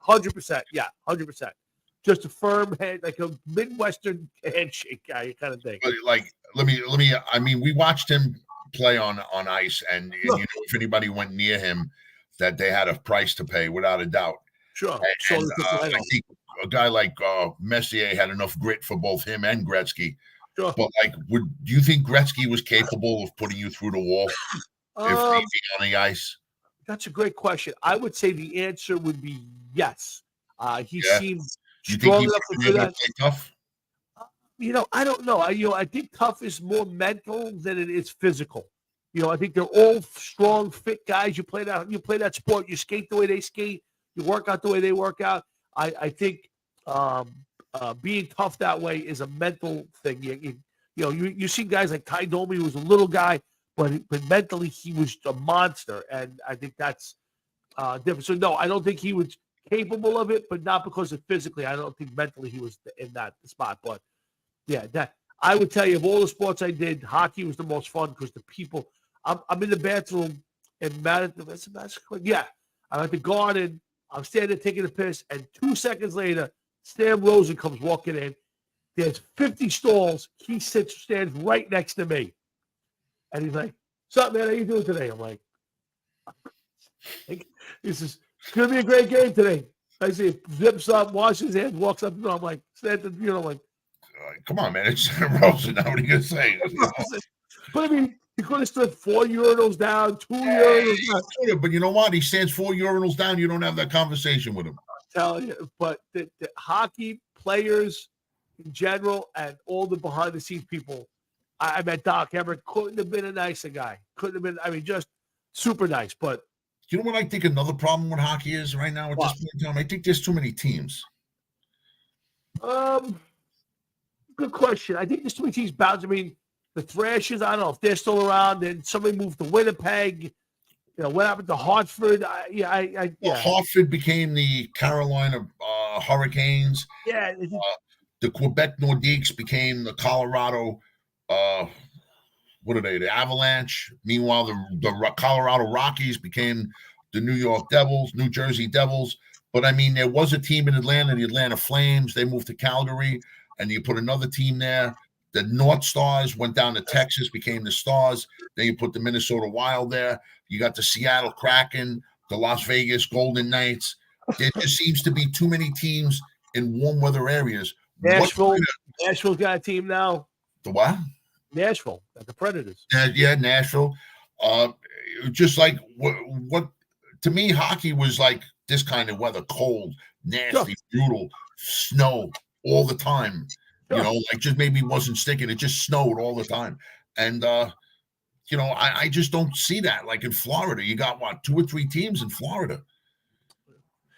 100%. Yeah, 100%. Just a firm hand, like a Midwestern handshake guy kind of thing. But like, let me. I mean, we watched him play on ice, and if anybody went near him, that they had a price to pay, without a doubt. Sure. And I think a guy like Messier had enough grit for both him and Gretzky. Sure. But like, do you think Gretzky was capable of putting you through the wall if he on the ice? That's a great question. I would say the answer would be yes. He seemed you strong think enough to do that. Tough? I don't know. I think tough is more mental than it is physical. I think they're all strong, fit guys. You play that sport. You skate the way they skate. You work out the way they work out. I think being tough that way is a mental thing. You see guys like Ty Domi, who was a little guy, but mentally he was a monster, and I think that's different. So no, I don't think he would capable of it, but not because of physically. I don't think mentally he was in that spot. But yeah, that I would tell you of all the sports I did, hockey was the most fun because the people. I'm in the bathroom in Madison. Yeah, I'm at the Garden. I'm standing there taking a piss, and 2 seconds later, Stan Rosen comes walking in. There's 50 stalls. He stands right next to me, and he's like, "What's up, man? How you doing today?" I'm like, "This is it's gonna be a great game today." I see him zips up, washes his hands, walks up the door. I'm like, like, come on, man. It's Rosen. Now what are you gonna say? but I mean, he could have stood 4 urinals down, 2 urinals down. But you know what? He stands 4 urinals down. You don't have that conversation with him. I'm telling you, but the hockey players in general and all the behind the scenes people. I met Doc Emmerich. Couldn't have been a nicer guy. Couldn't have been. I mean, just super nice. But you know what I think another problem with hockey is right now at this point in time? I think there's too many teams. Good question. I think there's too many teams bound. I mean, the Thrashers, I don't know if they're still around. Then somebody moved to Winnipeg. You know, what happened to Hartford? Well, Hartford became the Carolina Hurricanes. Yeah. The Quebec Nordiques became the Colorado. What are they? The Avalanche. Meanwhile, the Colorado Rockies became the New York Devils, New Jersey Devils. But I mean, there was a team in Atlanta, the Atlanta Flames. They moved to Calgary, and you put another team there. The North Stars went down to Texas, became the Stars. Then you put the Minnesota Wild there. You got the Seattle Kraken, the Las Vegas Golden Knights. There just seems to be too many teams in warm weather areas. Nashville's got a team now. The what? Nashville, the Predators. Yeah, Nashville. Just like what to me, hockey was like this kind of weather: cold, nasty, brutal, snow all the time. You know, like just maybe wasn't sticking. It just snowed all the time, and you know, I just don't see that. Like in Florida, you got what 2 or 3 teams in Florida.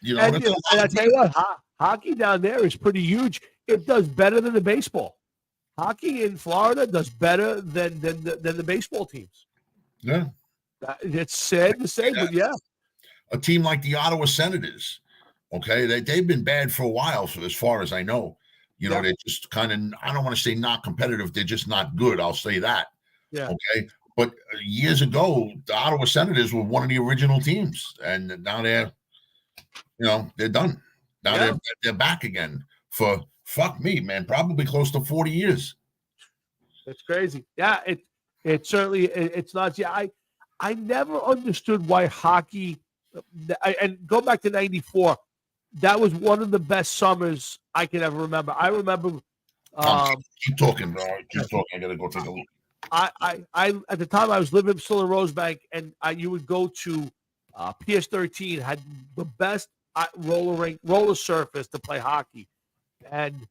You know, and I tell you what, hockey down there is pretty huge. It does better than the baseball. Hockey in Florida does better than the baseball teams. Yeah, it's sad to say, but yeah. A team like the Ottawa Senators, okay, they've been bad for a while, so as far as I know. You know, they're just kind of, I don't want to say not competitive. They're just not good. I'll say that. Yeah. Okay. But years ago, the Ottawa Senators were one of the original teams. And now they're, you know, they're done. Now they're back again for, fuck me, man, probably close to 40 years. That's crazy. Yeah. It certainly, it's not. Yeah. I never understood why hockey, and go back to 94. That was one of the best summers I can ever remember. I remember. Keep talking, bro. Keep talking. I gotta go take a look. I at the time I was living still in Rosebank, and you would go to PS13 had the best roller surface to play hockey, and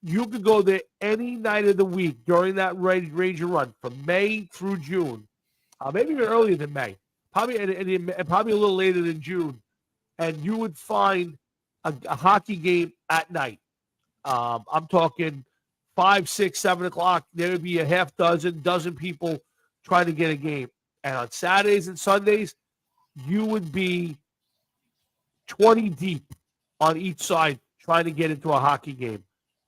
you could go there any night of the week during that Ranger run from May through June, maybe even earlier than May, probably and probably a little later than June, and you would find a hockey game at night. I'm talking 5, 6, 7 o'clock. There would be a half dozen people trying to get a game. And on Saturdays and Sundays, you would be 20 deep on each side trying to get into a hockey game.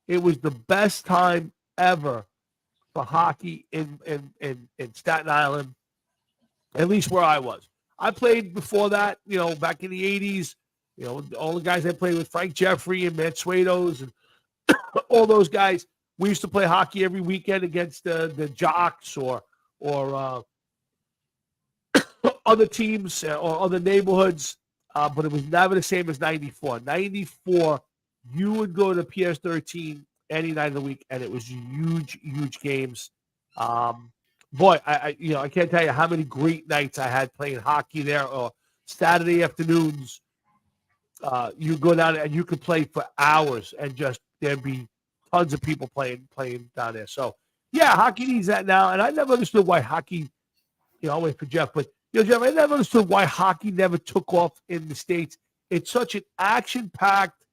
It was the best time ever for hockey in Staten Island, at least where I was. I played before that, you know, back in the 80s. You know, all the guys I played with, Frank Jeffrey and Mansuetos and all those guys. We used to play hockey every weekend against the Jocks or other teams or other neighborhoods, but it was never the same as 94. 94, you would go to PS13 any night of the week, and it was huge games. Boy, I can't tell you how many great nights I had playing hockey there, or Saturday afternoons. You go down and you could play for hours, and just there'd be tons of people playing down there. So yeah, hockey needs that now. And I never understood why hockey, you know, I'll wait for Jeff, but you know, Jeff, I never understood why hockey never took off in the States. It's such an action-packed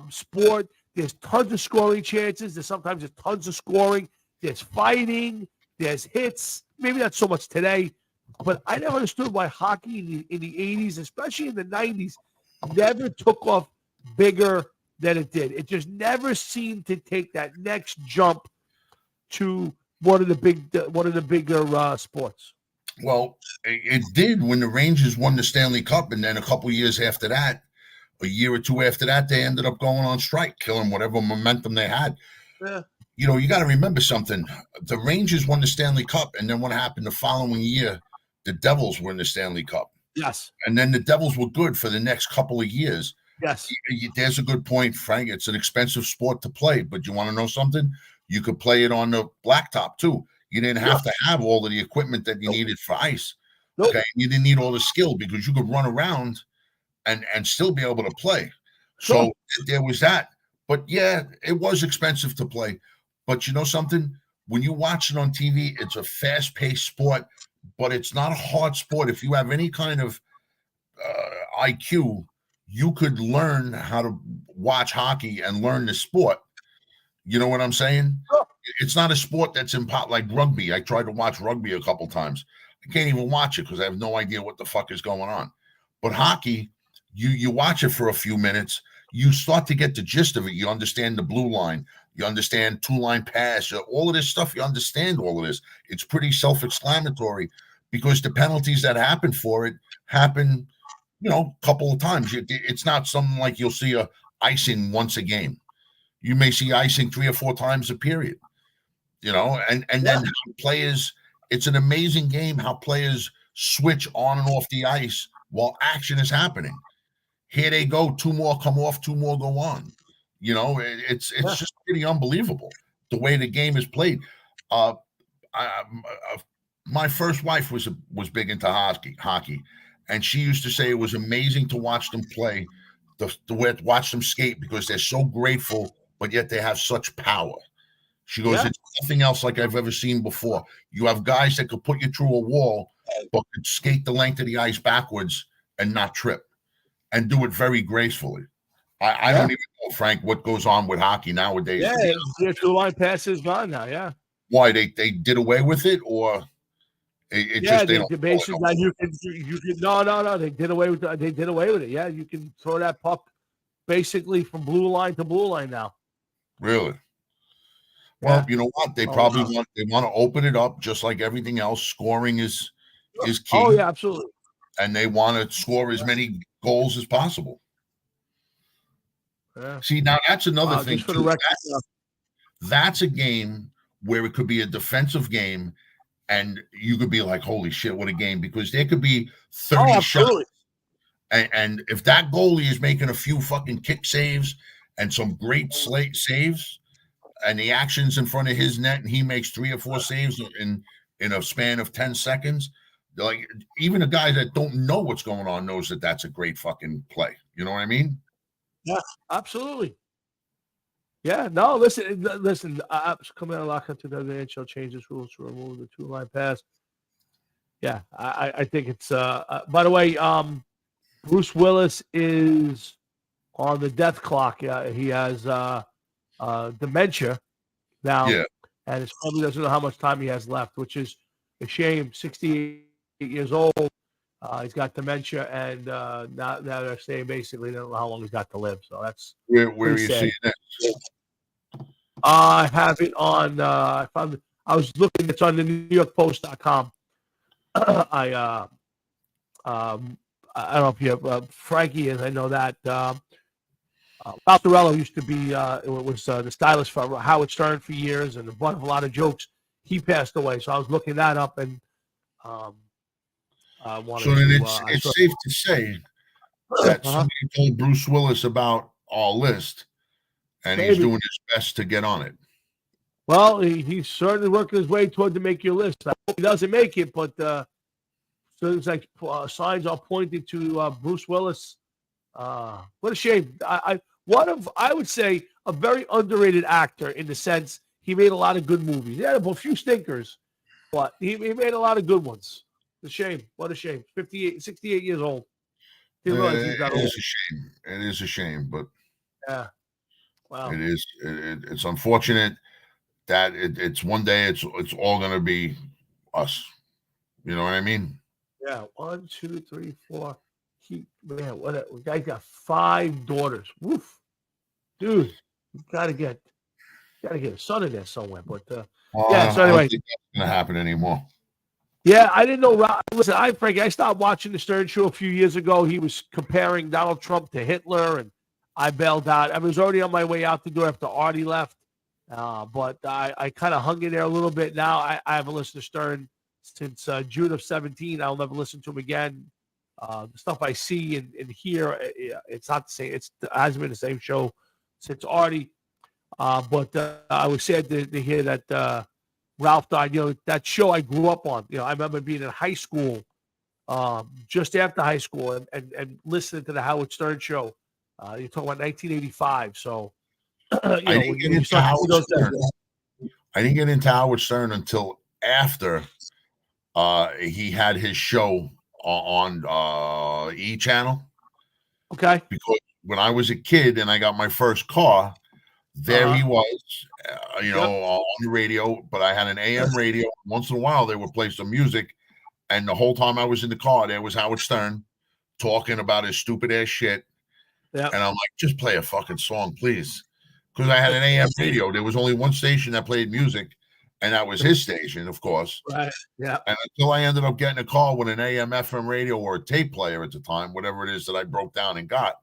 sport. There's tons of scoring chances. There's tons of scoring. There's fighting. There's hits. Maybe not so much today, but I never understood why hockey in the 80s, especially in the 90s, never took off bigger than it did. It just never seemed to take that next jump to one of the bigger sports. Well, it did when the Rangers won the Stanley Cup, and then a couple years after that, a year or two after that, they ended up going on strike, killing whatever momentum they had. Yeah. You know, you got to remember something. The Rangers won the Stanley Cup, and then what happened the following year? The Devils won the Stanley Cup. Yes. And then the Devils were good for the next couple of years. Yes. There's a good point, Frank. It's an expensive sport to play, but you want to know something? You could play it on the blacktop too. You didn't have to have all of the equipment that you needed for ice. Nope. Okay, you didn't need all the skill because you could run around and still be able to play. So there was that. But yeah, it was expensive to play. But you know something? When you watch it on TV, it's a fast-paced sport, but it's not a hard sport. If you have any kind of IQ, you could learn how to watch hockey and learn the sport. You know what I'm saying? Sure. It's not a sport that's like rugby. I tried to watch rugby a couple times. I can't even watch it because I have no idea what the fuck is going on. But hockey, you watch it for a few minutes, you start to get the gist of it. You understand the blue line. You understand two-line pass. All of this stuff, you understand all of this. It's pretty self-explanatory because the penalties that happen for it happen, you know, a couple of times. It's not something like you'll see a icing once a game. You may see icing 3 or 4 times a period, you know, and then players, it's an amazing game how players switch on and off the ice while action is happening. Here they go, 2 more come off, 2 more go on. You know, it's just pretty unbelievable the way the game is played. My first wife was big into hockey, and she used to say it was amazing to watch them play, the way to watch them skate because they're so grateful, but yet they have such power. She goes, it's nothing else like I've ever seen before. You have guys that could put you through a wall, but could skate the length of the ice backwards and not trip, and do it very gracefully. I don't even know, Frank, what goes on with hockey nowadays. Yeah, the two-line pass is gone now. Yeah. Why they did away with it, or it just they don't. Basically, you can no. They did away with it. Yeah, you can throw that puck basically from blue line to blue line now. Really? Well, you know what? They probably want to open it up just like everything else. Scoring is key. Oh yeah, absolutely. And they want to score as many goals as possible. Yeah. See, now that's another thing. For the record, that's a game where it could be a defensive game, and you could be like, "Holy shit, what a game!" Because there could be 30 shots, and if that goalie is making a few fucking kick saves and some great saves, and the action's in front of his net, and he makes 3 or 4 saves in a span of 10 seconds, like even a guy that don't know what's going on knows that that's a great fucking play. You know what I mean? Yeah, absolutely. Yeah, no, listen. Coming out of lockout to the NHL changes rules to remove the 2-line pass. Yeah, I think it's. By the way, Bruce Willis is on the death clock. He has dementia now, and his family doesn't know how much time he has left, which is a shame. 68 years old. He's got dementia, and now they're saying basically they don't know how long he's got to live. So that's where are you seeing that? I have it on. I was looking. It's on the NewYorkPost.com. I don't know if you have Frankie, and I know that Baltarello used to be was the stylist for Howard Stern for years, and a lot of jokes. He passed away, so I was looking that up, and so then it's safe to say that somebody told Bruce Willis about our list, and he's doing his best to get on it. Well, he's certainly working his way toward to make your list. I hope he doesn't make it, but so it's like signs are pointing to Bruce Willis. What a shame. I would say a very underrated actor in the sense he made a lot of good movies. He had a few stinkers, but he made a lot of good ones. It's a shame. What a shame. 68 years old. It is a shame. It is a shame, but yeah. Wow. It is. It's unfortunate that it's one day it's all going to be us. You know what I mean? Yeah. 1, 2, 3, 4. Man, what a guy's got 5 daughters. Woof, dude, you gotta get a son in there somewhere. But yeah. So I don't anyway, think that's gonna happen anymore. yeah, I didn't know. Listen, Frankie, I stopped watching the Stern Show a few years ago. He was comparing Donald Trump to Hitler, and I bailed out. I was already on my way out the door after Artie left, but I kind of hung in there a little bit. Now I haven't listened to Stern since June of 17. I'll never listen to him again. The stuff I see and hear, it's not the same. It hasn't been the same show since Artie. But I was sad to hear that Ralph died. You know, that show I grew up on. You know, I remember being in high school, just after high school, and listening to the Howard Stern show. You're talking about 1985. So, I didn't get into Howard Stern until after he had his show on E! Channel. Okay. Because when I was a kid and I got my first car, there he was, on the radio. But I had an AM radio. Once in a while, they would play some music. And the whole time I was in the car, there was Howard Stern talking about his stupid ass shit. Yeah. And I'm like, just play a fucking song, please. Because I had an AM radio. There was only one station that played music, and that was his station, of course. Right. Yeah. And until I ended up getting a car with an AM, FM radio, or a tape player at the time, whatever it is that I broke down and got,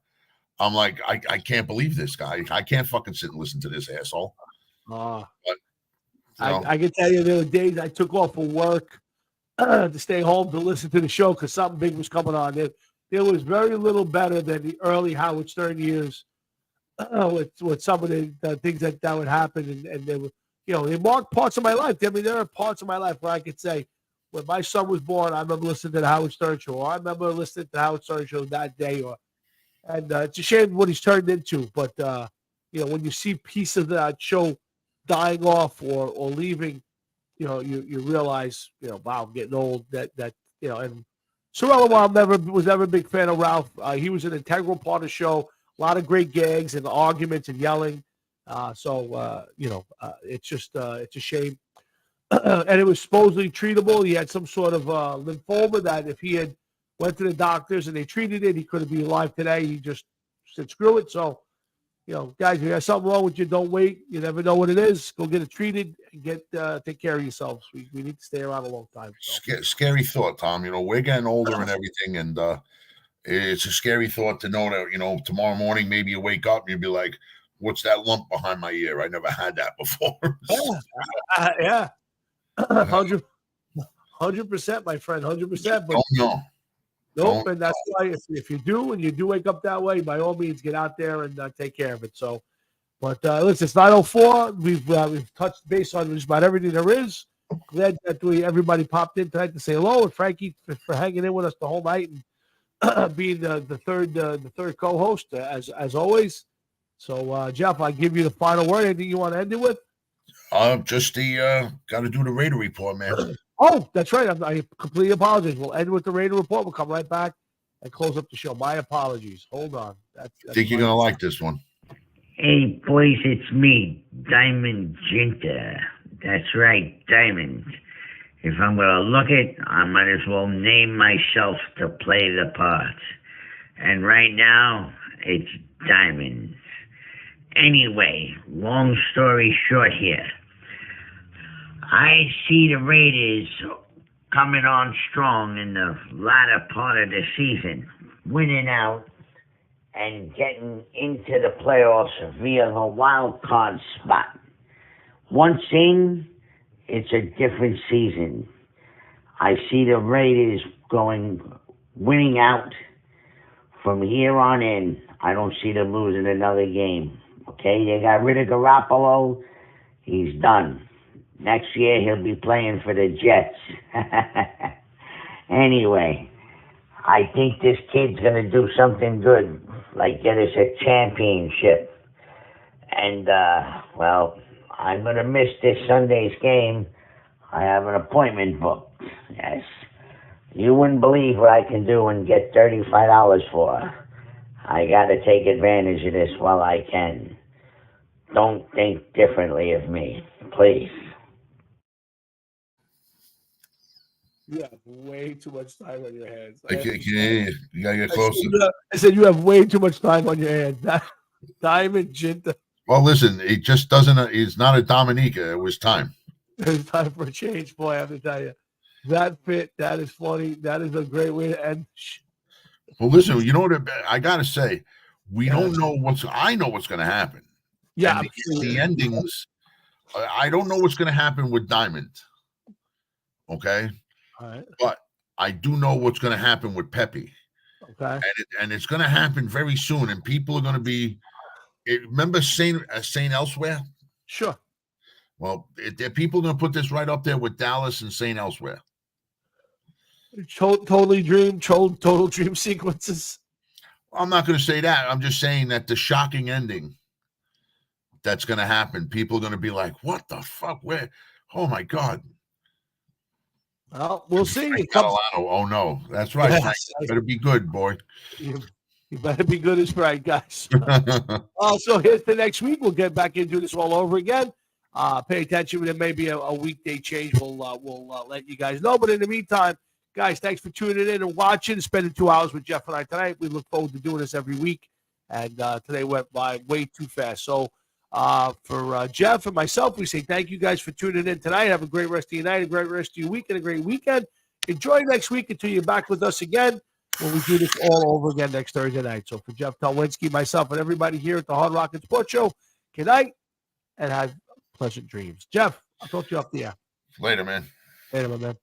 I'm like, I can't believe this guy. I can't fucking sit and listen to this asshole. But, I can tell you there were days I took off from work to stay home to listen to the show because something big was coming on. There was very little better than the early Howard Stern years with some of the things that would happen. And they were, they marked parts of my life. I mean, there are parts of my life where I could say, when my son was born, I remember listening to the Howard Stern show, or I remember listening to the Howard Stern show that day, and it's a shame what he's turned into. But, when you see pieces of that show dying off or leaving, you realize, wow, I'm getting old. And Sorella was never a big fan of Ralph. He was an integral part of the show. A lot of great gags and arguments and yelling. It's a shame. And it was supposedly treatable. He had some sort of lymphoma that if he had went to the doctors and they treated it, he could have been alive today. He just said, screw it. So, guys, if you have something wrong with you, don't wait. You never know what it is. Go get it treated and take care of yourselves. We need to stay around a long time. So. Scary thought, Tom. We're getting older and everything, and it's a scary thought to know that, tomorrow morning maybe you wake up and you'll be like, what's that lump behind my ear? I never had that before. Yeah. 100%, my friend, 100%. But no. Nope, and that's why if you do and you do wake up that way, by all means, get out there and take care of it. So, but listen, it's 9:04. We've touched base on just about everything there is. Glad that everybody popped in tonight to say hello, and Frankie for hanging in with us the whole night and being the third co-host as always. So, Jeff, I give you the final word. Anything you want to end it with? Just got to do the Raider report, man. Oh, that's right. I completely apologize. We'll end with the Raider report. We'll come right back and close up the show. My apologies. Hold on. That's think you're going to like this one. Hey, boys, it's me, Diamond Jinta. That's right, Diamond. If I'm going to look it, I might as well name myself to play the part. And right now, it's Diamond. Anyway, long story short here. I see the Raiders coming on strong in the latter part of the season, winning out and getting into the playoffs via the wild card spot. Once in, it's a different season. I see the Raiders winning out from here on in. I don't see them losing another game. Okay, they got rid of Garoppolo. He's done. Next year, he'll be playing for the Jets. Anyway, I think this kid's going to do something good, like get us a championship. And, I'm going to miss this Sunday's game. I have an appointment booked. Yes. You wouldn't believe what I can do and get $35 for. I got to take advantage of this while I can. Don't think differently of me, please. You have way too much time on your hands. I can't hear you. You gotta get closer. I said you have way too much time on your hands. Diamond Jinta. Well, listen, it just doesn't. It's not a Dominica. It was time. It's time for a change, boy. I have to tell you. That fit. That is funny. That is a great way to end. Well, listen, you know what? I gotta say, we don't know I know what's going to happen. Yeah, And the endings. I don't know what's going to happen with Diamond. Okay, all right. but I do know what's going to happen with Pepe. Okay. And it's going to happen very soon, and people are going to be. Remember Saint Elsewhere? Sure. Well, people are going to put this right up there with Dallas and Saint Elsewhere. Total dream sequences. I'm not going to say that. I'm just saying that the shocking ending that's going to happen, people are going to be like, "What the fuck? Where? Oh my god!" Well, we'll see. Oh no, that's right. Yes. Frank, you better be good, boy. You better be good as right, guys. So here's the next week. We'll get back into this all over again. Pay attention. There may be a weekday change. We'll let you guys know. But in the meantime, guys, thanks for tuning in and watching, spending 2 hours with Jeff and I tonight. We look forward to doing this every week. And today went by way too fast. So for Jeff and myself, we say thank you guys for tuning in tonight. Have a great rest of your night, a great rest of your week, and a great weekend. Enjoy next week until you're back with us again when we do this all over again next Thursday night. So for Jeff Talwinski, myself, and everybody here at the Hard Rock and Sports Show, good night and have pleasant dreams. Jeff, I'll talk to you off the air. Later, man. Later, my man.